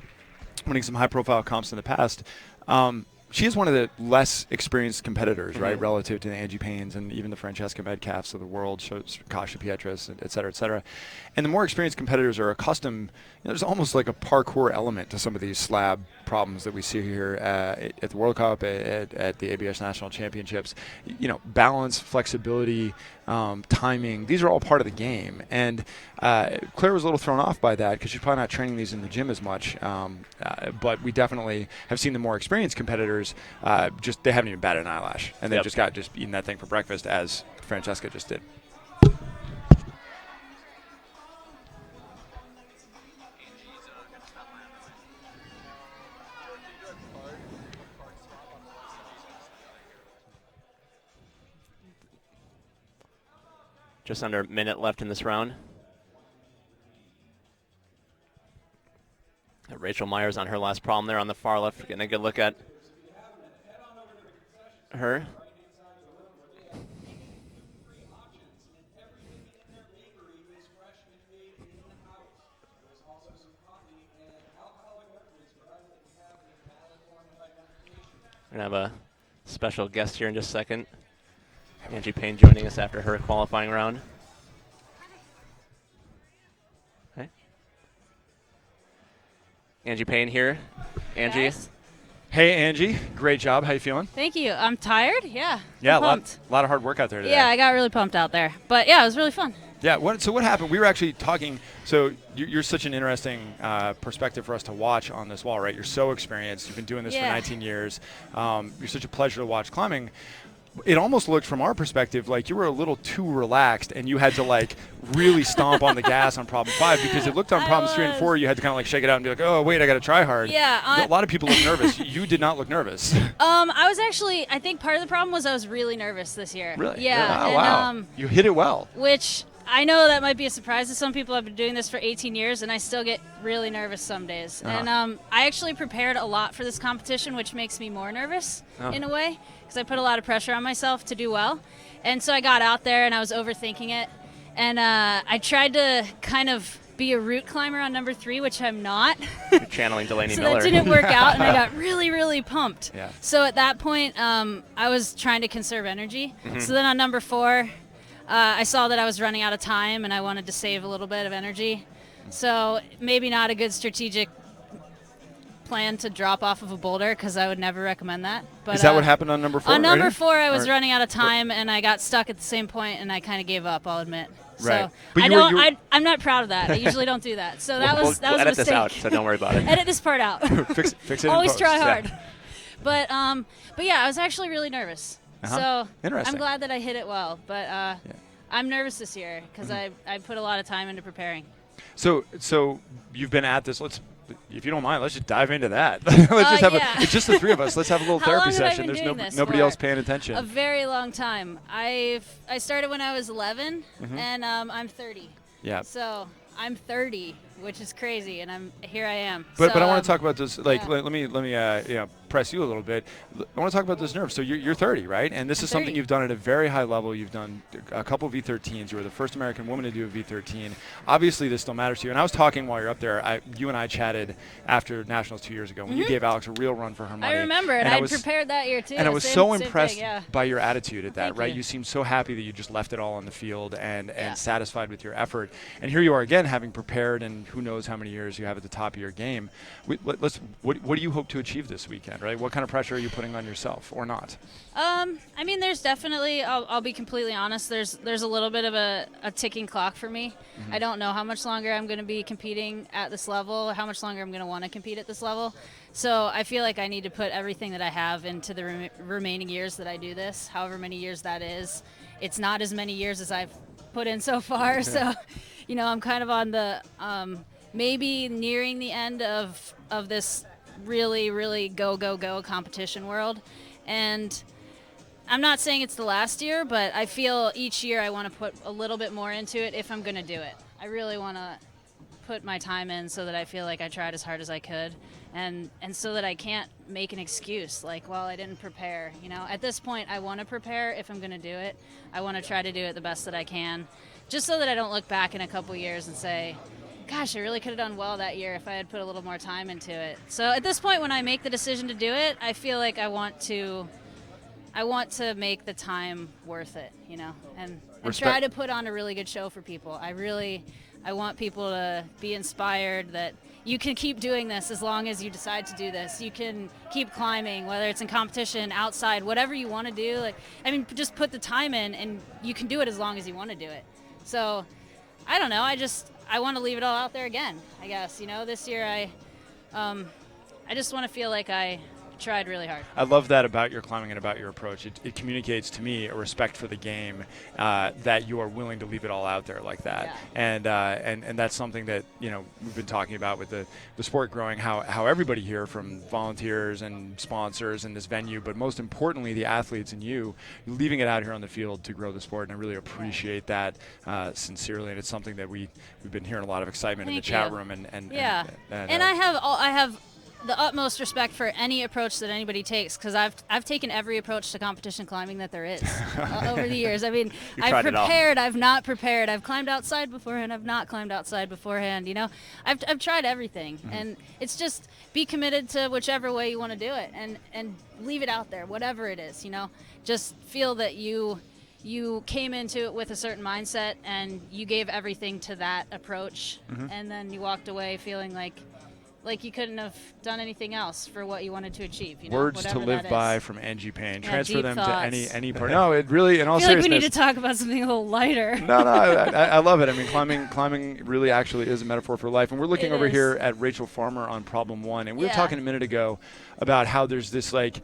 winning some high-profile comps in the past, she is one of the less experienced competitors, right, relative to the Angie Paynes and even the Francesca Metcalfs of the world, Kasia Pietras, et cetera, et cetera. And the more experienced competitors are accustomed, there's almost like a parkour element to some of these slab problems that we see here at the World Cup, at the ABS National Championships. Balance, flexibility, timing, these are all part of the game. And Claire was a little thrown off by that because she's probably not training these in the gym as much. But we definitely have seen the more experienced competitors, they haven't even batted an eyelash. And they've just eaten that thing for breakfast, as Francesca just did. Just under a minute left in this round. Rachel Myers on her last problem there on the far left. Getting a good look at her. We're going to have a special guest here in just a second. Angie Payne joining us after her qualifying round. Okay. Angie Payne here. Angie. Yes. Hey, Angie. Great job. How you feeling? Thank you. I'm tired. Yeah. Yeah, I'm a pumped. lot of hard work out there today. Yeah, I got really pumped out there. But yeah, it was really fun. Yeah. So what happened? We were actually talking. So you're such an interesting perspective for us to watch on this wall, right? You're so experienced. You've been doing this for 19 years. You're such a pleasure to watch climbing. It almost looked from our perspective like you were a little too relaxed and you had to really stomp on the gas on problem 5, because it looked on problems 3 and 4 you had to kind of shake it out and be like, oh wait, I got to try hard. Yeah. A lot of people look nervous. You did not look nervous. I was actually, I think part of the problem was I was really nervous this year. Really? Yeah. Oh, wow. You hit it well. Which I know that might be a surprise to some people. I've been doing this for 18 years and I still get really nervous some days. And I actually prepared a lot for this competition, which makes me more nervous in a way, because I put a lot of pressure on myself to do well. And so I got out there and I was overthinking it. And I tried to kind of be a route climber on number 3, which I'm not. You're channeling Delaney so Miller. That didn't work out, and I got really, really pumped. Yeah. So at that point, I was trying to conserve energy. So then on number 4, I saw that I was running out of time, and I wanted to save a little bit of energy. So maybe not a good strategic plan to drop off of a boulder, because I would never recommend that. But is that what happened on number 4? On number 4, I was running out of time, and I got stuck at the same point, and I kind of gave up, I'll admit. Right. So But I'm not proud of that. I usually don't do that. So that was we'll a edit mistake. this out, so don't worry about it. Edit this part out. fix it in Always post. try hard. Yeah. But yeah, I was actually really nervous. So Interesting. I'm glad that I hit it well. But I'm nervous this year because I put a lot of time into preparing. So you've been at this. If you don't mind, let's just dive into that. Let's just have it's just the 3 of us. Let's have a little How therapy long have I session. been There's doing this nobody for? else paying attention. A very long time. I started when I was 11, and I'm 30. Yeah. So I'm 30, which is crazy, and here I am. But I want to talk about this. Let me press you a little bit. I want to talk about this nerve. So you're 30, right? And this is something you've done at a very high level. You've done a couple of V13s. You were the first American woman to do a V13. Obviously, this still matters to you. And I was talking while you're up there. You and I chatted after Nationals 2 years ago when you gave Alex a real run for her money. I remember, and I prepared that year too. And I was so impressed by your attitude at that, Thank right? you. You seemed so happy that you just left it all on the field and satisfied with your effort. And here you are again, having prepared and who knows how many years you have at the top of your game. What do you hope to achieve this weekend, right? What kind of pressure are you putting on yourself or not? I mean, there's definitely, I'll be completely honest, there's a little bit of a ticking clock for me. Mm-hmm. I don't know how much longer I'm going to be competing at this level, how much longer I'm going to want to compete at this level. So I feel like I need to put everything that I have into the remaining years that I do this, however many years that is. It's not as many years as I've put in so far, so, you know, I'm kind of on the maybe nearing the end of this really, really go competition world. And I'm not saying it's the last year, but I feel each year I want to put a little bit more into it if I'm going to do it. I really want to put my time in so that I feel like I tried as hard as I could, and so that I can't make an excuse like, well, I didn't prepare. You know, at this point, I want to prepare if I'm going to do it. I want to try to do it the best that I can, just so that I don't look back in a couple years and say, gosh, I really could have done well that year if I had put a little more time into it. So at this point, when I make the decision to do it, I feel like I want to make the time worth it, you know, and try to put on a really good show for people. I want people to be inspired that you can keep doing this as long as you decide to do this. You can keep climbing, whether it's in competition, outside, whatever you want to do. Like, I mean, just put the time in, and you can do it as long as you want to do it. So, I don't know. I want to leave it all out there again, I guess. You know, this year I just want to feel like I tried really hard. I love that about your climbing and about your approach. It communicates to me a respect for the game, that you are willing to leave it all out there like that. Yeah. And that's something that, you know, we've been talking about with the sport growing, how everybody here, from volunteers and sponsors in this venue, but most importantly the athletes and you're leaving it out here on the field to grow the sport, and I really appreciate that sincerely. And it's something that we've been hearing a lot of excitement in the chat room. And I have the utmost respect for any approach that anybody takes, because I've taken every approach to competition climbing that there is over the years. I mean, I've prepared, I've not prepared, I've climbed outside beforehand, I've not climbed outside beforehand. You know, I've tried everything, and it's just be committed to whichever way you want to do it, and leave it out there, whatever it is. You know, just feel that you came into it with a certain mindset and you gave everything to that approach, and then you walked away feeling like you couldn't have done anything else for what you wanted to achieve. You know, words to live by from Angie Payne. Transfer them thoughts. To any part. No, it really, in all I feel seriousness. Like we need to talk about something a little lighter. No, I love it. I mean, climbing really actually is a metaphor for life. And we're looking over here at Rachel Farmer on problem 1. And we were talking a minute ago about how there's this like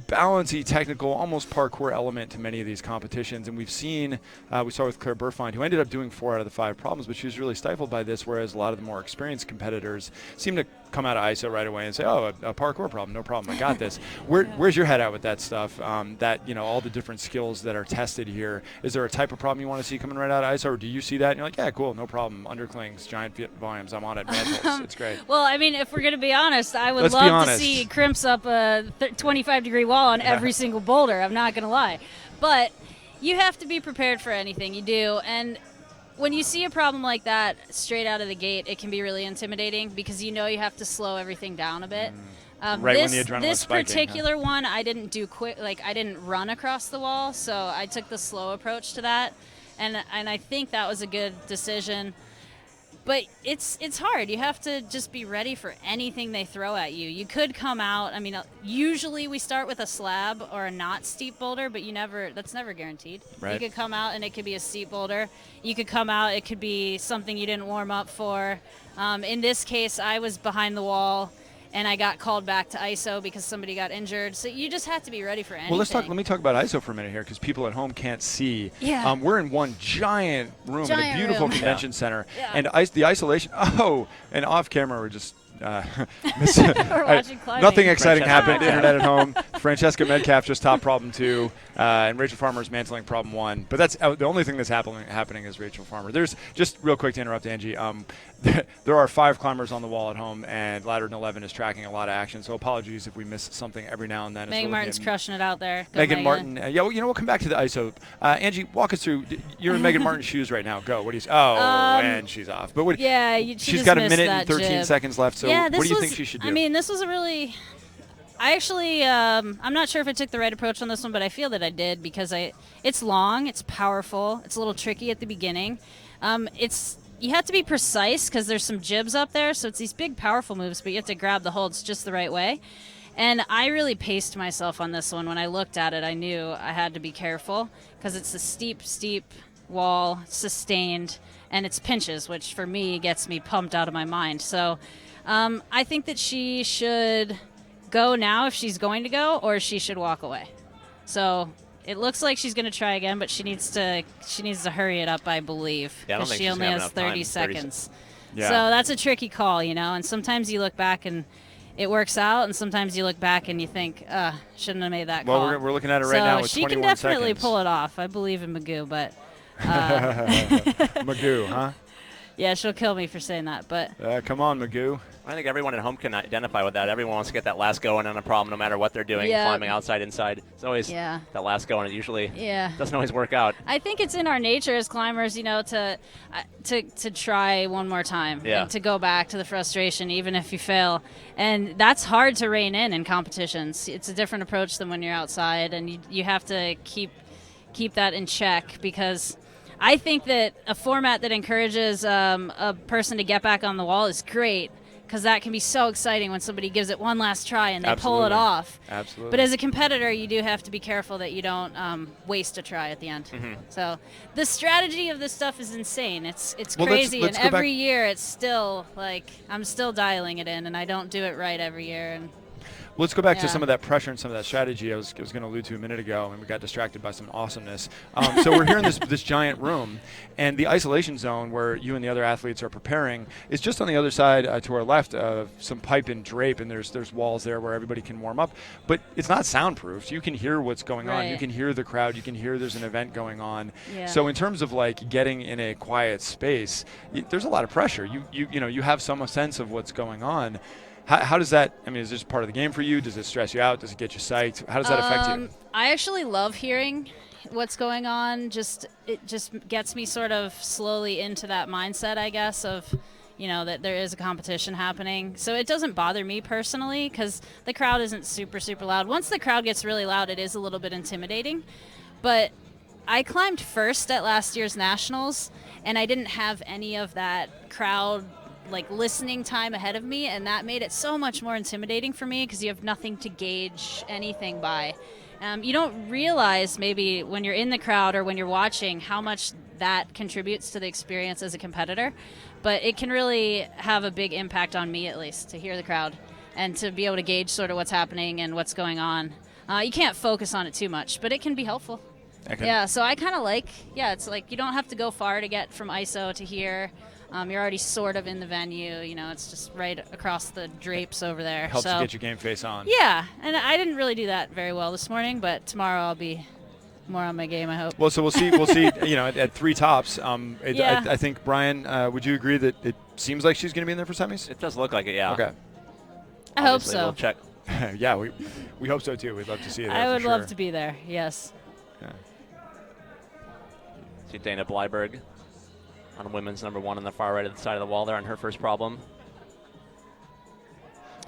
balancy, technical, almost parkour element to many of these competitions. And we've seen, we saw with Claire Burfine, who ended up doing 4 out of the 5 problems, but she was really stifled by this, whereas a lot of the more experienced competitors seem to come out of ISO right away and say, oh, a parkour problem, no problem, I got this. Where's your head at with that stuff? That, you know, all the different skills that are tested here. Is there a type of problem you want to see coming right out of ISO, or do you see that and you're like, yeah, cool, no problem, underclings, giant volumes, I'm on it, mantles, it's great. Well, I mean, if we're going to be honest, I would love to see crimps up a 25-degree wall on every single boulder. I'm not going to lie. But you have to be prepared for anything you do. And when you see a problem like that straight out of the gate, it can be really intimidating, because you know you have to slow everything down a bit. Right when the adrenaline's spiking. This particular one, I didn't do quick, like I didn't run across the wall, so I took the slow approach to that, and I think that was a good decision. But it's hard. You have to just be ready for anything they throw at you. You could come out. I mean, usually we start with a slab or a not steep boulder, but that's never guaranteed. Right. You could come out and it could be a steep boulder. You could come out, it could be something you didn't warm up for. In this case, I was behind the wall, and I got called back to ISO because somebody got injured. So you just have to be ready for anything. Well, let me talk about ISO for a minute here, because people at home can't see. Yeah. We're in one giant room in a beautiful convention center. Yeah. And the isolation, and off camera we're just We're watching climbing. nothing exciting happened. Internet at home. Francesca Medcalf just topped problem 2, and Rachel Farmer's mantling problem 1. But that's the only thing that's happening is Rachel Farmer. There's just real quick to interrupt Angie. There are 5 climbers on the wall at home, and Ladder 11 is tracking a lot of action. So apologies if we miss something every now and then. Megan Martin's crushing it out there. Go Megan Martin. We'll come back to the ISO. Angie, walk us through. You're in Megan Martin's shoes right now. Go. What do you say? And she's off. But she's got a minute and 13 seconds left. So what do you think she should do? I mean, this was a really... I actually, I'm not sure if I took the right approach on this one, but I feel that I did, because it's long, it's powerful, it's a little tricky at the beginning. you have to be precise because there's some jibs up there, so it's these big, powerful moves, but you have to grab the holds just the right way. And I really paced myself on this one. When I looked at it, I knew I had to be careful because it's a steep, steep wall, sustained, and it's pinches, which for me gets me pumped out of my mind. So I think that she should go now if she's going to go, or she should walk away. So it looks like she's going to try again, but she needs to hurry it up, I believe, Yeah, I don't because think she she's only gonna have has enough 30 time. seconds. Yeah. So that's a tricky call, and sometimes you look back and it works out, and sometimes you look back and you think, shouldn't have made that call. Well, we're looking at it right now with 21 seconds. She can definitely seconds. pull it off. I believe in Magoo, but Magoo, huh? yeah, she'll kill me for saying that. But Come on, Magoo. I think everyone at home can identify with that. Everyone wants to get that last go in on a problem, no matter what they're doing, Yeah. climbing outside, inside. It's always Yeah. that last go, and it usually yeah. doesn't always work out. I think it's in our nature as climbers, to try one more time Yeah. and to go back to the frustration, even if you fail. And that's hard to rein in competitions. It's a different approach than when you're outside, and you have to keep that in check, because I think that a format that encourages a person to get back on the wall is great, because that can be so exciting when somebody gives it one last try and they pull it Absolutely. off. Absolutely. But as a competitor, you do have to be careful that you don't waste a try at the end. Mm-hmm. So the strategy of this stuff is insane. It's Well, crazy, let's and go every back- year it's still like I'm still dialing it in, and I don't do it right every year. And Let's go back to Yeah. some of that pressure and some of that strategy I was going to allude to a minute ago, and we got distracted by some awesomeness. So we're here in this giant room, and the isolation zone where you and the other athletes are preparing is just on the other side to our left of some pipe and drape, and there's walls there where everybody can warm up. But it's not soundproof. You can hear what's going on. You Right. can hear the crowd. You can hear there's an event going on. Yeah. So in terms of like getting in a quiet space, there's a lot of pressure. You have some sense of what's going on. How does that, is this part of the game for you? Does it stress you out? Does it get you psyched? How does that affect you? I actually love hearing what's going on. It just gets me sort of slowly into that mindset, I guess, of that there is a competition happening. So it doesn't bother me personally, because the crowd isn't super, super loud. Once the crowd gets really loud, it is a little bit intimidating. But I climbed first at last year's Nationals, and I didn't have any of that crowd listening time ahead of me, and that made it so much more intimidating for me, because you have nothing to gauge anything by. You don't realize maybe when you're in the crowd or when you're watching how much that contributes to the experience as a competitor, but it can really have a big impact on me, at least, to hear the crowd and to be able to gauge sort of what's happening and what's going on. You can't focus on it too much, but it can be helpful. Okay. Yeah, so I kind of it's like you don't have to go far to get from ISO to here. You're already sort of in the venue, it's just right across the drapes over there. Helps so, you get your game face on. Yeah, and I didn't really do that very well this morning, but tomorrow I'll be more on my game, I hope. Well, so we'll see. At three tops. Yeah. I think Brian, would you agree that it seems like she's going to be in there for semis? It does look like it, yeah. Okay. I hope Obviously, so. We'll check. Yeah, we hope so too. We'd love to see you there. I for would sure. love to be there. Yes. Yeah. See Dana Blyberg on women's number 1 on the far right of the side of the wall there on her first problem.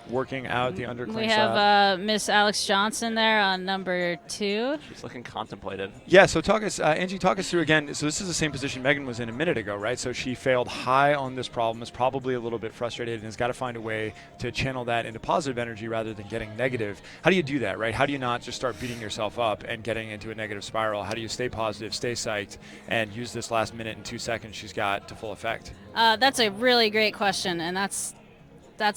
Working out the undercling We shot. have Miss Alex Johnson there on number 2. She's looking contemplative. Yeah, so Angie, talk us through again. So this is the same position Megan was in a minute ago, right? So she failed high on this problem, is probably a little bit frustrated, and has got to find a way to channel that into positive energy rather than getting negative. How do you do that, right? How do you not just start beating yourself up and getting into a negative spiral? How do you stay positive, stay psyched, and use this last minute and 2 seconds she's got to full effect? That's a really great question, and that's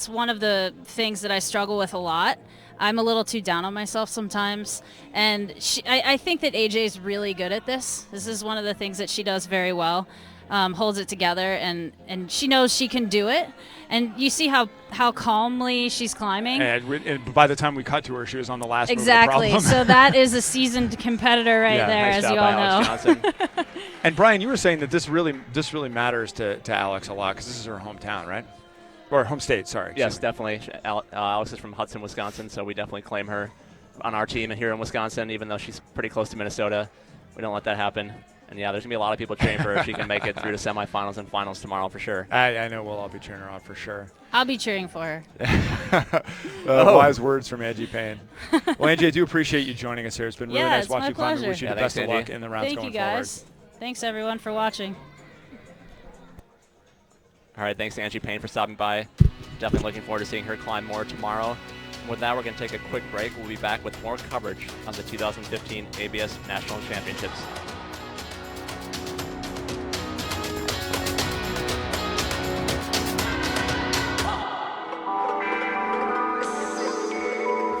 one of the things that I struggle with a lot. I'm a little too down on myself sometimes, and I think that AJ is really good at this. This is one of the things that she does very well, holds it together, and she knows she can do it. And you see how calmly she's climbing. And by the time we cut to her, she was on the last Exactly. move of the problem. So that is a seasoned competitor right Yeah, there, nice as job you by all Alex know. Johnson. And Brian, you were saying that this really matters to Alex a lot, because this is her hometown, right? Or home state, sorry. Yes, definitely. Alex is from Hudson, Wisconsin, so we definitely claim her on our team here in Wisconsin, even though she's pretty close to Minnesota. We don't let that happen. And, yeah, there's going to be a lot of people cheering for her if she can make it through to semifinals and finals tomorrow for sure. I know we'll all be cheering her on for sure. I'll be cheering for her. Wise words from Angie Payne. Well, Angie, I do appreciate you joining us here. It's been really Yeah, nice it's watching my you climb. We pleasure. wish you Yeah, the thanks, best of Angie. luck in the rounds Thank going you, guys. Thanks, everyone, for watching. All right, thanks to Angie Payne for stopping by. Definitely looking forward to seeing her climb more tomorrow. With that, we're going to take a quick break. We'll be back with more coverage on the 2015 ABS National Championships.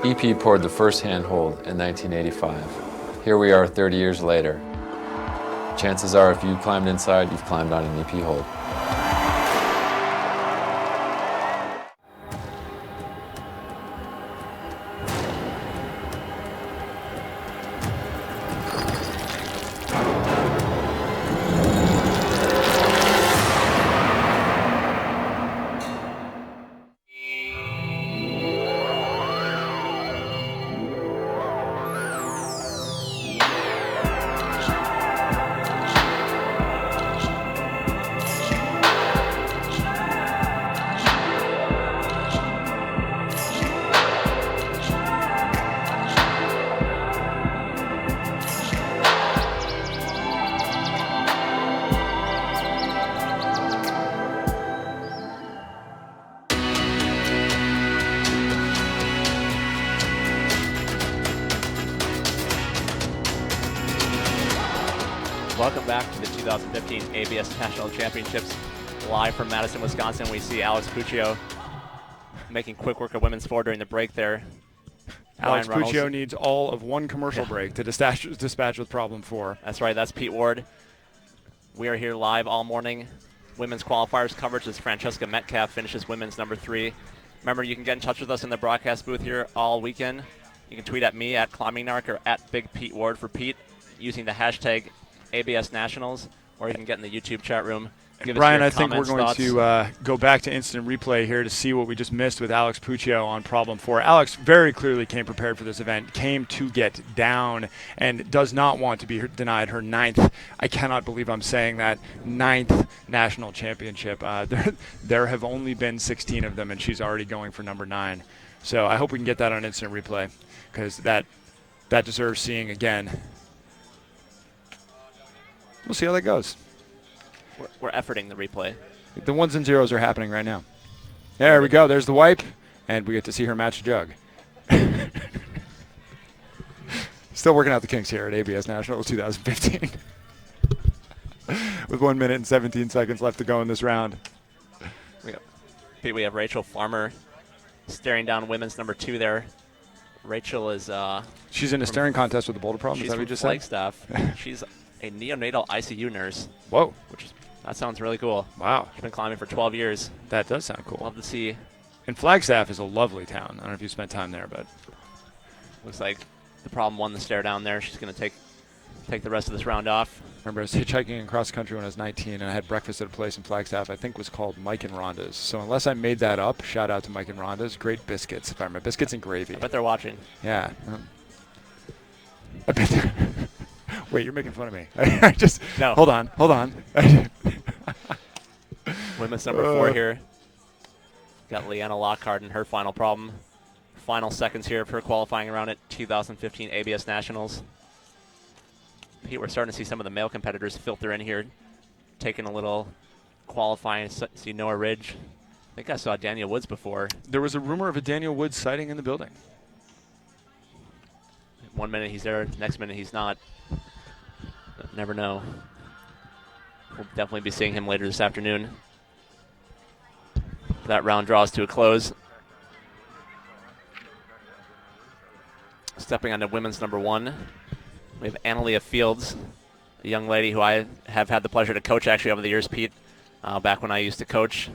EP poured the first handhold in 1985. Here we are 30 years later. Chances are if you climbed inside, you've climbed on an EP hold. Welcome back to the 2015 ABS National Championships. Live from Madison, Wisconsin, we see Alex Puccio making quick work of women's 4 during the break there. Alex Ryan Reynolds. Puccio needs all of one commercial break to dispatch with problem 4. That's right, that's Pete Ward. We are here live all morning. Women's qualifiers coverage as Francesca Metcalf finishes women's number 3. Remember, you can get in touch with us in the broadcast booth here all weekend. You can tweet at me, at ClimbingNarc, or at Big Pete Ward for Pete, using the hashtag ABS Nationals, or you can get in the YouTube chat room. Give Brian, us I your think we're comments, going thoughts. to go back to instant replay here to see what we just missed with Alex Puccio on problem 4. Alex very clearly came prepared for this event, came to get down, and does not want to be denied her 9th, I cannot believe I'm saying that, 9th national championship. There have only been 16 of them, and she's already going for number 9. So I hope we can get that on instant replay, because that deserves seeing again. We'll see how that goes. We're efforting the replay. The 1s and 0s are happening right now. There we go. There's the wipe, and we get to see her match jug. Still working out the kinks here at ABS Nationals 2015. With 1 minute and 17 seconds left to go in this round. We have Rachel Farmer staring down women's number 2 there. Rachel is... she's in a staring contest with the boulder problem. Is that what you just said? Flagstaff. She's a neonatal ICU nurse. Whoa. That sounds really cool. Wow. She's been climbing for 12 years. That does sound cool. Love to see. And Flagstaff is a lovely town. I don't know if you spent time there, but... Looks like the problem won the stare down there. She's going to take the rest of this round off. Remember, I was hitchhiking across country when I was 19, and I had breakfast at a place in Flagstaff I think was called Mike and Rhonda's. So unless I made that up, shout out to Mike and Rhonda's. Great biscuits, if I remember. Biscuits and gravy. I bet they're watching. Yeah. I bet Wait, you're making fun of me. I just... No. Hold on. Women's number 4 here. Got Leanna Lockhart in her final problem. Final seconds here of her qualifying around at 2015 ABS Nationals. Pete, we're starting to see some of the male competitors filter in here, taking a little qualifying. See Noah Ridge. I think I saw Daniel Woods before. There was a rumor of a Daniel Woods sighting in the building. 1 minute he's there, next minute he's not. Never know. We'll definitely be seeing him later this afternoon. That round draws to a close. Stepping on to women's number 1, we have Analia Fields, a young lady who I have had the pleasure to coach actually over the years, Pete, back when I used to coach.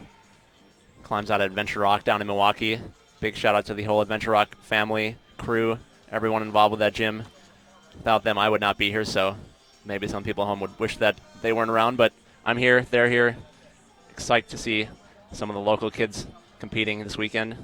Climbs out at Adventure Rock down in Milwaukee. Big shout out to the whole Adventure Rock family, crew, everyone involved with that gym. Without them, I would not be here, so maybe some people at home would wish that they weren't around, but I'm here, they're here. Excited to see some of the local kids competing this weekend.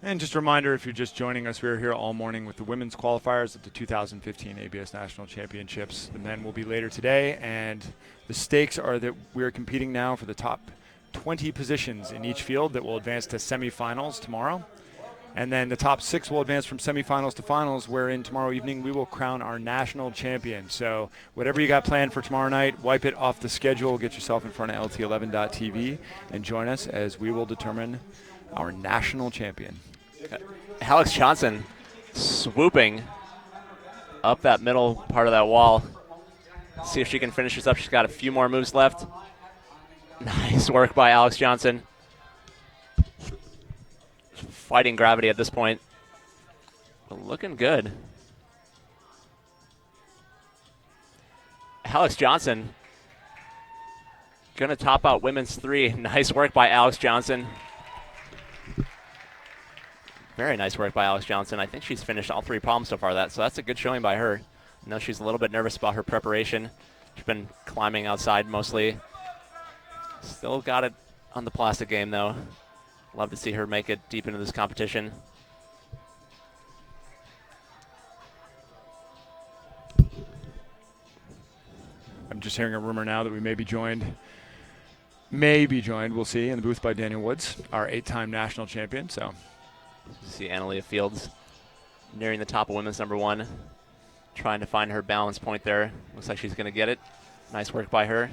And just a reminder, if you're just joining us, we're here all morning with the women's qualifiers at the 2015 ABS National Championships. The men will be later today, and the stakes are that we're competing now for the top 20 positions in each field that will advance to semifinals tomorrow. And then the top 6 will advance from semifinals to finals, wherein tomorrow evening we will crown our national champion. So whatever you got planned for tomorrow night, wipe it off the schedule, get yourself in front of LT11.tv, and join us as we will determine our national champion. Alex Johnson swooping up that middle part of that wall. See if she can finish this up. She's got a few more moves left. Nice work by Alex Johnson. Fighting gravity at this point. But looking good. Alex Johnson going to top out women's 3. Nice work by Alex Johnson. Very nice work by Alex Johnson. I think she's finished all 3 problems so far, so that's a good showing by her. I know she's a little bit nervous about her preparation. She's been climbing outside mostly. Still got it on the plastic game, though. Love to see her make it deep into this competition. I'm just hearing a rumor now that we may be joined, we'll see, in the booth by Daniel Woods, our 8-time national champion. So see Analia Fields nearing the top of women's number 1, trying to find her balance point there. Looks like she's going to get it. Nice work by her.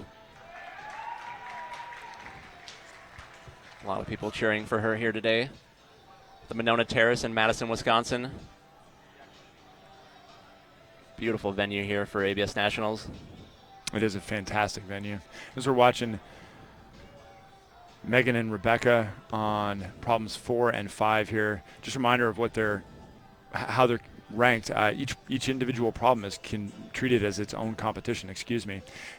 A lot of people cheering for her here today. The Monona Terrace in Madison, Wisconsin. Beautiful venue here for ABS Nationals. It is a fantastic venue. As we're watching Megan and Rebecca on problems 4 and 5 here, just a reminder of how they're ranked. Each individual problem is treated as its own competition.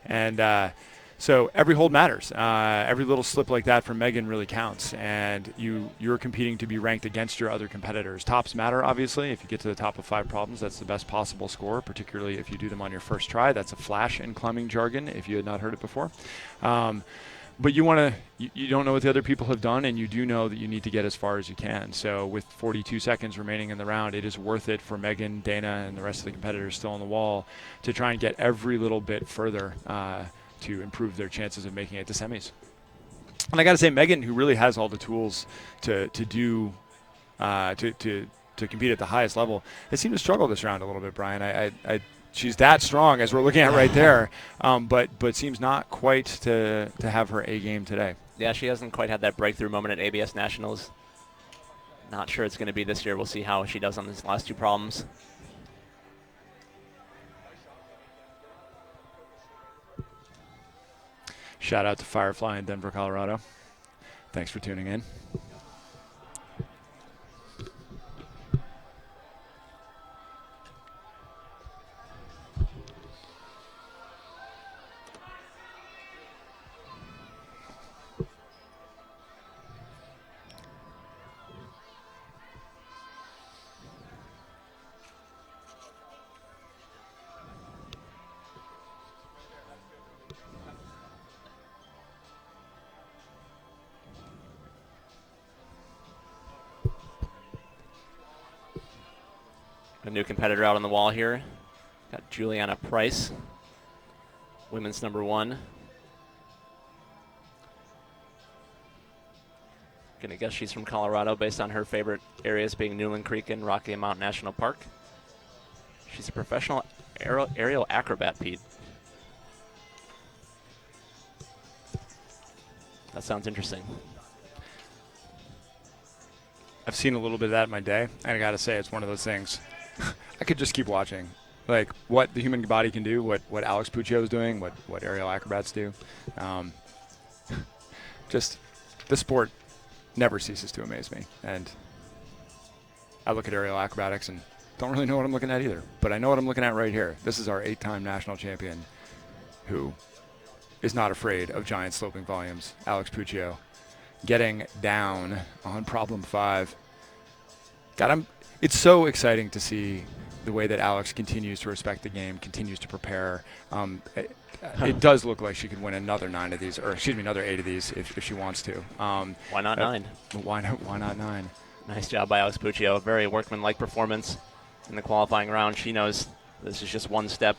And so every hold matters. Every little slip like that from Megan really counts, and you're competing to be ranked against your other competitors. Tops matter, obviously. If you get to the top of 5 problems, that's the best possible score, particularly if you do them on your first try. That's a flash in climbing jargon, if you had not heard it before. But you don't know what the other people have done, and you do know that you need to get as far as you can. So with 42 seconds remaining in the round, it is worth it for Megan, Dana, and the rest of the competitors still on the wall to try and get every little bit further to improve their chances of making it to semis. And I got to say, Megan, who really has all the tools to compete at the highest level, has seemed to struggle this round a little bit, Brian. She's that strong, as we're looking at right there, but seems not quite to have her A game today. Yeah, she hasn't quite had that breakthrough moment at ABS Nationals. Not sure it's going to be this year. We'll see how she does on these last 2 problems. Shout out to Firefly in Denver, Colorado. Thanks for tuning in. A new competitor out on the wall here. Got Juliana Price, women's number 1. Gonna guess she's from Colorado based on her favorite areas being Newland Creek and Rocky Mountain National Park. She's a professional aerial acrobat, Pete. That sounds interesting. I've seen a little bit of that in my day, and I gotta say, it's one of those things. I could just keep watching, like what the human body can do, what Alex Puccio is doing, what aerial acrobats do. Just the sport never ceases to amaze me, and I look at aerial acrobatics and don't really know what I'm looking at either, but I know what I'm looking at right here. This is our 8-time national champion, who is not afraid of giant sloping volumes. Alex Puccio getting down on problem 5. God, it's so exciting to see the way that Alex continues to respect the game, continues to prepare. It does look like she could win another 9 of these, or excuse me, another 8 of these if she wants to. Why not 9? Why not 9? Nice job by Alex Puccio. Very workmanlike performance in the qualifying round. She knows this is just one step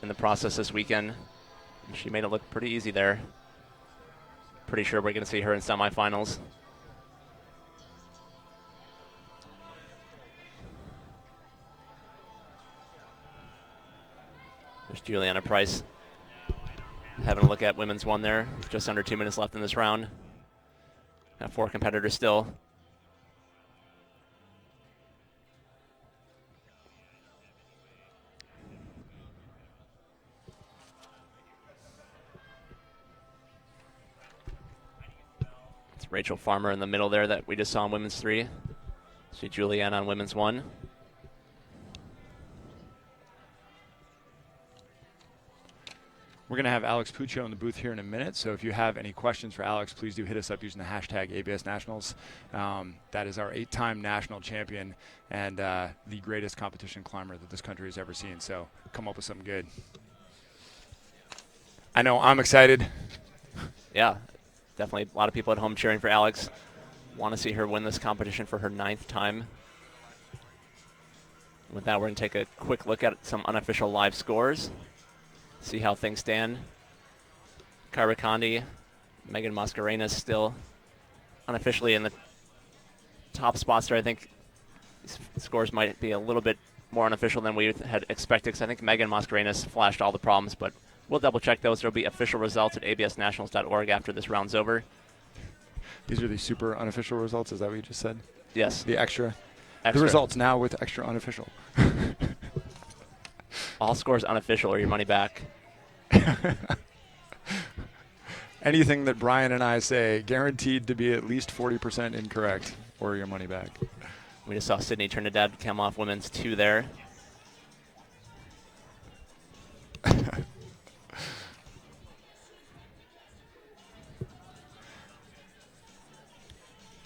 in the process this weekend. And she made it look pretty easy there. Pretty sure we're going to see her in semifinals. There's Juliana Price having a look at women's 1 there. Just under 2 minutes left in this round. Got 4 competitors still. It's Rachel Farmer in the middle there that we just saw in women's 3. See Juliana on women's 1. We're going to have Alex Puccio in the booth here in a minute, so if you have any questions for Alex, please do hit us up using the hashtag ABS Nationals. That is our 8-time national champion and the greatest competition climber that this country has ever seen, so come up with something good. I know I'm excited. Yeah, definitely a lot of people at home cheering for Alex. Want to see her win this competition for her 9th time. With that, we're going to take a quick look at some unofficial live scores. See how things stand. Kyra Condi, Megan Mascarenas still unofficially in the top spots there. I think these scores might be a little bit more unofficial than we had expected, because I think Megan Mascarenas flashed all the problems, but we'll double check those. There'll be official results at absnationals.org after this round's over. These are the super unofficial results, is that what you just said? Yes. The extra. The results now with extra unofficial. All scores unofficial or your money back. Anything that Brian and I say guaranteed to be at least 40% incorrect or your money back. We just saw Sydney Trinidad come off women's 2 there.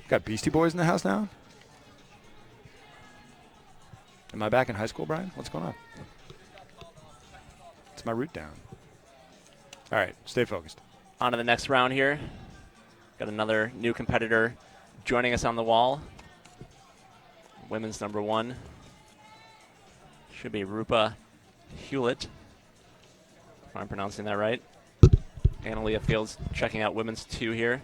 Got Beastie Boys in the house now? Am I back in high school, Brian? What's going on? It's my route down. All right, stay focused. On to the next round here. Got another new competitor joining us on the wall. Women's number 1. Should be Rupa Hewlett, if I'm pronouncing that right. Analia Fields checking out women's 2 here.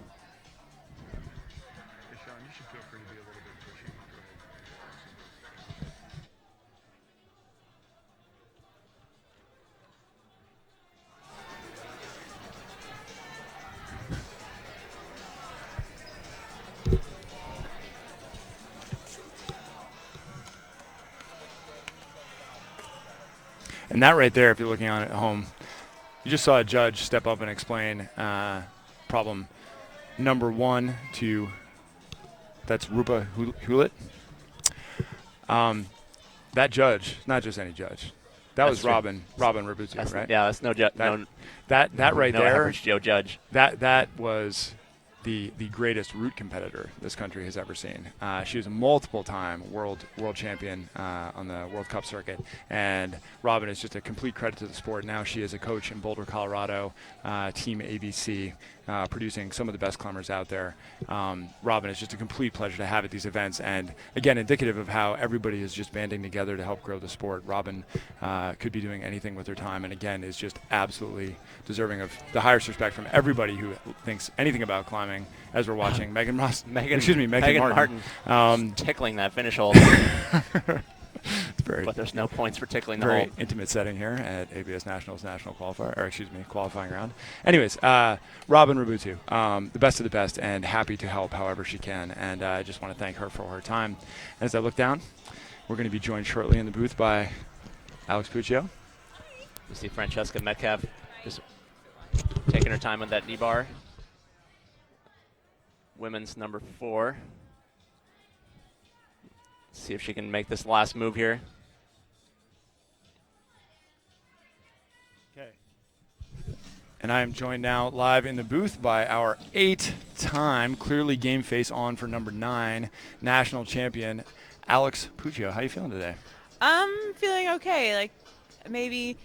And that right there, if you're looking on at home, you just saw a judge step up and explain problem number 1 to, that's Rupa Hewlett. That judge, not just any judge. That was Robin Rabutu, right? Yeah, that's no judge. That right no there, average Joe judge. That was the greatest root competitor this country has ever seen. She was a multiple-time world champion on the World Cup circuit, and Robin is just a complete credit to the sport. Now she is a coach in Boulder, Colorado, Team ABC, producing some of the best climbers out there. Robin is just a complete pleasure to have at these events, and again, indicative of how everybody is just banding together to help grow the sport. Robin could be doing anything with her time, and again, is just absolutely deserving of the highest respect from everybody who thinks anything about climbing. As we're watching Megan Martin. Tickling that finish hole. But there's no points for tickling the hole. Very intimate setting here at ABS Nationals National Qualifier, or excuse me, qualifying round. Anyways, Robin Rabutu, the best of the best, and happy to help however she can. And I just want to thank her for her time. As I look down, we're going to be joined shortly in the booth by Alex Puccio. You see Francesca Metcalf just taking her time on that knee bar. Women's number 4. See if she can make this last move here. Okay. And I am joined now live in the booth by our 8-time clearly game face on for number 9 national champion, Alex Puccio. How you feeling today? I'm feeling okay. Like, maybe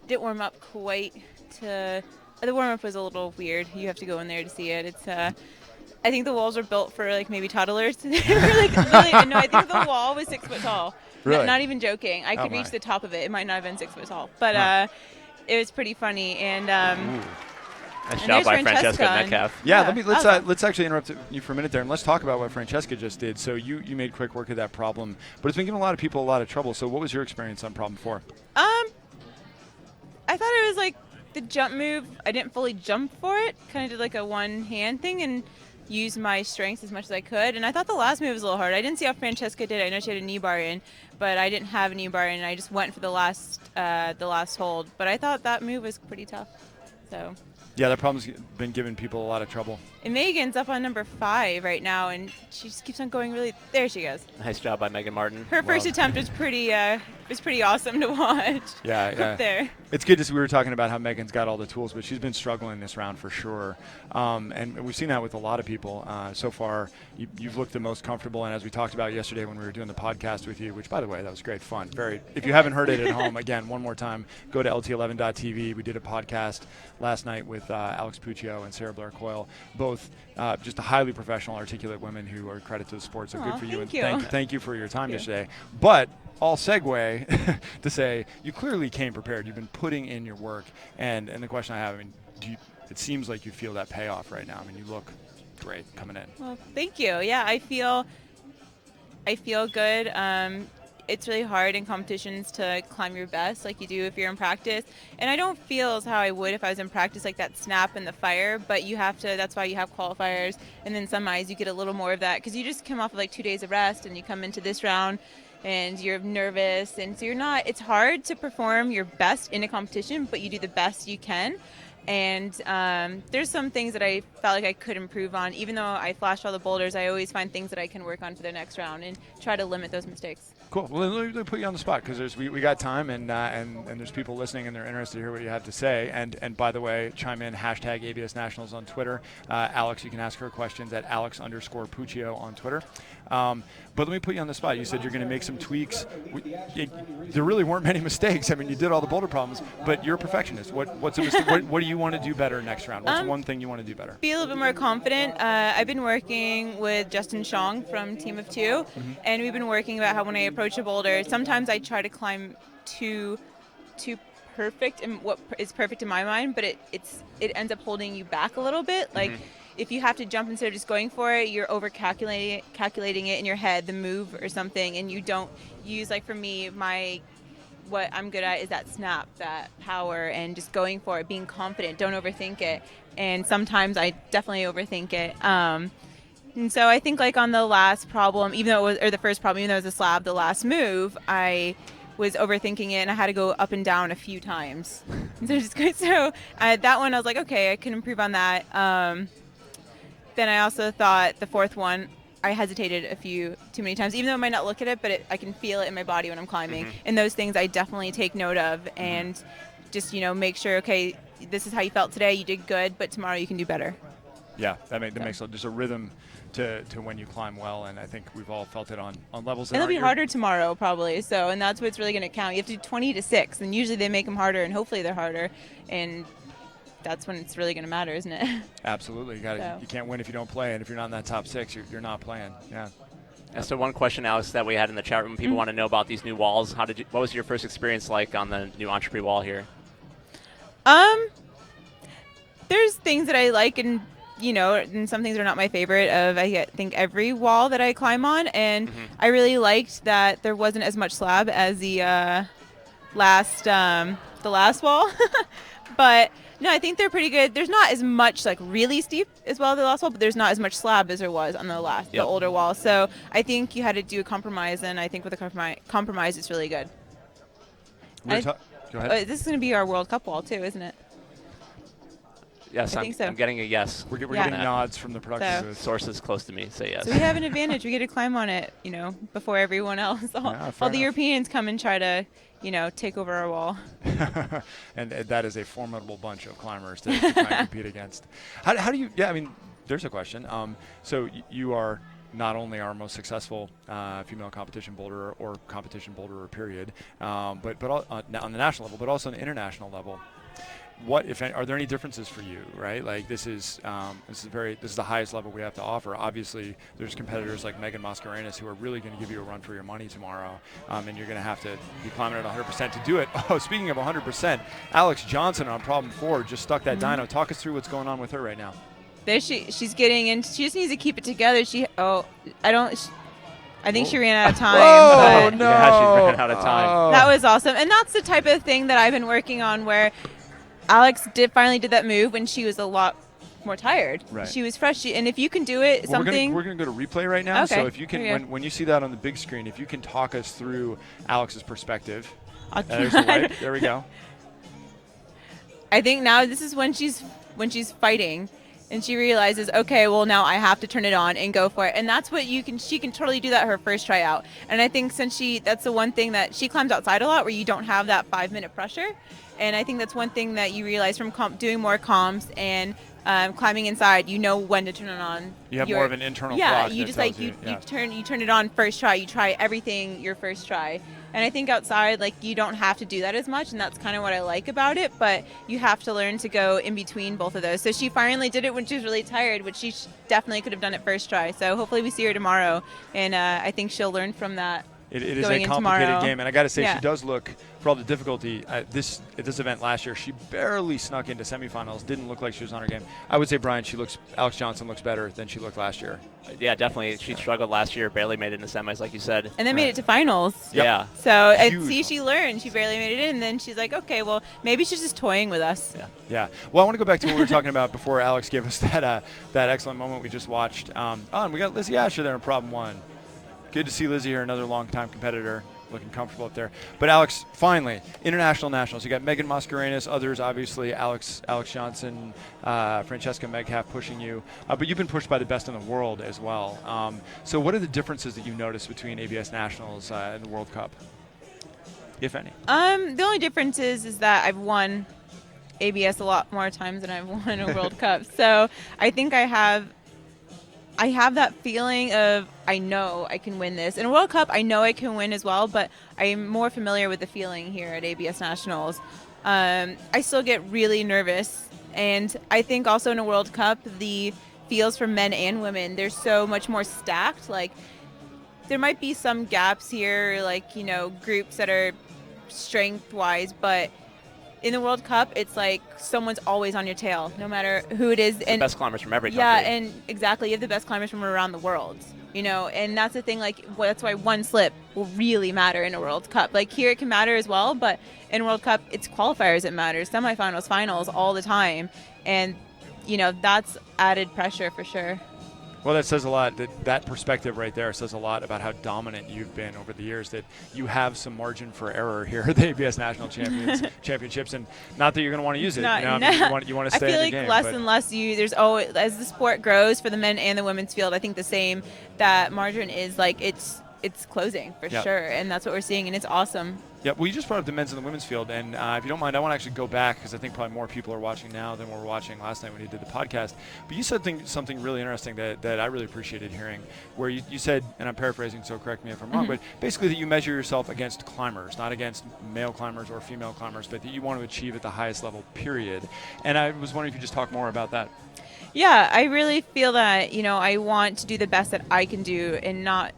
didn't warm up quite to. The warm up was a little weird. You have to go in there to see it. It's I think the walls are built for like maybe toddlers. No, I think the wall was 6 foot tall. Really? Not even joking. I could reach the top of it. It might not have been 6 foot tall, but it was pretty funny. And Nice And job there's by Francesca Francesca Metcalf. Yeah, Yeah, let's actually interrupt you for a minute there, and let's talk about what Francesca just did. So you made quick work of that problem, but it's been giving a lot of people a lot of trouble. So what was your experience on problem 4? I thought it was like the jump move. I didn't fully jump for it. Kind of did like a one-hand thing and used my strengths as much as I could. And I thought the last move was a little hard. I didn't see how Francesca did it. I know she had a knee bar in, but I didn't have a knee bar in. And I just went for the last hold. But I thought that move was pretty tough. So. Yeah, that problem's been giving people a lot of trouble. And Megan's up on number 5 right now, and she just keeps on going really. There she goes. Nice job by Megan Martin. Her first attempt was pretty awesome to watch. Yeah, Up there. It's good to see. We were talking about how Megan's got all the tools, but she's been struggling this round for sure. And we've seen that with a lot of people so far. You've looked the most comfortable, and as we talked about yesterday when we were doing the podcast with you, which by the way, that was great fun. If you haven't heard it at home, again, one more time, go to lt11.tv. We did a podcast last night with Alex Puccio and Sarah Blair Coyle, both just highly professional, articulate women who are a credit to the sport. So good for you, and thank you for your time yesterday. But I'll segue to say you clearly came prepared. You've been putting in your work, and the question I have, I mean, it seems like you feel that payoff right now. I mean, you look great coming in. Well, thank you. Yeah, I feel good. It's really hard in competitions to climb your best like you do if you're in practice. And I don't feel as how I would if I was in practice, like that snap and the fire, but you have to, that's why you have qualifiers. And then some eyes you get a little more of that because you just come off of like 2 days of rest and you come into this round and you're nervous. And so it's hard to perform your best in a competition, but you do the best you can. And there's some things that I felt like I could improve on. Even though I flashed all the boulders, I always find things that I can work on for the next round and try to limit those mistakes. Cool. Well, let me put you on the spot because we got time and there's people listening and they're interested to hear what you have to say. And by the way, chime in hashtag ABS Nationals on Twitter. Alex, you can ask her questions at Alex_Puccio on Twitter. But let me put you on the spot. You said you're going to make some tweaks. There really weren't many mistakes. I mean, you did all the boulder problems, but you're a perfectionist. What's a mistake? What do you want to do better next round? What's one thing you want to do better? Be a little bit more confident. I've been working with Justin Shong from Team of Two, and we've been working about how when I approach a boulder, sometimes I try to climb too perfect and what is perfect in my mind, but it ends up holding you back a little bit. Like if you have to jump instead of just going for it, you're over calculating it in your head, the move or something, and you don't use, like for me, what I'm good at is that snap, that power, and just going for it, being confident, don't overthink it. And sometimes I definitely overthink it. And so I think like on the last problem, even though it was, or the first problem, even though it was a slab, the last move, I was overthinking it and I had to go up and down a few times. So that one I was like, okay, I can improve on that. Then I also thought the fourth one, I hesitated a few too many times, even though I might not look at it, but I can feel it in my body when I'm climbing. And those things I definitely take note of and just, make sure, okay, this is how you felt today. You did good, but tomorrow you can do better. Yeah, that makes there's a rhythm to when you climb well, and I think we've all felt it on levels that It'll be aren't harder tomorrow probably, and that's what's really going to count. You have to do 20 to 6, and usually they make them harder, and hopefully they're harder, and that's when it's really going to matter, isn't it? Absolutely. You can't win if you don't play, and if you're not in that top 6, you're not playing. Yeah. And so one question, Alex, that we had in the chat room, people want to know about these new walls. What was your first experience like on the new Entrepreneur wall here? There's things that I like, and and some things are not my favorite of, I think, every wall that I climb on. And I really liked that there wasn't as much slab as the last wall. But no, I think they're pretty good. There's not as much like really steep as well as the last wall, but there's not as much slab as there was on the older wall. So I think you had to do a compromise, and I think with a compromise, it's really good. Go ahead. This is going to be our World Cup wall too, isn't it? Yes, I think so. I'm getting a yes. We're getting nods from the production booth. Sources close to me say yes. So we have an advantage. We get to climb on it, before everyone else. All the Europeans come and try to, take over our wall. And that is a formidable bunch of climbers to try and compete against. How do you? Yeah, I mean, there's a question. So you are not only our most successful female competition boulderer or competition boulderer period, but on the national level, but also on the international level. what, if any, are there any differences for you, right? Like this is the highest level we have to offer. Obviously, there's competitors like Megan Mascarenas who are really going to give you a run for your money tomorrow, and you're going to have to be climbing at 100% to do it. Oh, speaking of 100%, Alex Johnson on problem 4 just stuck that dyno. Talk us through what's going on with her right now. There she's getting in. She just needs to keep it together. I think she ran out of time. Oh, but no. Yeah, she ran out of time. That was awesome. And that's the type of thing that I've been working on, where Alex finally did that move when she was a lot more tired. Right. She was fresh. And if you can do it, Well, something. we're going to go to replay right now. Okay. So if you can, when you see that on the big screen, if you can talk us through Alex's perspective. There's the light. There we go. I think now this is when she's fighting. And she realizes, okay, well, now I have to turn it on and go for it. And that's what she can totally do that her first try out. And I think that's the one thing that she climbs outside a lot, where you don't have that 5-minute pressure. And I think that's one thing that you realize from doing more comps and climbing inside, you know when to turn it on. You have more of an internal clock. clock. Yeah, you just you you turn it on first try. You try everything your first try. And I think outside, like, you don't have to do that as much, and that's kind of what I like about it. But you have to learn to go in between both of those. So she finally did it when she was really tired, which she definitely could have done it first try. So hopefully we see her tomorrow, and I think she'll learn from that. It is a complicated game, and I got to say, yeah. She does look, for all the difficulty, at this event last year, she barely snuck into semifinals. Didn't look like she was on her game. I would say, Brian, Alex Johnson looks better than she looked last year. Yeah, definitely. She struggled last year, barely made it in the semis, like you said. And then made it to finals. Yep. Yeah. So she learned. She barely made it in, and then she's like, okay, well, maybe she's just toying with us. Yeah. Well, I want to go back to what we were talking about before Alex gave us that excellent moment we just watched. And we got Lizzie Asher there in problem 1. Good to see Lizzie here, another long-time competitor, looking comfortable up there. But Alex, finally, international nationals. You got Megan Mascarenas, others, obviously, Alex Johnson, Francesca Meghalf pushing you. But you've been pushed by the best in the world as well. So what are the differences that you noticed between ABS nationals and the World Cup, if any? The only difference is that I've won ABS a lot more times than I've won a World Cup. So I think I have that feeling of, I know I can win this. In a World Cup, I know I can win as well, but I'm more familiar with the feeling here at ABS Nationals. I still get really nervous, and I think also in a World Cup, the fields for men and women, they're so much more stacked. Like, there might be some gaps here, like, groups that are strength-wise, but in the World Cup, it's like someone's always on your tail, no matter who it is. And the best climbers from every country. Yeah, and exactly. You have the best climbers from around the world, and that's the thing. Like, that's why one slip will really matter in a World Cup. Like, here it can matter as well, but in World Cup, it's qualifiers that matter, semifinals, finals, all the time. And, that's added pressure for sure. Well, that says a lot. That perspective right there says a lot about how dominant you've been over the years, that you have some margin for error here at the ABS National Championships, and not that you're going to want to use it. You want to stay in the game. I feel like less and less there's always, as the sport grows for the men and the women's field, I think the same, that margin is like, it's closing for sure, and that's what we're seeing, and it's awesome. Yeah, well, you just brought up the men's and the women's field, and if you don't mind, I want to actually go back, because I think probably more people are watching now than were watching last night when you did the podcast. But you said something really interesting that I really appreciated hearing, where you said, and I'm paraphrasing, so correct me if I'm wrong, but basically that you measure yourself against climbers, not against male climbers or female climbers, but that you want to achieve at the highest level, period. And I was wondering if you could just talk more about that. Yeah, I really feel that, I want to do the best that I can do, and not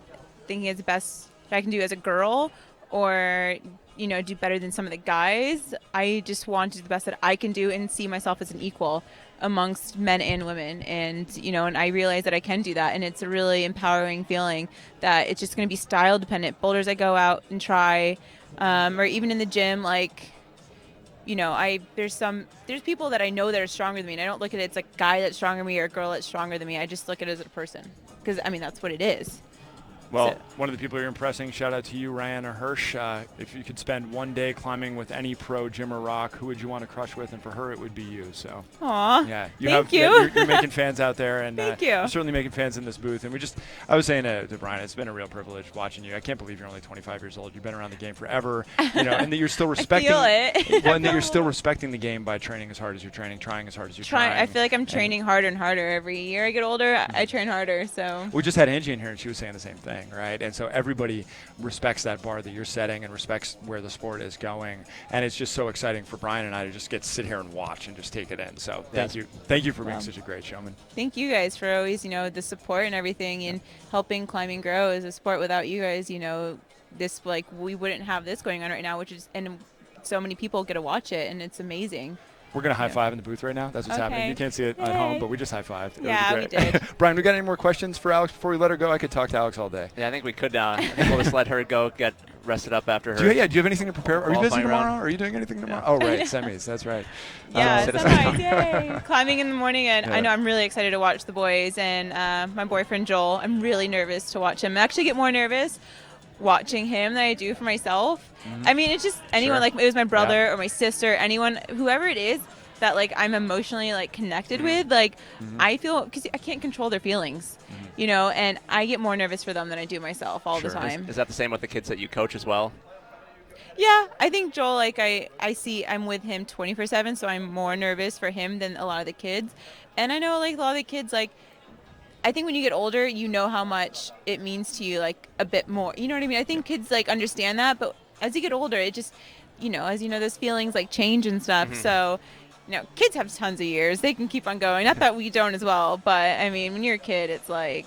thinking it's the best that I can do as a girl, or do better than some of the guys. I just want to do the best that I can do and see myself as an equal amongst men and women, and and I realize that I can do that, and it's a really empowering feeling that it's just going to be style dependent. Boulders I go out and try, or even in the gym, like there's people that I know that are stronger than me, and I don't look at it as a guy that's stronger than me or a girl that's stronger than me. I just look at it as a person, because that's what it is. Well, one of the people you're impressing, shout out to you, Rihanna Hirsch. If you could spend one day climbing with any pro, gym or rock, who would you want to crush with? And for her, it would be you. So, aw, yeah, thank you. You're making fans out there, and thank you. You're certainly making fans in this booth. And I was saying to Brian, it's been a real privilege watching you. I can't believe you're only 25 years old. You've been around the game forever, and that you're still respecting. I feel it. Well, and that you're still respecting the game by training as hard as you're training, trying as hard as you're trying. I feel like I'm training harder and harder every year I get older. I train harder. So we just had Angie in here, and she was saying the same thing. setting, right? And so everybody respects that bar that you're setting and respects where the sport is going. And it's just so exciting for Brian and I to just get to sit here and watch and just take it in. So thank you. Thank you for being such a great showman. Thank you guys for always, the support and everything and helping climbing grow as a sport. Without you guys, this, we wouldn't have this going on right now, and so many people get to watch it, and it's amazing. We're going to high five in the booth right now. That's what's happening. You can't see it at home, but we just high fived. Yeah, we did. Brian, we got any more questions for Alex before we let her go? I could talk to Alex all day. Yeah, I think we could. I think we'll just let her go get rested up after her. Do you have anything to prepare? Are you busy tomorrow? Are you doing anything tomorrow? Oh, right. Semis. That's right. Yeah, semis. Yay. Climbing in the morning, and I know I'm really excited to watch the boys. And my boyfriend, Joel, I'm really nervous to watch him. I actually get more nervous watching him than I do for myself. I mean, it's just anyone, it was my brother or my sister, anyone, whoever it is that I'm emotionally connected with, I feel, because I can't control their feelings, and I get more nervous for them than I do myself all the time. Is that the same with the kids that you coach as well? Yeah, I think Joel, I see I'm with him 24/7, so I'm more nervous for him than a lot of the kids. And I know a lot of the kids, I think when you get older, you know how much it means to you, a bit more. You know what I mean? I think kids understand that, but as you get older, it just, as those feelings change and stuff. So, kids have tons of years. They can keep on going. Not that we don't as well, but I mean, when you're a kid, it's yeah.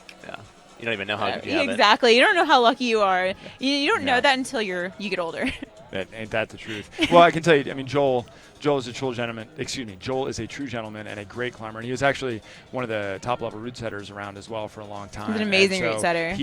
You don't even know how good you have exactly. You don't know how lucky you are. You don't know that until you get older. Ain't that the truth? Well, I can tell you. I mean, Joel is a true gentleman. Joel is a true gentleman and a great climber. And he was actually one of the top level route setters around as well for a long time. He's an amazing route setter.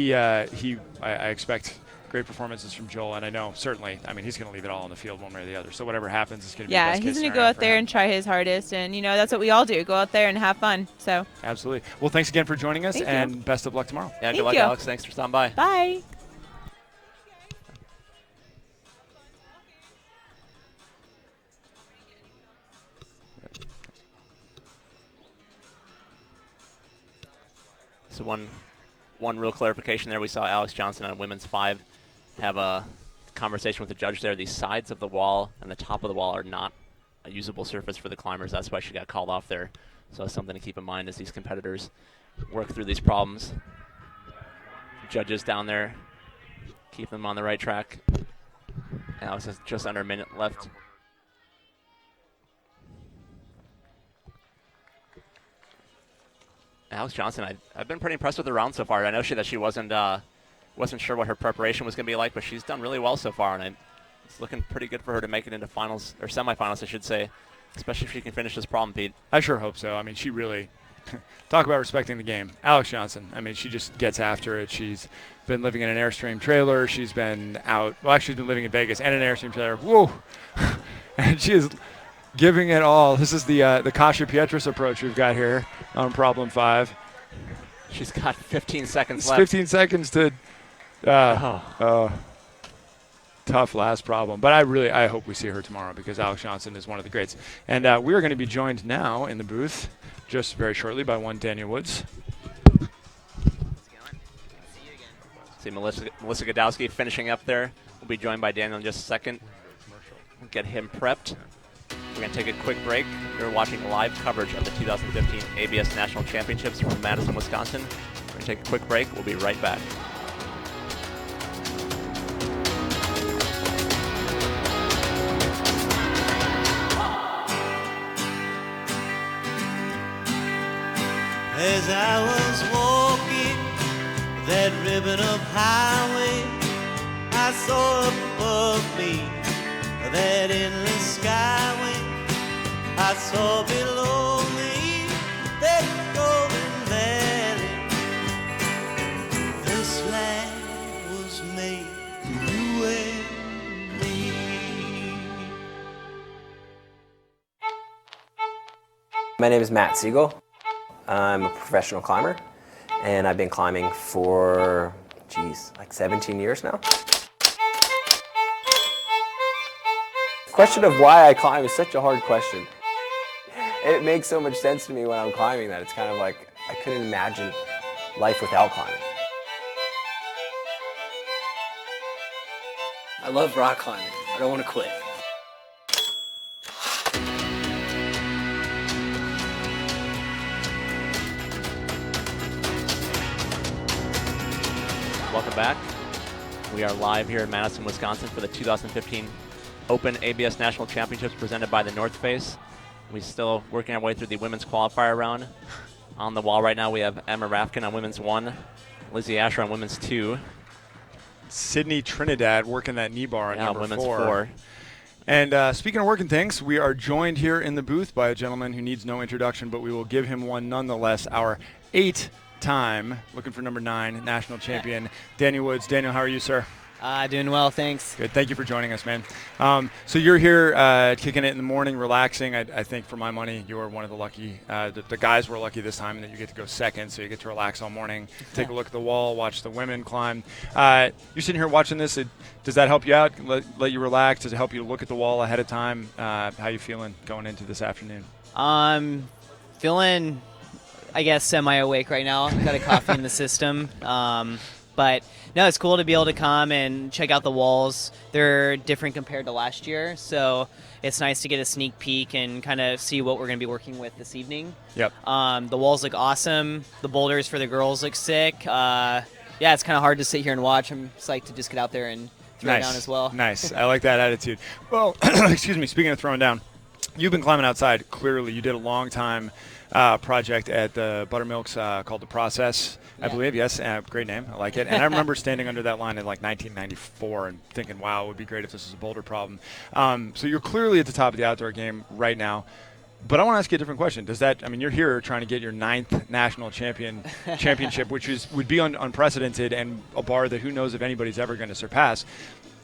I expect great performances from Joel, and I know certainly. I mean, he's going to leave it all on the field one way or the other. So whatever happens, it's going to be the best he's going to go out there and try his hardest, and that's what we all do. Go out there and have fun. So absolutely. Well, thanks again for joining us, and best of luck tomorrow. Yeah, good luck, Alex. Thanks for stopping by. Bye. So one real clarification there. We saw Alex Johnson on women's 5 have a conversation with the judge there. The sides of the wall and the top of the wall are not a usable surface for the climbers. That's why she got called off there. So that's something to keep in mind as these competitors work through these problems. Judges down there keep them on the right track. Alex has just under a minute left. Alex Johnson, I've been pretty impressed with her round so far. I know that she wasn't sure what her preparation was going to be like, but she's done really well so far, and it's looking pretty good for her to make it into finals, or semifinals, I should say, especially if she can finish this problem, Pete. I sure hope so. I mean, she really talk about respecting the game. Alex Johnson, I mean, she just gets after it. She's been living in an Airstream trailer. She's been out. Well, actually, she's been living in Vegas and an Airstream trailer. Whoa! And she is giving it all. This is the Kasia Pietras approach we've got here on problem 5. She's got 15 seconds it's left. 15 seconds to tough last problem. But I hope we see her tomorrow because Alex Johnson is one of the greats. And we are going to be joined now in the booth just very shortly by one Daniel Woods. See Melissa Godowski finishing up there. We'll be joined by Daniel in just a second. We'll get him prepped. We're going to take a quick break. You're watching live coverage of the 2015 ABS National Championships from Madison, Wisconsin. We're going to take a quick break. We'll be right back. As I was walking that ribbon of highway, I saw above me that endless skyway. I saw below me that golden valley. This land was made for you and me. My name is Matt Siegel. I'm a professional climber, and I've been climbing for, like 17 years now. The question of why I climb is such a hard question. It makes so much sense to me when I'm climbing that it's kind of like I couldn't imagine life without climbing. I love rock climbing. I don't want to quit. Welcome welcome back. We are live here in Madison, Wisconsin for the 2015 Open ABS National Championships presented by the North Face. We're still working our way through the women's qualifier round. On the wall right now we have Emma Rafkin on women's 1, Lizzie Asher on women's 2. Sydney Trinidad working that knee bar on number women's 4. 4. And speaking of working things, we are joined here in the booth by a gentleman who needs no introduction, but we will give him one nonetheless. Our 8-time, looking for number 9, national champion, Daniel Woods. Daniel, how are you, sir? Doing well, thanks. Good. Thank you for joining us, man. So you're here kicking it in the morning, relaxing. I think for my money, you're one of the lucky, the guys were lucky this time that you get to go second, so you get to relax all morning, take a look at the wall, watch the women climb. You're sitting here watching this. Does that help you out, let you relax? Does it help you look at the wall ahead of time? How you feeling going into this afternoon? Feeling, I guess, semi-awake right now. Got a coffee in the system. But no, it's cool to be able to come and check out the walls. They're different compared to last year, so it's nice to get a sneak peek and kind of see what we're going to be working with this evening. Yep. The walls look awesome. The boulders for the girls look sick. Yeah, it's kind of hard to sit here and watch. I'm psyched to just get out there and throw down as well. Nice. I like that attitude. Well, excuse me, speaking of throwing down, you've been climbing outside. Clearly, you did a long time project at the Buttermilks called The Process, I believe. Yes, great name. I like it. And I remember standing under that line in like 1994 and thinking, wow, it would be great if this was a boulder problem. So you're clearly at the top of the outdoor game right now. But I want to ask you a different question. Does that, I mean, you're here trying to get your 9th national championship, which would be unprecedented and a bar that who knows if anybody's ever going to surpass.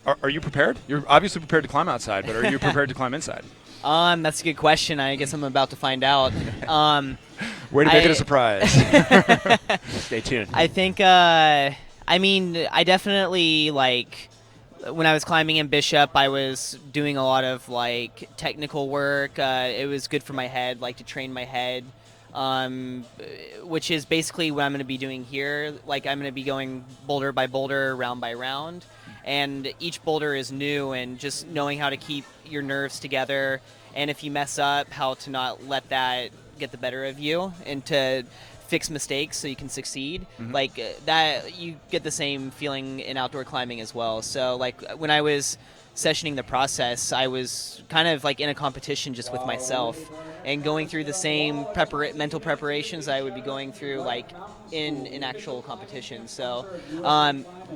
Are you prepared? You're obviously prepared to climb outside, but are you prepared to climb inside? That's a good question. I guess I'm about to find out. Way to make it a surprise. Stay tuned. I think, I definitely, when I was climbing in Bishop, I was doing a lot of, technical work. It was good for my head, to train my head, which is basically what I'm going to be doing here. I'm going to be going boulder by boulder, round by round. And each boulder is new, and just knowing how to keep your nerves together, and if you mess up, how to not let that get the better of you, and to fix mistakes so you can succeed. Mm-hmm. That, you get the same feeling in outdoor climbing as well. So when I was sessioning The Process, I was kind of in a competition just with myself and going through the same mental preparations I would be going through in actual competition. So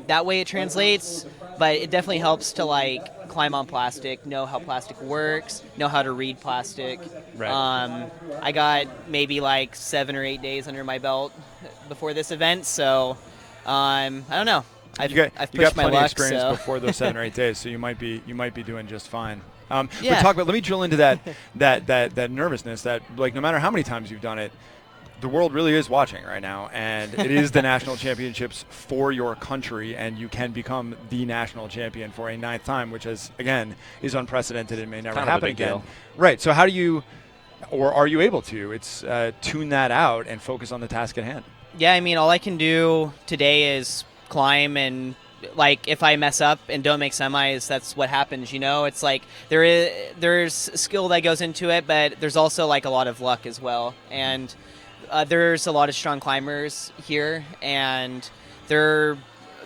that way it translates, but it definitely helps to climb on plastic, know how plastic works, know how to read plastic. Right. I got maybe 7 or 8 days under my belt before this event, so I don't know. I've you got pushed my plenty of luck, experience so. before those 7 or 8 days, so you might be doing just fine. Yeah. But talk about. Let me drill into that nervousness. That no matter how many times you've done it, the world really is watching right now, and it is the national championships for your country, and you can become the national champion for a 9th time, which is unprecedented and may never happen again. Deal. Right. So how do you, or are you able to? Tune that out and focus on the task at hand. Yeah, all I can do today is climb, and if I mess up and don't make semis, that's what happens. It's there's skill that goes into it, but there's also a lot of luck as well. And there's a lot of strong climbers here, and they're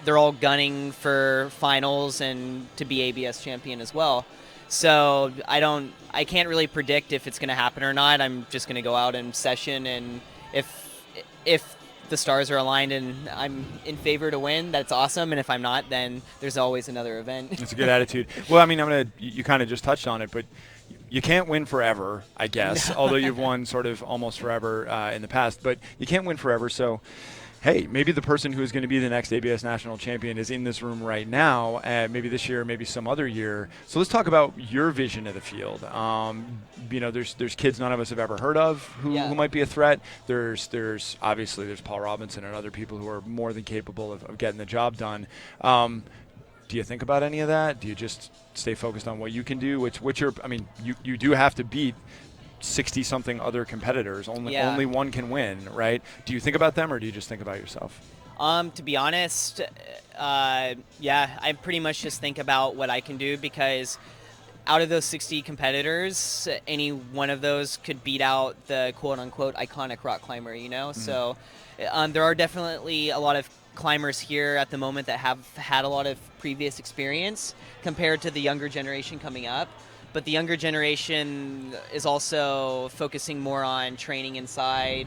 all gunning for finals and to be ABS champion as well. So I can't really predict if it's going to happen or not. I'm just going to go out and session, and if the stars are aligned and I'm in favor to win, that's awesome. And if I'm not, then there's always another event. It's a good attitude. Well, you kind of just touched on it, but you can't win forever, I guess, although you've won sort of almost forever in the past, but you can't win forever. So, hey, maybe the person who is going to be the next ABS national champion is in this room right now, maybe this year, maybe some other year. So let's talk about your vision of the field. There's kids none of us have ever heard of who might be a threat. There's Paul Robinson and other people who are more than capable of getting the job done. Do you think about any of that? Do you just stay focused on what you can do? You do have to beat 60-something other competitors. Only one can win, right? Do you think about them, or do you just think about yourself? To be honest, I pretty much just think about what I can do, because out of those 60 competitors, any one of those could beat out the quote-unquote iconic rock climber, Mm-hmm. So there are definitely a lot of climbers here at the moment that have had a lot of previous experience compared to the younger generation coming up. But the younger generation is also focusing more on training inside.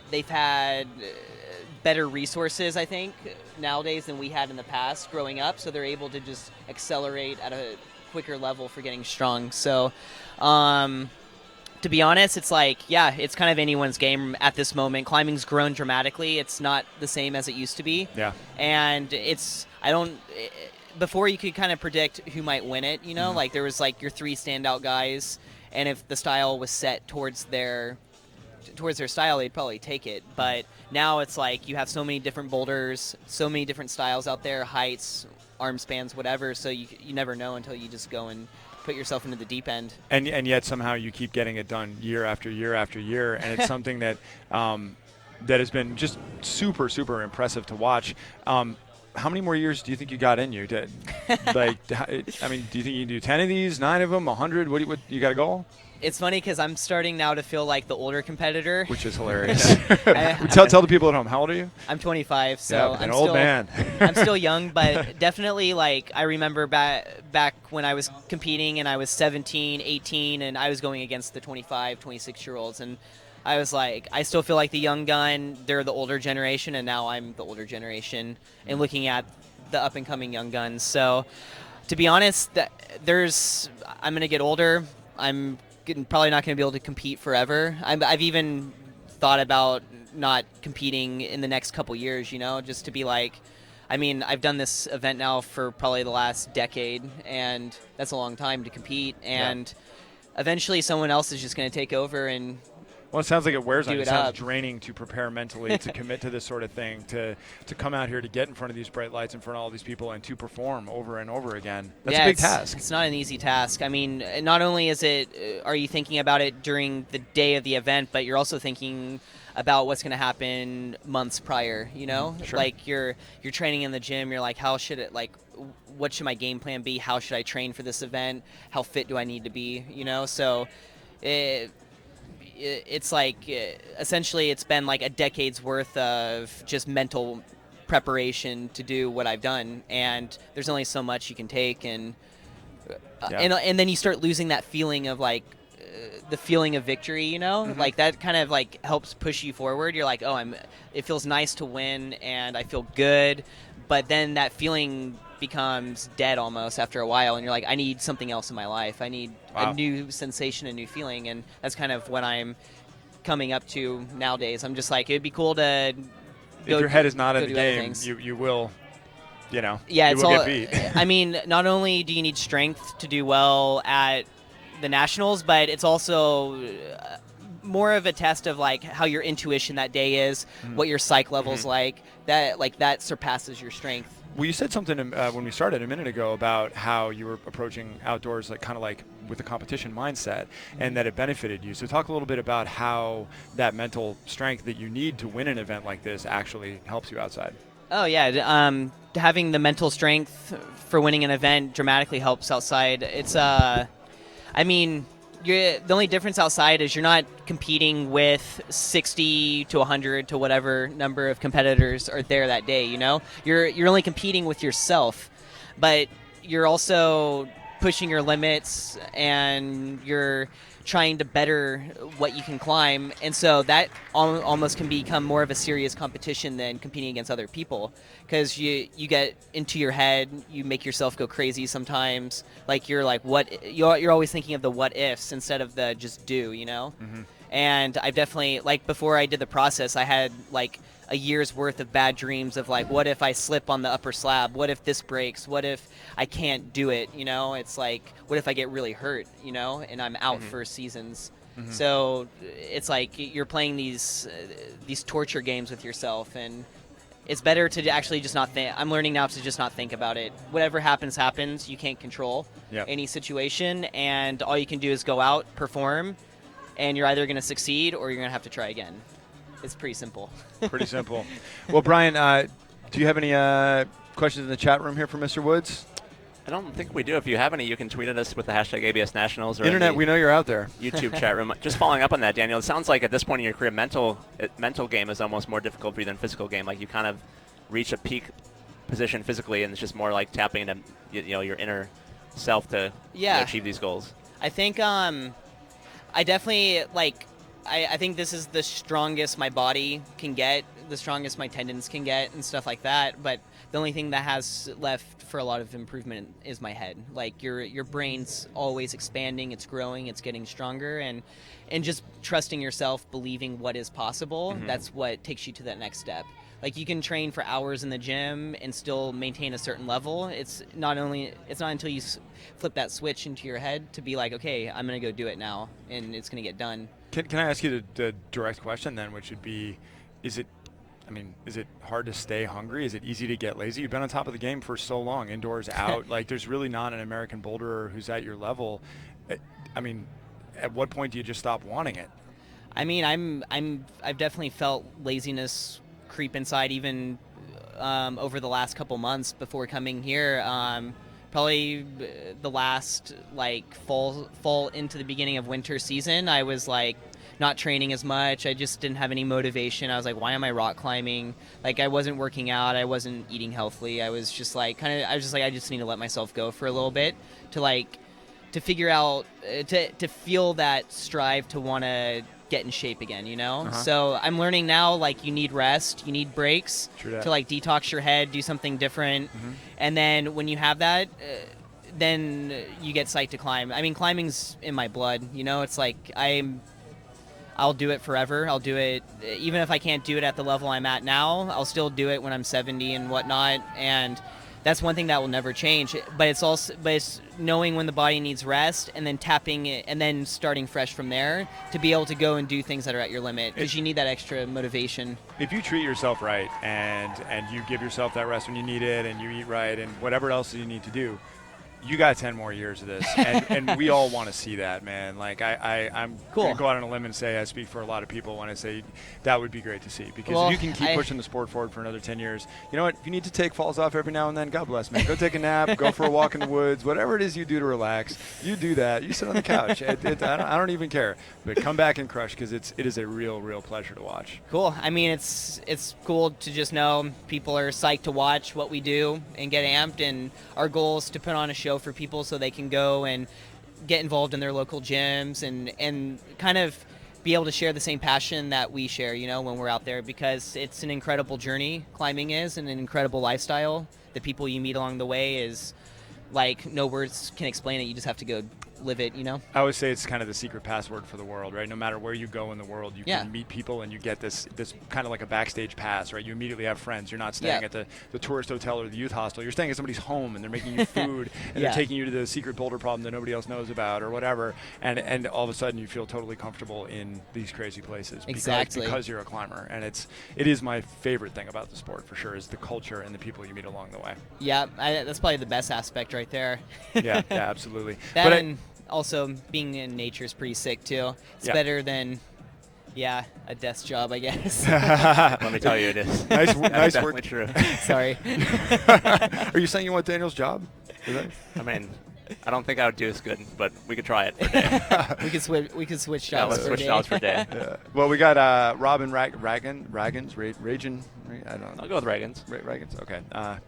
They've had better resources, I think, nowadays than we had in the past growing up, so they're able to just accelerate at a quicker level for getting strong. So to be honest, it's like, yeah, it's kind of anyone's game at this moment. Climbing's grown dramatically. It's not the same as it used to be. Yeah. And before you could kind of predict who might win it, you know, like there was like your 3 standout guys, and if the style was set towards their style, they'd probably take it. But now it's like you have so many different boulders, so many different styles out there, heights, arm spans, whatever, so you never know until you just go and put yourself into the deep end. And yet somehow you keep getting it done year after year after year, and it's something that that has been just super, super impressive to watch. How many more years do you think you got in you? Like, I mean, do you think you can do 10 of these, 9 of them, 100? What you got a goal? It's funny because I'm starting now to feel like the older competitor. Which is hilarious. Tell the people at home, how old are you? I'm 25, so I'm an old man. I'm still young, but definitely, like, I remember back when I was competing and I was 17, 18, and I was going against the 25, 26-year-olds, and I was like, I still feel like the young gun. They're the older generation, and now I'm the older generation and looking at the up-and-coming young guns. So, to be honest, I'm going to get older. I'm probably not going to be able to compete forever. I've even thought about not competing in the next couple years, you know, just to be like, I mean, I've done this event now for probably the last decade, and that's a long time to compete. And eventually someone else is just going to take over and well, it sounds like it wears on you. It sounds up. draining to prepare mentally, to commit to this sort of thing, to come out here, to get in front of these bright lights, in front of all these people, and to perform over and over again. That's a big task. It's not an easy task. I mean, not only are you thinking about it during the day of the event, but you're also thinking about what's going to happen months prior, you know? Sure. Like you're training in the gym, you're like, what should my game plan be? How should I train for this event? How fit do I need to be, you know? So it's like essentially it's been like a decade's worth of just mental preparation to do what I've done, and there's only so much you can take, and then you start losing that feeling of like the feeling of victory, you know, like that kind of like helps push you forward. You're like, it feels nice to win and I feel good, but then that feeling becomes dead almost after a while, and you're like, I need something else in my life. I need a new sensation, a new feeling, and that's kind of what I'm coming up to nowadays. I'm just like, it'd be cool to if your head is not in the game, you will, you know, yeah, you will get beat. I mean, not only do you need strength to do well at the nationals, but it's also more of a test of like how your intuition that day is, what your psych level's like. That surpasses your strength. Well, you said something when we started a minute ago about how you were approaching outdoors like kind of like with a competition mindset, and that it benefited you. So talk a little bit about how that mental strength that you need to win an event like this actually helps you outside. Oh yeah, having the mental strength for winning an event dramatically helps outside. It's I mean, the only difference outside is you're not competing with 60 to 100 to whatever number of competitors are there that day, you know? You're only competing with yourself, but you're also pushing your limits and you're trying to better what you can climb, and so that almost can become more of a serious competition than competing against other people, because you get into your head, you make yourself go crazy sometimes, like you're always thinking of the what ifs instead of the just do, you know. And I've definitely, like, before I did the process, I had like a year's worth of bad dreams of like, what if I slip on the upper slab? What if this breaks? What if I can't do it? You know, it's like, what if I get really hurt, you know, and I'm out for seasons? So it's like you're playing these torture games with yourself, and it's better to actually just not think. I'm learning now to just not think about it. Whatever happens, happens. You can't control any situation, and all you can do is go out, perform, and you're either going to succeed or you're going to have to try again. It's pretty simple. Pretty simple. Well, Brian, do you have any questions in the chat room here for Mr. Woods? I don't think we do. If you have any, you can tweet at us with the hashtag ABS Nationals. Or Internet, we know you're out there. YouTube chat room. Just following up on that, Daniel, it sounds like at this point in your career, mental game is almost more difficult for you than physical game. Like you kind of reach a peak position physically, and it's just more like tapping into your inner self to achieve these goals. I think I definitely I think this is the strongest my body can get, the strongest my tendons can get, and stuff like that. But the only thing that has left for a lot of improvement is my head. Like your brain's always expanding, it's growing, it's getting stronger, and just trusting yourself, believing what is possible. Mm-hmm. That's what takes you to that next step. Like you can train for hours in the gym and still maintain a certain level. It's not until you flip that switch into your head to be like, okay, I'm gonna go do it now, and it's gonna get done. Can I ask you the direct question then, which would be, is it hard to stay hungry? Is it easy to get lazy? You've been on top of the game for so long, indoors, out. Like, there's really not an American boulderer who's at your level. I mean, at what point do you just stop wanting it? I mean, I've definitely felt laziness creep inside, even over the last couple months before coming here. Probably the last fall into the beginning of winter season, I was not training as much. I just didn't have any motivation. I was like, why am I rock climbing? Like, I wasn't working out. I wasn't eating healthily. I was just I just need to let myself go for a little bit to figure out, to feel that strive to want to get in shape again, Uh-huh. So I'm learning now, you need rest, you need breaks to detox your head, do something different. Mm-hmm. And then when you have that, then you get psyched to climb. I mean, climbing's in my blood, it's I'll do it forever. I'll do it even if I can't do it at the level I'm at now. I'll still do it when I'm 70 and whatnot, and that's one thing that will never change. But it's knowing when the body needs rest, and then tapping it, and then starting fresh from there to be able to go and do things that are at your limit, because you need that extra motivation. If you treat yourself right and you give yourself that rest when you need it, and you eat right, and whatever else you need to do, you got 10 more years of this, and we all want to see that, man. Like, I'm going to go out on a limb and say I speak for a lot of people when I say that would be great to see, because if you can keep pushing the sport forward for another 10 years, you know what? If you need to take falls off every now and then, God bless, man. Go take a nap, go for a walk in the woods, whatever it is you do to relax, you do that. You sit on the couch. I don't even care. But come back and crush, because it is a real pleasure to watch. Cool. I mean, it's cool to just know people are psyched to watch what we do and get amped, and our goal is to put on a show for people so they can go and get involved in their local gyms and kind of be able to share the same passion that we share, when we're out there, because it's an incredible journey. Climbing is, and an incredible lifestyle. The people you meet along the way is no words can explain it. You just have to go live it, I always say it's kind of the secret password for the world, right? No matter where you go in the world, you can meet people, and you get this kind of like a backstage pass, right? You immediately have friends. You're not staying at the tourist hotel or the youth hostel. You're staying at somebody's home, and they're making you food, and they're taking you to the secret boulder problem that nobody else knows about, or whatever. And all of a sudden, you feel totally comfortable in these crazy places because you're a climber. And it is my favorite thing about the sport, for sure, is the culture and the people you meet along the way. Yeah, that's probably the best aspect right there. yeah, absolutely. Also, being in nature is pretty sick, too. It's better than, a desk job, I guess. Let me tell you, it is. Nice work. True. Sorry. Are you saying you want Daniel's job? I mean, I don't think I would do as good, but we could try it for a day. we could switch jobs let's switch jobs for a day. Well, we got Robin Ragans, I don't know. I'll go with Ragans. Ragans, okay.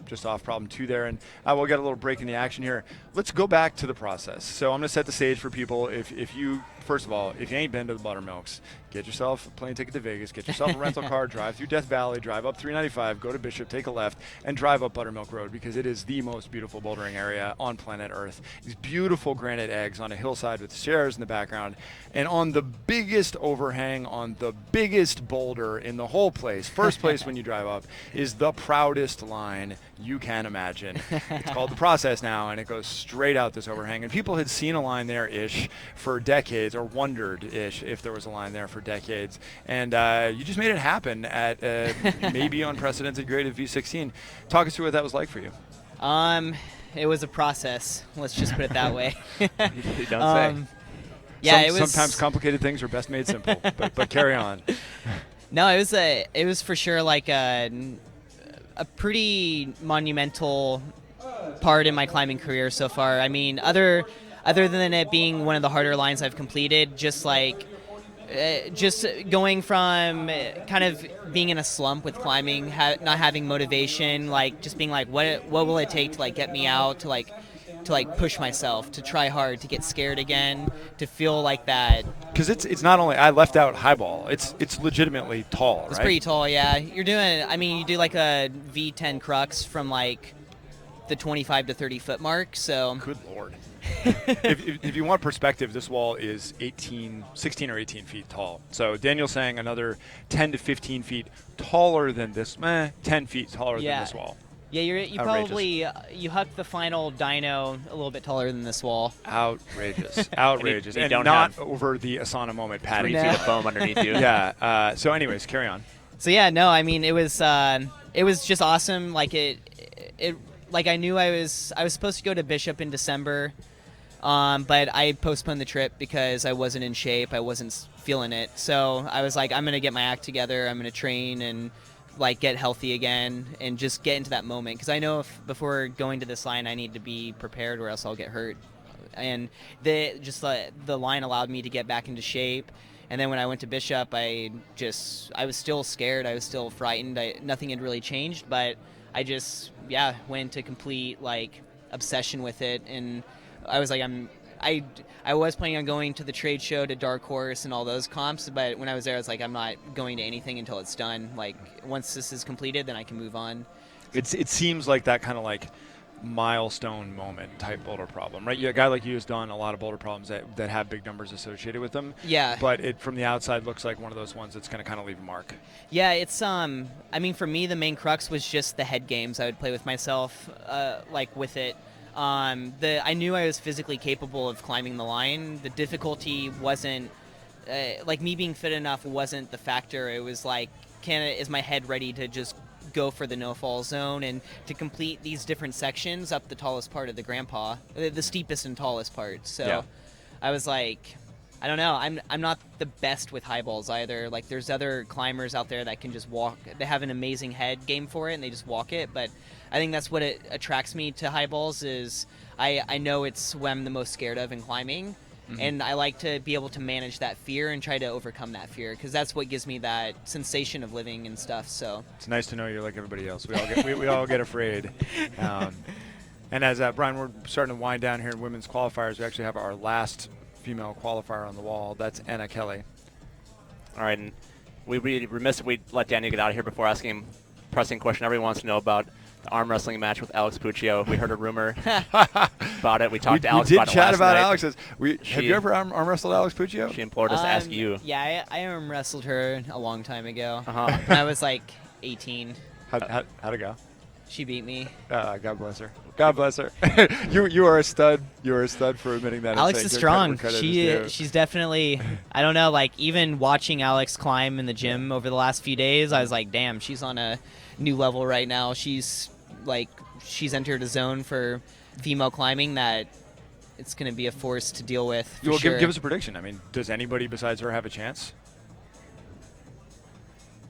Just off problem 2 there, and we'll get a little break in the action here. Let's go back to the process. So I'm going to set the stage for people. If you, first of all, if you ain't been to the Buttermilks, get yourself a plane ticket to Vegas, get yourself a rental car, drive through Death Valley, drive up 395, go to Bishop, take a left, and drive up Buttermilk Road, because it is the most beautiful bouldering area on planet Earth. These beautiful granite eggs on a hillside with stairs in the background, and on the biggest overhang, on the biggest boulder in the whole place, first place when you drive up, is the proudest line you can imagine. It's called The Process now, and it goes straight out this overhang. And people had seen a line there-ish for decades, or wondered-ish if there was a line there for decades. And you just made it happen at maybe unprecedented grade of V16. Talk us through what that was like for you. It was a process. Let's just put it that way. You don't say. Yeah, it was. Sometimes complicated things are best made simple, but carry on. No, it was for sure a pretty monumental part in my climbing career so far. I mean, other than it being one of the harder lines I've completed, just just going from kind of being in a slump with climbing, not having motivation, like just being like, what will it take to like get me out, to like push myself, to try hard, to get scared again, to feel like that. Because it's not only, I left out high ball. It's legitimately tall, right? It's pretty tall, yeah. You're doing, I mean, you do like a V10 crux from like the 25 to 30 foot mark. So good lord. if you want perspective, this wall is 16 or 18 feet tall. So Daniel's saying another 10 to 15 feet taller than this, 10 feet taller than this wall. Yeah, you probably you hucked the final dyno a little bit taller than this wall. Outrageous, outrageous, and don't not have over the Asana moment, Patty. 3 feet of foam underneath you. Yeah. So, anyways, carry on. So yeah, no, I mean it was just awesome. Like it like I knew I was supposed to go to Bishop in December, but I postponed the trip because I wasn't in shape. I wasn't feeling it. So I was like, I'm gonna get my act together. I'm gonna train and like get healthy again and just get into that moment, because I know if before going to this line I need to be prepared or else I'll get hurt. And the line allowed me to get back into shape. And then when I went to Bishop, I was still scared. I was still frightened. Nothing had really changed, but I just went into complete like obsession with it. And I was like, I was planning on going to the trade show, to Dark Horse and all those comps, but when I was there, I was like, I'm not going to anything until it's done. Like, once this is completed, then I can move on. It seems like that kind of like milestone moment type boulder problem, right? A guy like you has done a lot of boulder problems that have big numbers associated with them. Yeah. But it from the outside looks like one of those ones that's going to kind of leave a mark. Yeah, it's I mean, for me, the main crux was just the head games I would play with myself, like with it. I knew I was physically capable of climbing the line. The difficulty wasn't like me being fit enough wasn't the factor. It was like, is my head ready to just go for the no-fall zone and to complete these different sections up the tallest part of the grandpa, the steepest and tallest part. So yeah. I was like, I don't know. I'm not the best with high balls either. Like, there's other climbers out there that can just walk. They have an amazing head game for it, and they just walk it. But I think that's what it attracts me to high balls is I know it's what I'm the most scared of in climbing. Mm-hmm. And I like to be able to manage that fear and try to overcome that fear, because that's what gives me that sensation of living and stuff. So it's nice to know you're like everybody else. We all get we all get afraid. And as Brian, we're starting to wind down here in women's qualifiers. We actually have our last female qualifier on the wall. That's Anna Kelly. All right, and we'd be remiss if we let Daniel get out of here before asking him a pressing question everyone wants to know about. The arm wrestling match with Alex Puccio. We heard a rumor about it. We talked to Alex about it last night. We did chat about Alex. Have you ever arm wrestled Alex Puccio? She implored us to ask you. Yeah, I arm wrestled her a long time ago. When I was like 18. How'd it go? She beat me. God bless her. God bless her. you are a stud. You are a stud for admitting that. Alex is strong. She's definitely. I don't know. Like, even watching Alex climb in the gym over the last few days, I was like, damn, she's on a new level right now. She's entered a zone for female climbing that it's going to be a force to deal with. Give us a prediction. I mean, does anybody besides her have a chance?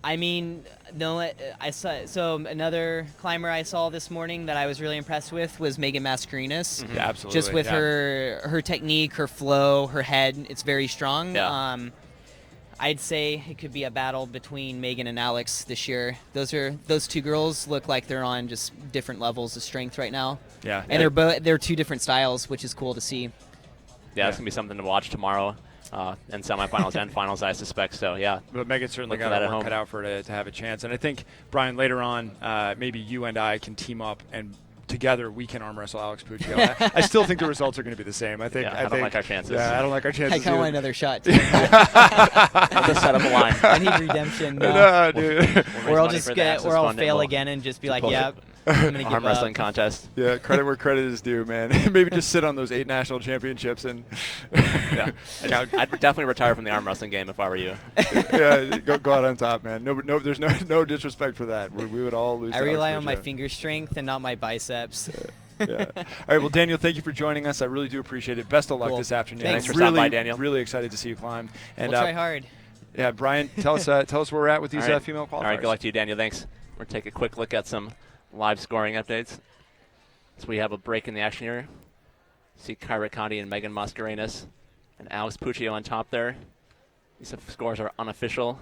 I mean, no. I saw. So another climber I saw this morning that I was really impressed with was Megan Mascarenas. Mm-hmm. Yeah, absolutely. Just with her technique, her flow, her head, it's very strong. Yeah. I'd say it could be a battle between Megan and Alex this year. Those two girls look like they're on just different levels of strength right now. Yeah. And they're two different styles, which is cool to see. Yeah, it's gonna be something to watch tomorrow. And semifinals and finals, I suspect. So, yeah. But Megan certainly got her work cut out for her to have a chance. And I think, Brian, later on, maybe you and I can team up and together we can arm wrestle Alex Puccio. I still think the results are going to be the same. I don't like our chances. Yeah, I don't like our chances. I kind of want another shot. Let's set up a line. I need redemption. No, dude. Or I'll fail again and just be like, yep. I'm gonna arm wrestling contest. Yeah, credit where credit is due, man. Maybe just sit on those 8 national championships and. Yeah, I'd definitely retire from the arm wrestling game if I were you. Yeah, go out on top, man. No, there's no disrespect for that. We would all lose. I rely on my finger strength and not my biceps. Yeah. All right. Well, Daniel, thank you for joining us. I really do appreciate it. Best of luck this afternoon. Thanks for stopping by, Daniel. Really excited to see you climb. And we'll try hard. Yeah, Brian, tell us where we're at with these female qualifiers. All right. Good luck to you, Daniel. Thanks. We're gonna take a quick look at some live scoring updates. So we have a break in the action here. See Kyra Condi and Megan Mascarenas and Alex Puccio on top there. These scores are unofficial.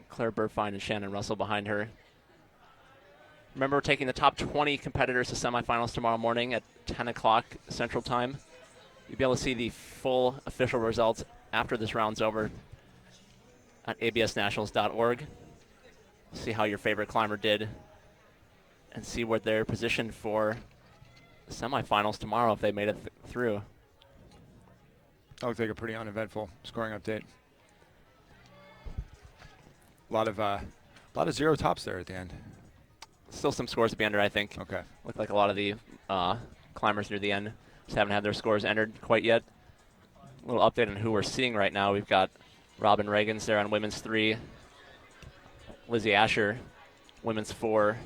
Claire Burfine and Shannon Russell behind her. Remember, we're taking the top 20 competitors to semifinals tomorrow morning at 10 o'clock Central Time. You'll be able to see the full official results after this round's over at absnationals.org. See how your favorite climber did and see what they're positioned for the semifinals tomorrow if they made it through. That looks like a pretty uneventful scoring update. A lot of zero tops there at the end. Still some scores to be entered, I think. Okay. Look like a lot of the climbers near the end just haven't had their scores entered quite yet. A little update on who we're seeing right now. We've got Robin Reagans there on women's 3, Lizzie Asher, women's 4,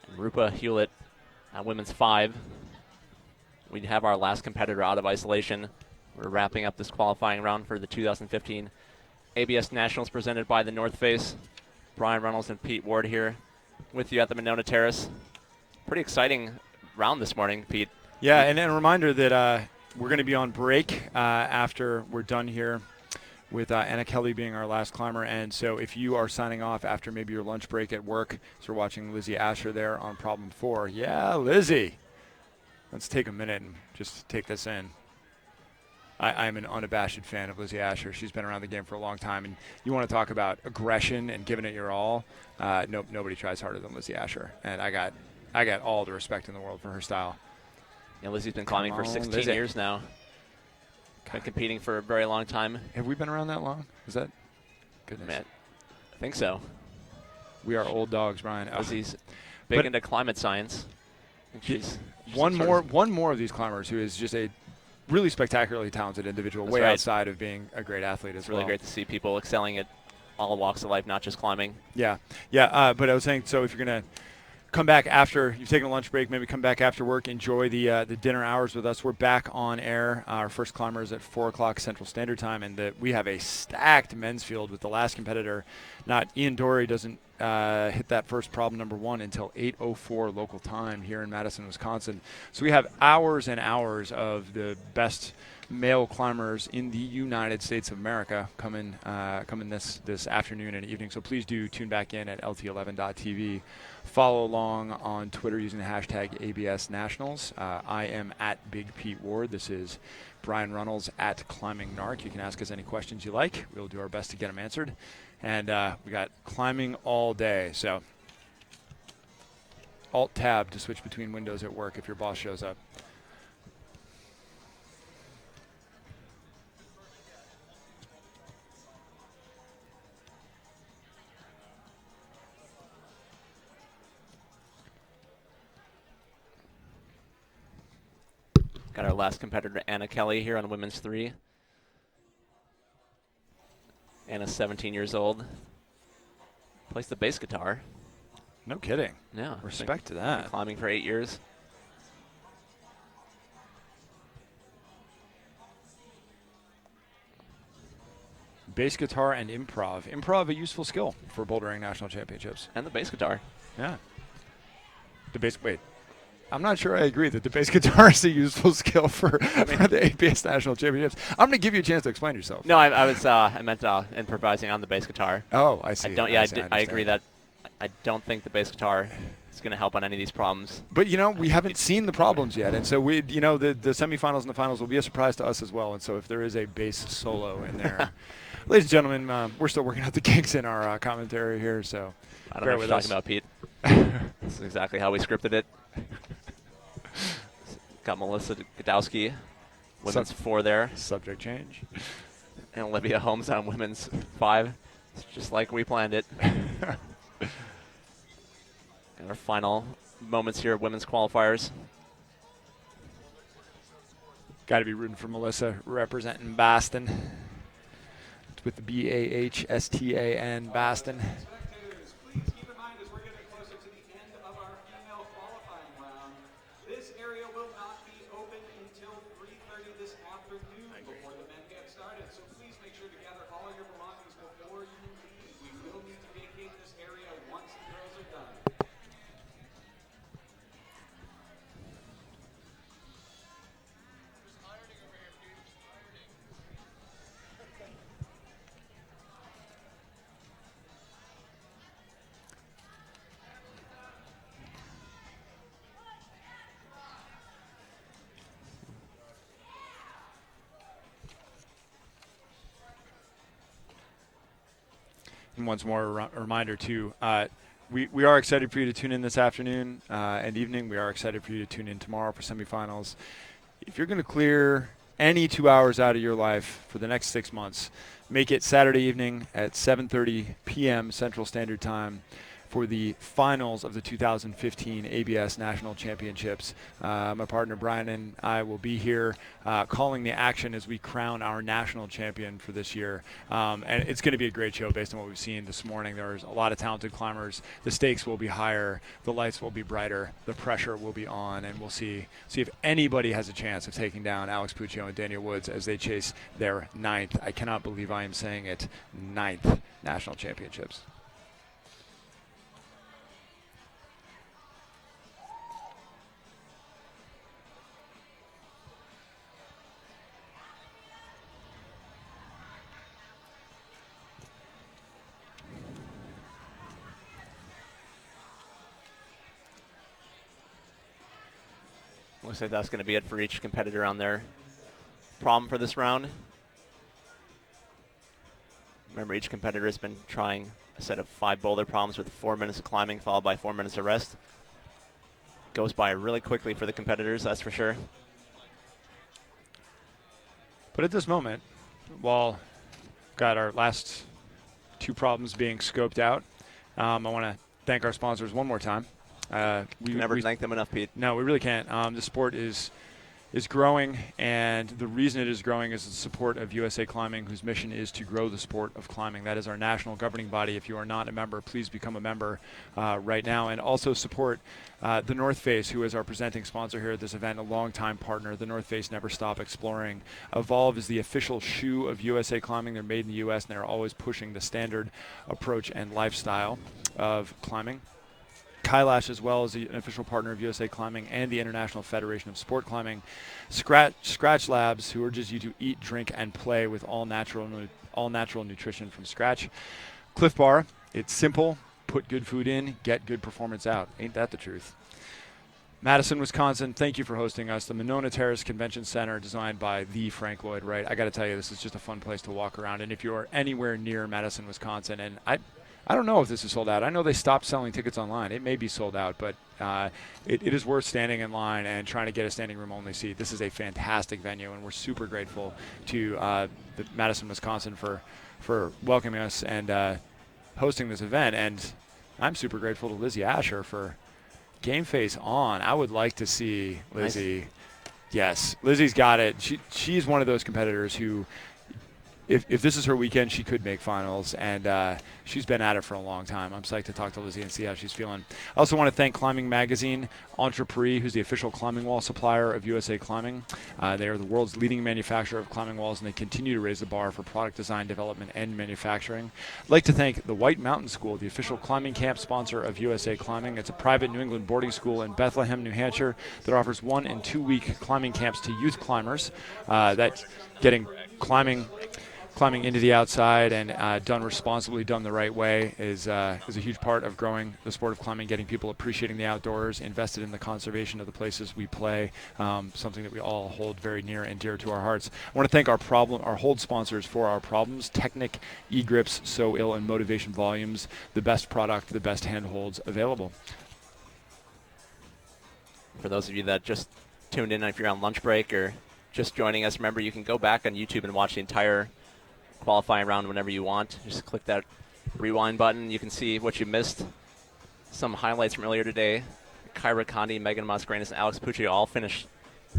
and Rupa Hewlett on women's 5. We have our last competitor out of isolation. We're wrapping up this qualifying round for the 2015 ABS Nationals presented by the North Face. Brian Reynolds and Pete Ward here with you at the Monona Terrace. Pretty exciting round this morning, Pete. Yeah, and a reminder that we're going to be on break after we're done here with Anna Kelly being our last climber. And so if you are signing off after maybe your lunch break at work, so we're watching Lizzie Asher there on problem 4. Yeah, Lizzie. Let's take a minute and just take this in. I'm an unabashed fan of Lizzie Asher. She's been around the game for a long time. And you want to talk about aggression and giving it your all. Nobody tries harder than Lizzie Asher. And I got all the respect in the world for her style. Yeah, Lizzie's been climbing for 16 years now. Been competing for a very long time. Have we been around that long? Is that? Goodness. Man, I think so. We are old dogs, Brian. Lizzie's big into climate science. She's one more of these climbers who is just a really spectacularly talented individual, way outside of being a great athlete as well. It's really great to see people excelling at all walks of life, not just climbing. Yeah. But I was saying, so if you're going to come back after you've taken a lunch break, maybe come back after work, enjoy the dinner hours with us. We're back on air. Our first climber is at 4 o'clock Central Standard Time, and we have a stacked men's field with the last competitor. Ian Dorey doesn't hit that first problem number 1 until 8:04 local time here in Madison, Wisconsin. So we have hours and hours of the best male climbers in the United States of America coming this afternoon and evening. So please do tune back in at lt11.tv. Follow along on Twitter using the hashtag ABS Nationals. I am at Big Pete Ward. This is Brian Reynolds at Climbing Narc. You can ask us any questions you like. We'll do our best to get them answered. And we got climbing all day. So Alt-Tab to switch between windows at work if your boss shows up. Got our last competitor, Anna Kelly, here on women's 3. Anna's 17 years old. Plays the bass guitar. No kidding. Yeah. Respect to that. Been climbing for 8 years. Bass guitar and improv. Improv, a useful skill for bouldering national championships. And the bass guitar. Yeah. Wait. I'm not sure I agree that the bass guitar is a useful skill for the ABS National Championships. I'm going to give you a chance to explain yourself. No, I meant improvising on the bass guitar. Oh, I see. I agree that I don't think the bass guitar is going to help on any of these problems. But, we haven't seen the problems yet. And so, the semifinals and the finals will be a surprise to us as well. And so if there is a bass solo in there, ladies and gentlemen, we're still working out the kinks in our commentary here. So I don't know what you're talking about, Pete. This is exactly how we scripted it. Got Melissa Godowski, women's 4 there. Subject change. And Olivia Holmes on women's 5. It's just like we planned it. And our final moments here of women's qualifiers. Got to be rooting for Melissa representing Boston. It's with the B-A-H-S-T-A-N, Boston. once more a reminder too. We are excited for you to tune in this afternoon and evening. We are excited for you to tune in tomorrow for semifinals. If you're going to clear any 2 hours out of your life for the next 6 months, make it Saturday evening at 7:30 p.m. Central Standard Time for the finals of the 2015 ABS National Championships. My partner Brian and I will be here calling the action as we crown our national champion for this year. And it's going to be a great show based on what we've seen this morning. There's a lot of talented climbers. The stakes will be higher. The lights will be brighter. The pressure will be on. And we'll see if anybody has a chance of taking down Alex Puccio and Daniel Woods as they chase their 9th, I cannot believe I am saying it, 9th national championships. Looks like that's going to be it for each competitor on their problem for this round. Remember, each competitor has been trying a set of 5 boulder problems with 4 minutes of climbing followed by 4 minutes of rest. Goes by really quickly for the competitors, that's for sure. But at this moment, while got our last 2 problems being scoped out, I want to thank our sponsors one more time. We never thank them enough, Pete. No, we really can't. The sport is growing, and the reason it is growing is the support of USA Climbing, whose mission is to grow the sport of climbing. That is our national governing body. If you are not a member, please become a member right now, and also support the North Face, who is our presenting sponsor here at this event, a longtime partner. The North Face Never Stop Exploring. Evolve is the official shoe of USA Climbing. They're made in the U.S., and they're always pushing the standard approach and lifestyle of climbing. Kailash, as well as an official partner of USA Climbing and the International Federation of Sport Climbing. Scratch Labs, who urges you to eat, drink, and play with all natural nutrition from scratch. Cliff Bar, it's simple. Put good food in, get good performance out. Ain't that the truth? Madison, Wisconsin, thank you for hosting us. The Monona Terrace Convention Center, designed by the Frank Lloyd Wright. I got to tell you, this is just a fun place to walk around. And if you are anywhere near Madison, Wisconsin, and I don't know if this is sold out. I know they stopped selling tickets online. It may be sold out, but it is worth standing in line and trying to get a standing room only seat. This is a fantastic venue, and we're super grateful to Madison, Wisconsin for welcoming us and hosting this event. And I'm super grateful to Lizzie Asher for Game Face on. I would like to see Lizzie. Nice. Yes, Lizzie's got it. She's one of those competitors who, if this is her weekend, she could make finals, and she's been at it for a long time. I'm psyched to talk to Lizzie and see how she's feeling. I also want to thank Climbing Magazine, Entrepris, who's the official climbing wall supplier of USA Climbing. They are the world's leading manufacturer of climbing walls, and they continue to raise the bar for product design, development, and manufacturing. I'd like to thank the White Mountain School, the official climbing camp sponsor of USA Climbing. It's a private New England boarding school in Bethlehem, New Hampshire, that offers 1- and 2-week climbing camps to youth climbers. That getting climbing into the outside and done responsibly, done the right way, is a huge part of growing the sport of climbing, getting people appreciating the outdoors, invested in the conservation of the places we play, something that we all hold very near and dear to our hearts. I want to thank our hold sponsors for our problems: Technic, eGrips, So Ill, and Motivation Volumes, the best product, the best handholds available. For those of you that just tuned in, if you're on lunch break or just joining us, remember you can go back on YouTube and watch the entire qualifying round whenever you want. Just click that rewind button. You can see what you missed. Some highlights from earlier today. Kyra Condi, Megan Mascarenas, and Alex Puccio all finished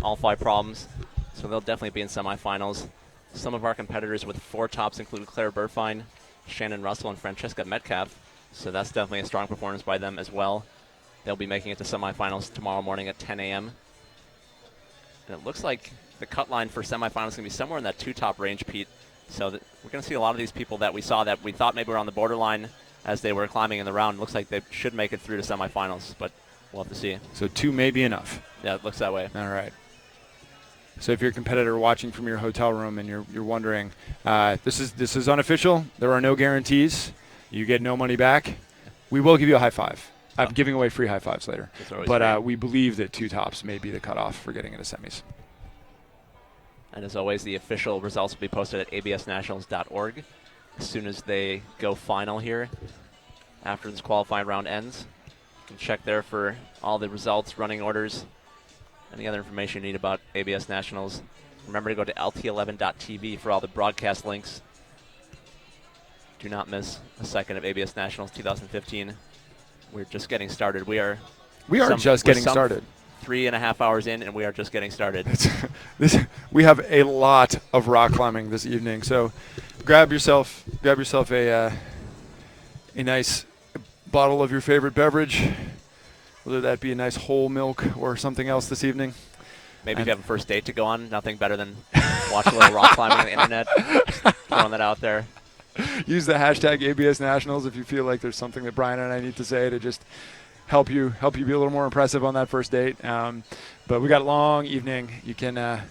all 5 problems, so they'll definitely be in semifinals. Some of our competitors with 4 tops include Claire Burfine, Shannon Russell, and Francesca Metcalf, so that's definitely a strong performance by them as well. They'll be making it to semifinals tomorrow morning at 10 a.m. And it looks like the cut line for semifinals is going to be somewhere in that 2-top range, Pete. So we're going to see a lot of these people that we saw that we thought maybe were on the borderline as they were climbing in the round. Looks like they should make it through to semifinals, but we'll have to see. So 2 may be enough. Yeah, it looks that way. All right. So if you're a competitor watching from your hotel room and you're wondering, this is unofficial. There are no guarantees. You get no money back. We will give you a high five. I'm giving away free high fives later. But we believe that 2 tops may be the cutoff for getting into semis. And as always, the official results will be posted at absnationals.org. as soon as they go final here after this qualifying round ends. You can check there for all the results, running orders, any other information you need about ABS Nationals. Remember to go to lt11.tv for all the broadcast links. Do not miss a second of ABS Nationals 2015. We're just getting started. We are just getting started. 3.5 hours in, and we are just getting started. We have a lot of rock climbing this evening, so grab yourself a nice bottle of your favorite beverage, whether that be a nice whole milk or something else this evening. Maybe if you have a first date to go on, nothing better than watch a little rock climbing on the internet. Throwing that out there. Use the hashtag ABS Nationals if you feel like there's something that Brian and I need to say to just help you be a little more impressive on that first date. But we got a long evening. You can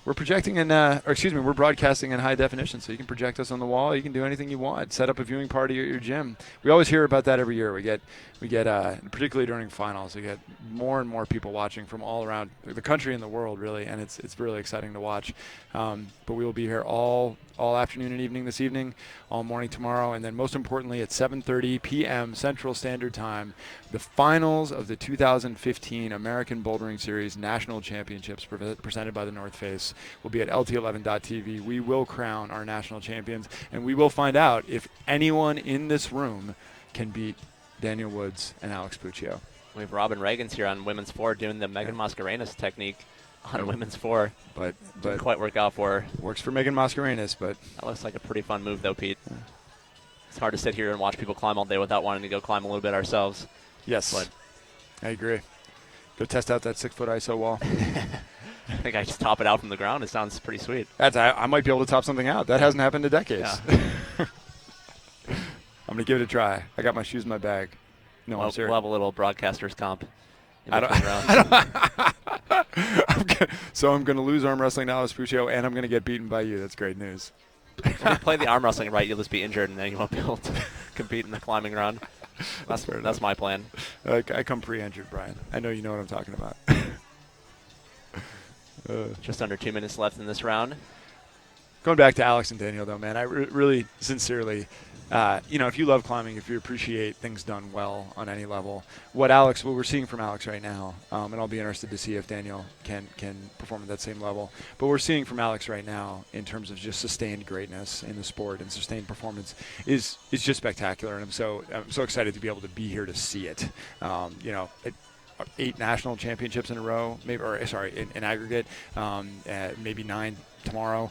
we're projecting we're broadcasting in high definition, so you can project us on the wall. You can do anything you want. Set up a viewing party at your gym. We always hear about that every year. We get particularly during finals, we get more and more people watching from all around the country and the world, really, and it's really exciting to watch. But we will be here all afternoon and evening this evening, all morning tomorrow, and then most importantly at 7:30 p.m. Central Standard Time, the finals of the 2015 American Bouldering Series National Championships presented by the North Face will be at lt11.tv. We will crown our national champions, and we will find out if anyone in this room can beat Daniel Woods and Alex Puccio. We have Robin Reagans here on women's 4 doing the Megan Mascarenas technique on women's 4. But didn't quite work out for her. Works for Megan Mascarenas, but that looks like a pretty fun move though, Pete. Yeah. It's hard to sit here and watch people climb all day without wanting to go climb a little bit ourselves. Yes, but I agree. Go test out that 6-foot ISO wall. I think I just top it out from the ground. It sounds pretty sweet. I might be able to top something out. That hasn't happened in decades. Yeah. I'm going to give it a try. I got my shoes in my bag. No, we'll have a little broadcaster's comp. So I'm going to lose arm wrestling now as Puccio, and I'm going to get beaten by you. That's great news. If you play the arm wrestling right, you'll just be injured, and then you won't be able to compete in the climbing round. That's my plan. I come pre-injured, Brian. I know you know what I'm talking about. Just under 2 minutes left in this round. Going back to Alex and Daniel, though, man, I really sincerely, if you love climbing, if you appreciate things done well on any level, what we're seeing from Alex right now, and I'll be interested to see if Daniel can perform at that same level, but we're seeing from Alex right now in terms of just sustained greatness in the sport and sustained performance is just spectacular, and I'm so excited to be able to be here to see it. 8 national championships in a row, in aggregate, maybe 9 tomorrow.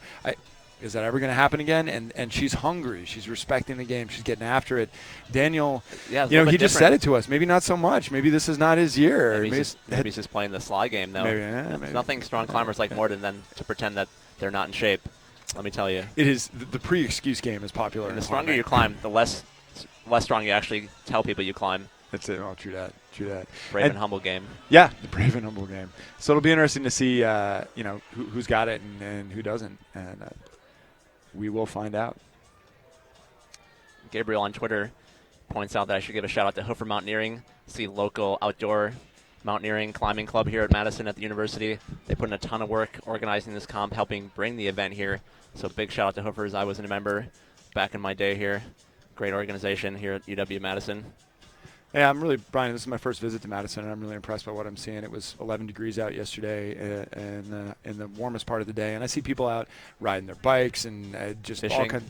Is that ever going to happen again? And she's hungry. She's respecting the game. She's getting after it. Daniel, he just said it to us. Maybe not so much. Maybe this is not his year. Maybe he's just playing the sly game, though. Maybe. Nothing strong climbers like more than to pretend that they're not in shape. Let me tell you. It is. The pre-excuse game is popular. And the stronger you climb, the less strong you actually tell people you climb. That's it. Oh, true that. Brave and humble game. Yeah, the brave and humble game. So it'll be interesting to see, who's got it and who doesn't. And we will find out. Gabriel on Twitter points out that I should give a shout out to Hoofer Mountaineering. It's the local outdoor mountaineering climbing club here at Madison at the university. They put in a ton of work organizing this comp, helping bring the event here. So big shout out to Hoofers. I was a member back in my day here. Great organization here at UW-Madison. Yeah, Brian, this is my first visit to Madison, and I'm really impressed by what I'm seeing. It was 11 degrees out yesterday in the warmest part of the day, and I see people out riding their bikes and just fishing. all kind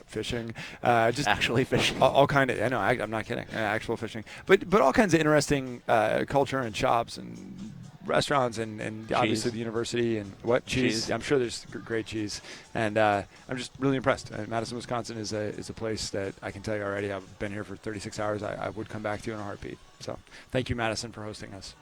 fishing. Just actually fishing. All kind of, no, I'm not kidding, actual fishing. But all kinds of interesting culture and shops and restaurants and obviously the university and cheese. I'm sure there's great cheese, and I'm just really impressed. Madison, Wisconsin is a place that I can tell you already. I've been here for 36 hours. I would come back to in a heartbeat. So thank you, Madison, for hosting us.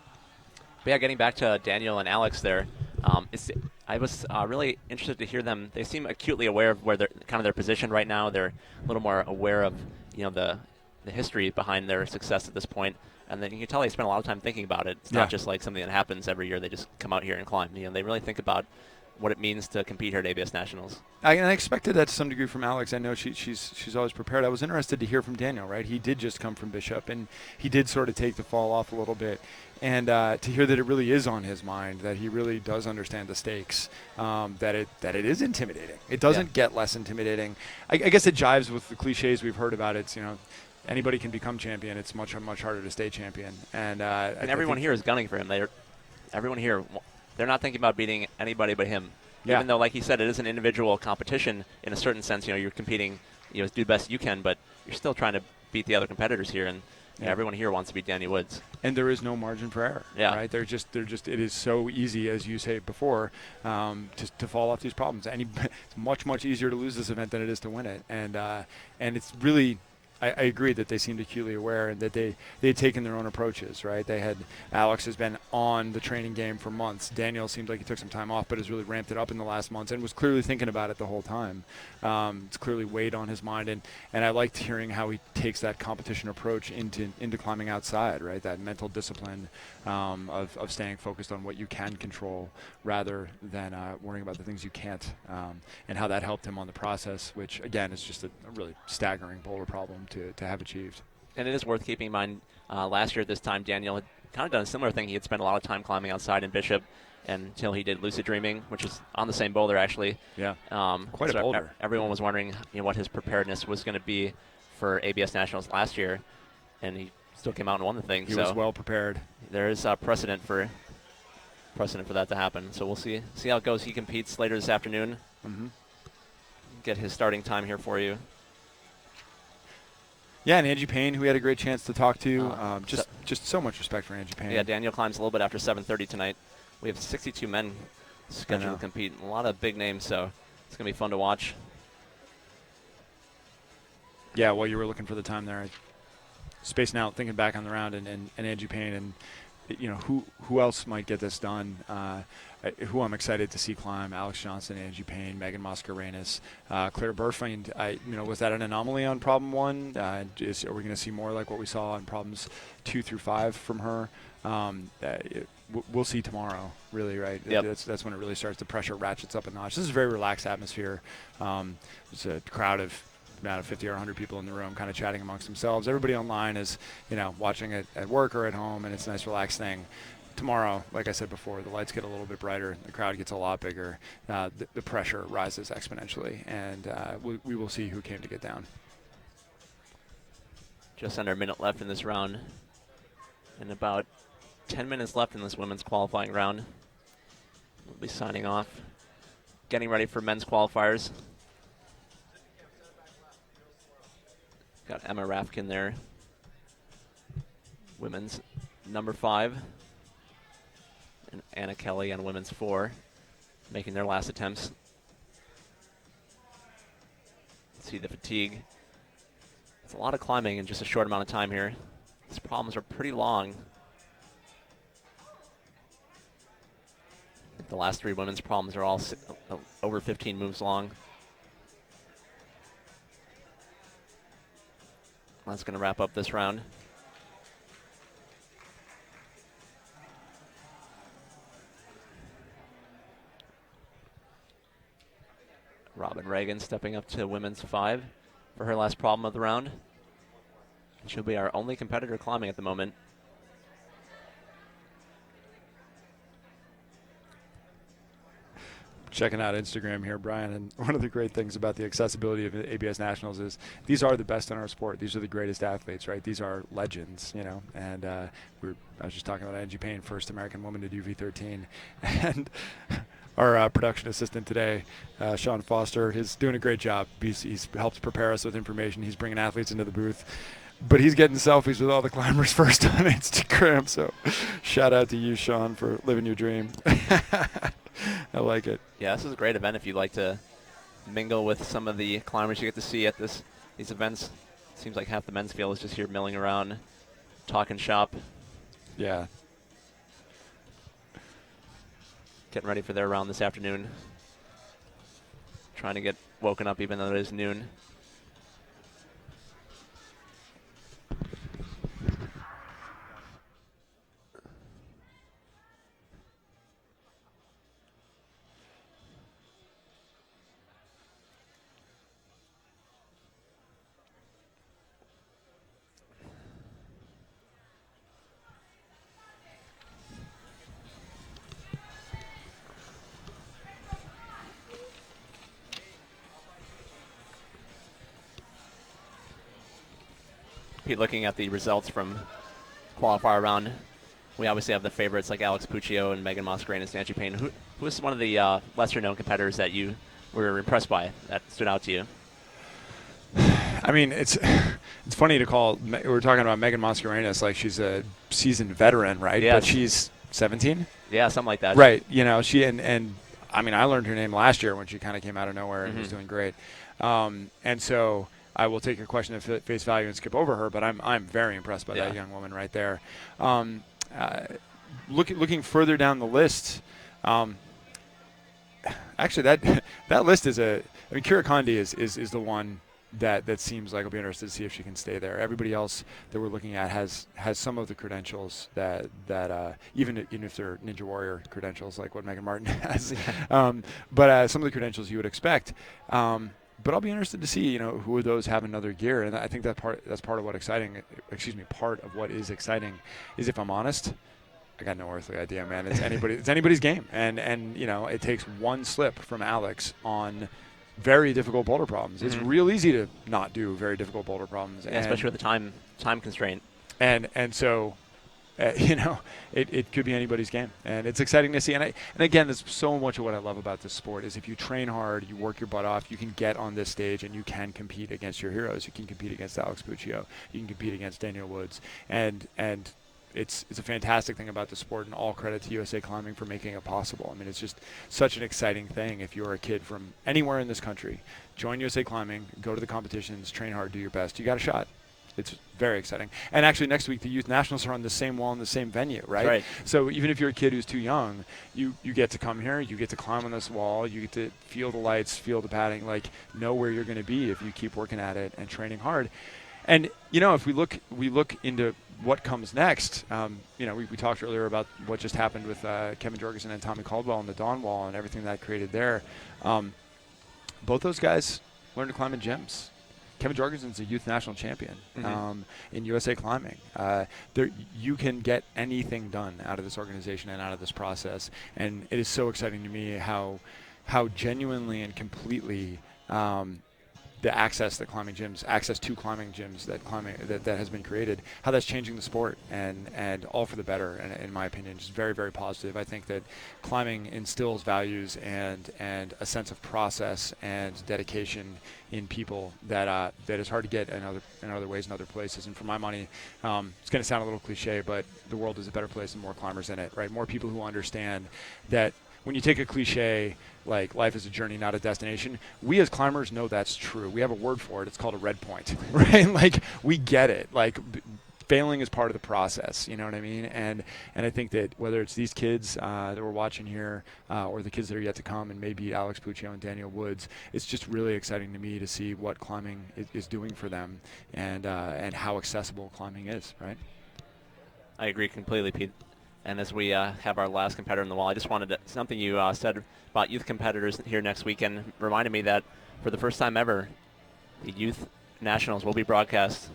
But yeah, getting back to Daniel and Alex there, I was really interested to hear them. They seem acutely aware of where they're kind of their position right now. They're a little more aware of the history behind their success at this point. And then you can tell they spend a lot of time thinking about it. It's not just like something that happens every year. They just come out here and climb. They really think about what it means to compete here at ABS Nationals. I expected that to some degree from Alex. I know she's always prepared. I was interested to hear from Daniel, right? He did just come from Bishop, and he did sort of take the fall off a little bit. And to hear that it really is on his mind, that he really does understand the stakes, that it is intimidating. It doesn't get less intimidating. I guess it jives with the cliches we've heard about it. It's, anybody can become champion. It's much harder to stay champion. And everyone here is gunning for him. Everyone here, they're not thinking about beating anybody but him. Yeah. Even though, like he said, it is an individual competition in a certain sense. You're competing, do the best you can, but you're still trying to beat the other competitors here, and everyone here wants to beat Danny Woods. And there is no margin for error. Yeah. Right. They're just. It is so easy, as you say before, to fall off these problems. It's much easier to lose this event than it is to win it, and it's really. I agree that they seemed acutely aware and that they had taken their own approaches, right? Alex has been on the training game for months. Daniel seemed like he took some time off, but has really ramped it up in the last months and was clearly thinking about it the whole time. It's clearly weighed on his mind, and I liked hearing how he takes that competition approach into climbing outside, right? That mental discipline of staying focused on what you can control rather than worrying about the things you can't, and how that helped him on the process, which again is just a really staggering boulder problem to have achieved. And it is worth keeping in mind, last year at this time, Daniel had kind of done a similar thing. He had spent a lot of time climbing outside in Bishop until he did Lucid Dreaming, which is on the same boulder, actually. Yeah, quite a boulder. Everyone was wondering what his preparedness was going to be for ABS Nationals last year, and he still came out and won the thing. He was well prepared. There is precedent for that to happen. So we'll see how it goes. He competes later this afternoon. Mm-hmm. Get his starting time here for you. Yeah, and Angie Payne, who we had a great chance to talk to. Just so much respect for Angie Payne. Yeah, Daniel climbs a little bit after 7:30 tonight. We have 62 men scheduled to compete. A lot of big names, so it's going to be fun to watch. Yeah, while you were looking for the time there, spacing out, thinking back on the round, and Angie Payne, and who else might get this done. Who I'm excited to see climb: Alex Johnson, Angie Payne, Megan Mascarenas, Claire Burfind. Was that an anomaly on problem 1? Are we going to see more like what we saw on problems 2 through 5 from her? We'll see tomorrow, really, right? Yep. That's when it really starts. The pressure ratchets up a notch. This is a very relaxed atmosphere. It's a crowd of about 50 or 100 people in the room kind of chatting amongst themselves. Everybody online is, watching it at work or at home, and it's a nice relaxed thing. Tomorrow, like I said before, the lights get a little bit brighter, the crowd gets a lot bigger, the pressure rises exponentially, and we will see who came to get down. Just under a minute left in this round, and about 10 minutes left in this women's qualifying round. We'll be signing off, getting ready for men's qualifiers. Got Emma Rafkin there, women's number 5. And Anna Kelly on women's 4, making their last attempts. See the fatigue. It's a lot of climbing in just a short amount of time here. These problems are pretty long. I think the last 3 women's problems are all over 15 moves long. That's going to wrap up this round. Robin Reagan stepping up to women's 5 for her last problem of the round. She'll be our only competitor climbing at the moment. Checking out Instagram here, Brian, and one of the great things about the accessibility of ABS Nationals is these are the best in our sport. These are the greatest athletes, right? These are legends, and I was just talking about Angie Payne, first American woman to do V13, and our production assistant today, Sean Foster, is doing a great job. He's helped prepare us with information. He's bringing athletes into the booth. But he's getting selfies with all the climbers first on Instagram. So shout out to you, Sean, for living your dream. I like it. Yeah, this is a great event if you'd like to mingle with some of the climbers you get to see at these events. Seems like half the men's field is just here milling around, talking shop. Yeah. Getting ready for their round this afternoon. Trying to get woken up even though it is noon. Pete, looking at the results from qualifier round, we obviously have the favorites like Alex Puccio and Megan Mascarenas and Stanchi Payne. Who is one of the lesser-known competitors that you were impressed by that stood out to you? I mean, it's funny to call. We're talking about Megan Mascarenas like she's a seasoned veteran, right? Yeah, but she's 17. Yeah, something like that. Right. You know, she and I mean, I learned her name last year when she kind of came out of nowhere and was doing great. And so I will take your question at face value and skip over her, but I'm very impressed by that young woman right there. Looking further down the list, actually that list is Kira Condi is the one that seems like I'll be interested to see if she can stay there. Everybody else that we're looking at has some of the credentials that even if they're Ninja Warrior credentials like what Megan Martin has, but some of the credentials you would expect. But I'll be interested to see, who of those have another gear, and I think that's part of what part of what is exciting is, if I'm honest, I got no earthly idea, man. It's anybody's game, and it takes one slip from Alex on very difficult boulder problems. It's real easy to not do very difficult boulder problems, especially with the time constraint. And so, it could be anybody's game, and it's exciting to see. And again, that's so much of what I love about this sport is if you train hard, you work your butt off, you can get on this stage and you can compete against your heroes. You can compete against Alex Puccio. You can compete against Daniel Woods, and it's a fantastic thing about the sport, and all credit to USA Climbing for making it possible. I mean, it's just such an exciting thing. If you're a kid from anywhere in this country, join USA Climbing, go to the competitions, train hard, do your best. You got a shot. It's very exciting. And actually, next week, the Youth Nationals are on the same wall in the same venue, right? So even if you're a kid who's too young, you get to come here, you get to climb on this wall, you get to feel the lights, feel the padding, know where you're going to be if you keep working at it and training hard. And, if we look into what comes next, we talked earlier about what just happened with Kevin Jorgensen and Tommy Caldwell on the Dawn Wall and everything that created there. Both those guys learned to climb in gyms. Kevin Jorgensen's a youth national champion in USA Climbing. You can get anything done out of this organization and out of this process, and it is so exciting to me how genuinely and completely the access to climbing gyms that has been created, how that's changing the sport, and all for the better, and in my opinion, just very, very positive. I think that climbing instills values and a sense of process and dedication in people that is hard to get in other ways in other places. And for my money, it's going to sound a little cliche, but the world is a better place with more climbers in it, right? More people who understand that when you take a cliche like life is a journey, not a destination, we as climbers know that's true. We have a word for it. It's called a red point, right? We get it. Failing is part of the process, you know what I mean? And I think that whether it's these kids that we're watching here or the kids that are yet to come, and maybe Alex Puccio and Daniel Woods, it's just really exciting to me to see what climbing is doing for them and how accessible climbing is, right? I agree completely, Pete. And as we have our last competitor in the wall, I just wanted something you said about youth competitors here next weekend reminded me that for the first time ever, the Youth Nationals will be broadcast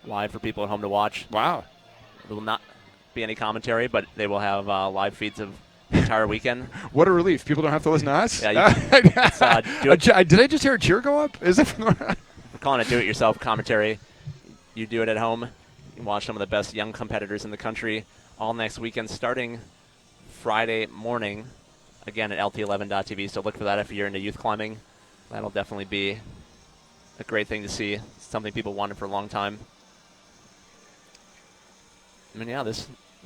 live for people at home to watch. Wow. There will not be any commentary, but they will have live feeds of the entire weekend. What a relief. People don't have to listen to us. Yeah, did I just hear a cheer go up? Is it? We're calling it do-it-yourself commentary. You do it at home. You can watch some of the best young competitors in the country all next weekend, starting Friday morning, again at lt11.tv. So look for that if you're into youth climbing. That'll definitely be a great thing to see. It's something people wanted for a long time. I mean, yeah,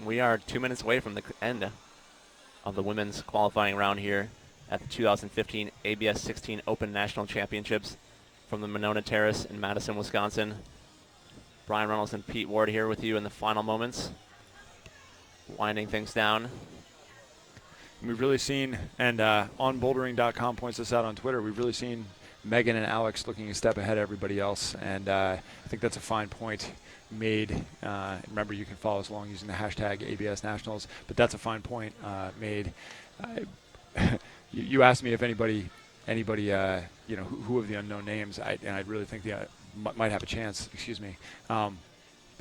we are 2 minutes away from the end of the women's qualifying round here at the 2015 ABS 16 Open National Championships from the Monona Terrace in Madison, Wisconsin. Brian Reynolds and Pete Ward here with you in the final moments, winding things down. We've really seen, and onbouldering.com points this out on Twitter, we've really seen Megan and Alex looking a step ahead of everybody else, and I think that's a fine point made. Remember, you can follow us along using the hashtag ABS Nationals, but that's a fine point made. You asked me if anybody, who of the unknown names, and I'd really think might have a chance. Excuse me.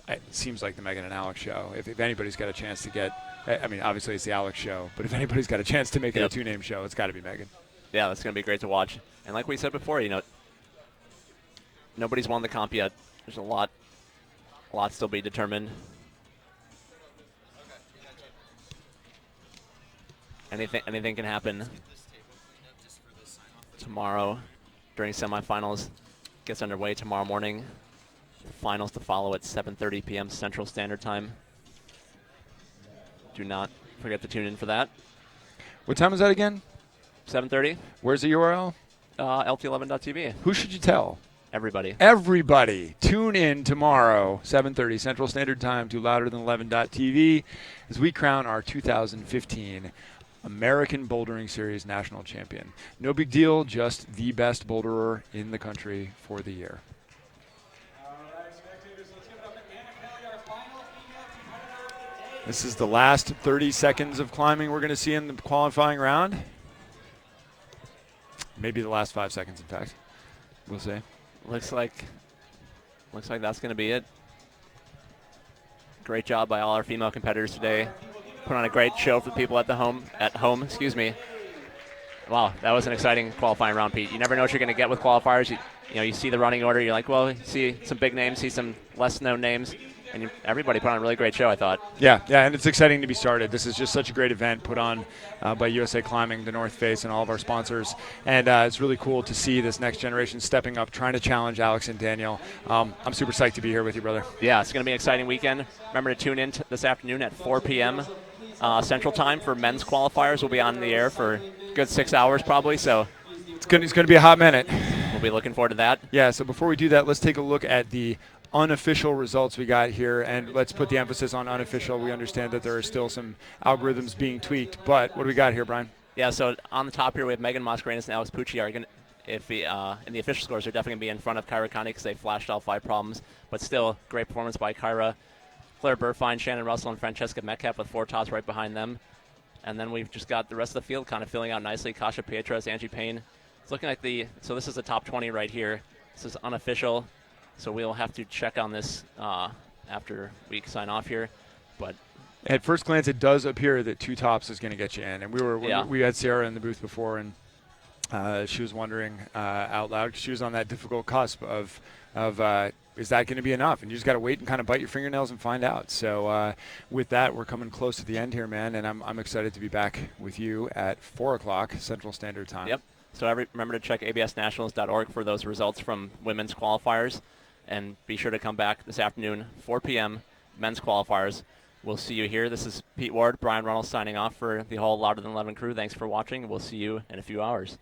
It seems like the Megan and Alex show. If anybody's got a chance to get, I mean, obviously it's the Alex show, but if anybody's got a chance to make it a two-name show, it's got to be Megan. Yeah, that's going to be great to watch. And like we said before, nobody's won the comp yet. There's a lot A lot still be determined. Anything can happen tomorrow during semifinals. Gets underway tomorrow morning. The finals to follow at 7:30 p.m. Central Standard Time. Do not forget to tune in for that. What time is that again? 7:30. Where's the URL? LT11.tv. Who should you tell? Everybody. Everybody. Tune in tomorrow, 7:30 Central Standard Time to louderthan11.tv as we crown our 2015 American Bouldering Series National Champion. No big deal, just the best boulderer in the country for the year. This is the last 30 seconds of climbing we're going to see in the qualifying round. Maybe the last 5 seconds, in fact. We'll see. Looks like that's going to be it. Great job by all our female competitors today. Put on a great show for the people at home. Excuse me. Wow, that was an exciting qualifying round, Pete. You never know what you're going to get with qualifiers. You see the running order. You're like, well, you see some big names, see some less known names. And everybody put on a really great show, I thought. Yeah, and it's exciting to be started. This is just such a great event put on by USA Climbing, the North Face, and all of our sponsors. And it's really cool to see this next generation stepping up, trying to challenge Alex and Daniel. I'm super psyched to be here with you, brother. Yeah, it's going to be an exciting weekend. Remember to tune in this afternoon at 4 p.m. Central Time for men's qualifiers. We'll be on the air for a good 6 hours probably. So it's going to be a hot minute. We'll be looking forward to that. Yeah, so before we do that, let's take a look at the unofficial results we got here, and let's put the emphasis on unofficial. We understand that there are still some algorithms being tweaked, but what do we got here, Brian? Yeah, so on the top here we have Megan Mascarenas and Alex Puccio are going to, in the official scores, they're definitely going to be in front of Kyra Connie because they flashed all 5 problems, but still great performance by Kyra. Claire Burfine, Shannon Russell, and Francesca Metcalf with 4 tops right behind them. And then we've just got the rest of the field kind of filling out nicely. Kasha Pietras, Angie Payne. It's looking like so this is the top 20 right here. This is unofficial. So we'll have to check on this after we sign off here. But at first glance, it does appear that 2 tops is going to get you in. And we had Sarah in the booth before, and she was wondering out loud, 'cause she was on that difficult cusp of is that going to be enough? And you just got to wait and kind of bite your fingernails and find out. So with that, we're coming close to the end here, man, and I'm excited to be back with you at 4 o'clock Central Standard Time. Yep. So remember to check absnationals.org for those results from women's qualifiers. And be sure to come back this afternoon, 4 p.m., men's qualifiers. We'll see you here. This is Pete Ward, Brian Runnels signing off for the whole Louder Than 11 crew. Thanks for watching. We'll see you in a few hours.